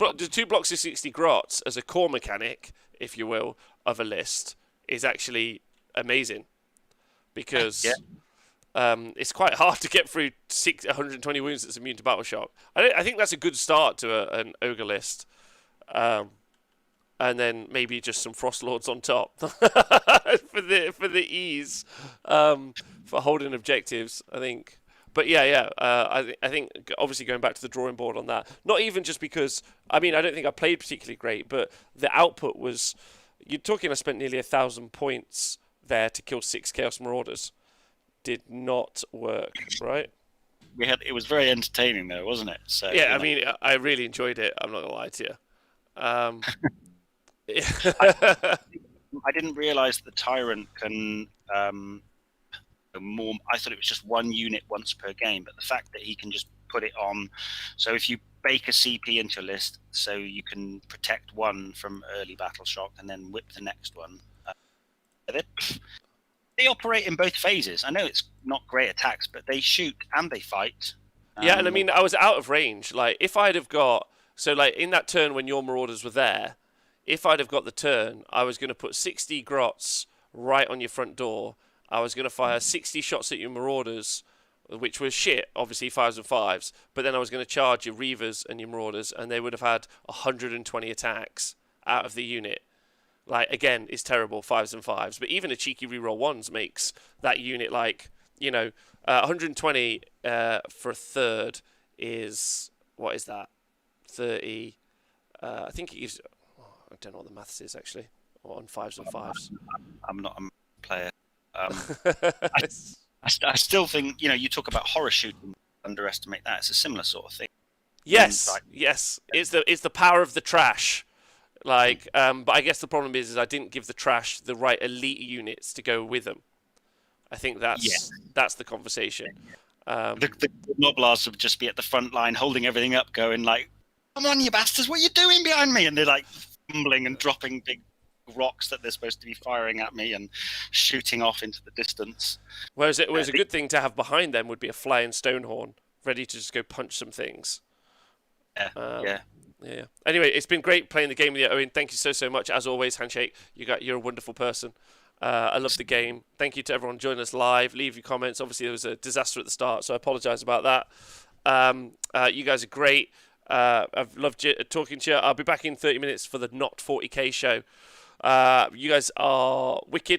blocks of 60 grots as a core mechanic, if you will, of a list is actually amazing Yeah, because it's quite hard to get through 120 wounds that's immune to battle shock. I think that's a good start to an ogre list. And then maybe just some frost lords on top for the ease for holding objectives. I think, but yeah. I think obviously going back to the drawing board on that. Not even just because I mean I don't think I played particularly great, but the output was. You're talking. I spent nearly 1,000 points there to kill 6 Chaos Marauders. Did not work, right? it was very entertaining though, wasn't it? So Yeah, I mean I really enjoyed it. I'm not gonna lie to you. Um, I, I didn't realize the Tyrant can more. I thought it was just 1 unit once per game, but the fact that he can just put it on. So if you bake a CP into your list, so you can protect one from early battle shock and then whip the next one. They operate in both phases. I know it's not great attacks, but they shoot and they fight. Yeah, and I mean, I was out of range. Like, if I'd have got so like in that turn when your marauders were there, if I'd have got the turn, I was going to put 60 grots right on your front door. I was going to fire 60 shots at your marauders, which was shit, obviously 5s and 5s. But then I was going to charge your reavers and your marauders, and they would have had 120 attacks out of the unit. Like again, it's terrible 5s and 5s, but even a cheeky reroll 1s makes that unit like 120 for a third is what is that? 30. I think it gives. Oh, I don't know what the maths is actually. Or on 5s and 5s. I'm not a player. I still think you talk about horror shooting. Underestimate that. It's a similar sort of thing. Yes, yes. It's the power of the trash. Like, but I guess the problem is I didn't give the trash the right elite units to go with them. I think that's the conversation. The Noblars would just be at the front line, holding everything up, going like, "Come on, you bastards! What are you doing behind me?" And they're like fumbling and dropping big rocks that they're supposed to be firing at me and shooting off into the distance. Whereas a good thing to have behind them would be a flying Stonehorn, ready to just go punch some things. Yeah. Yeah. Anyway, it's been great playing the game with you, Owen. Thank you so much. As always, handshake. You're a wonderful person. I love the game. Thank you to everyone joining us live. Leave your comments. Obviously, there was a disaster at the start, so I apologise about that. You guys are great. I've loved talking to you. I'll be back in 30 minutes for the Not 40k show. You guys are wicked.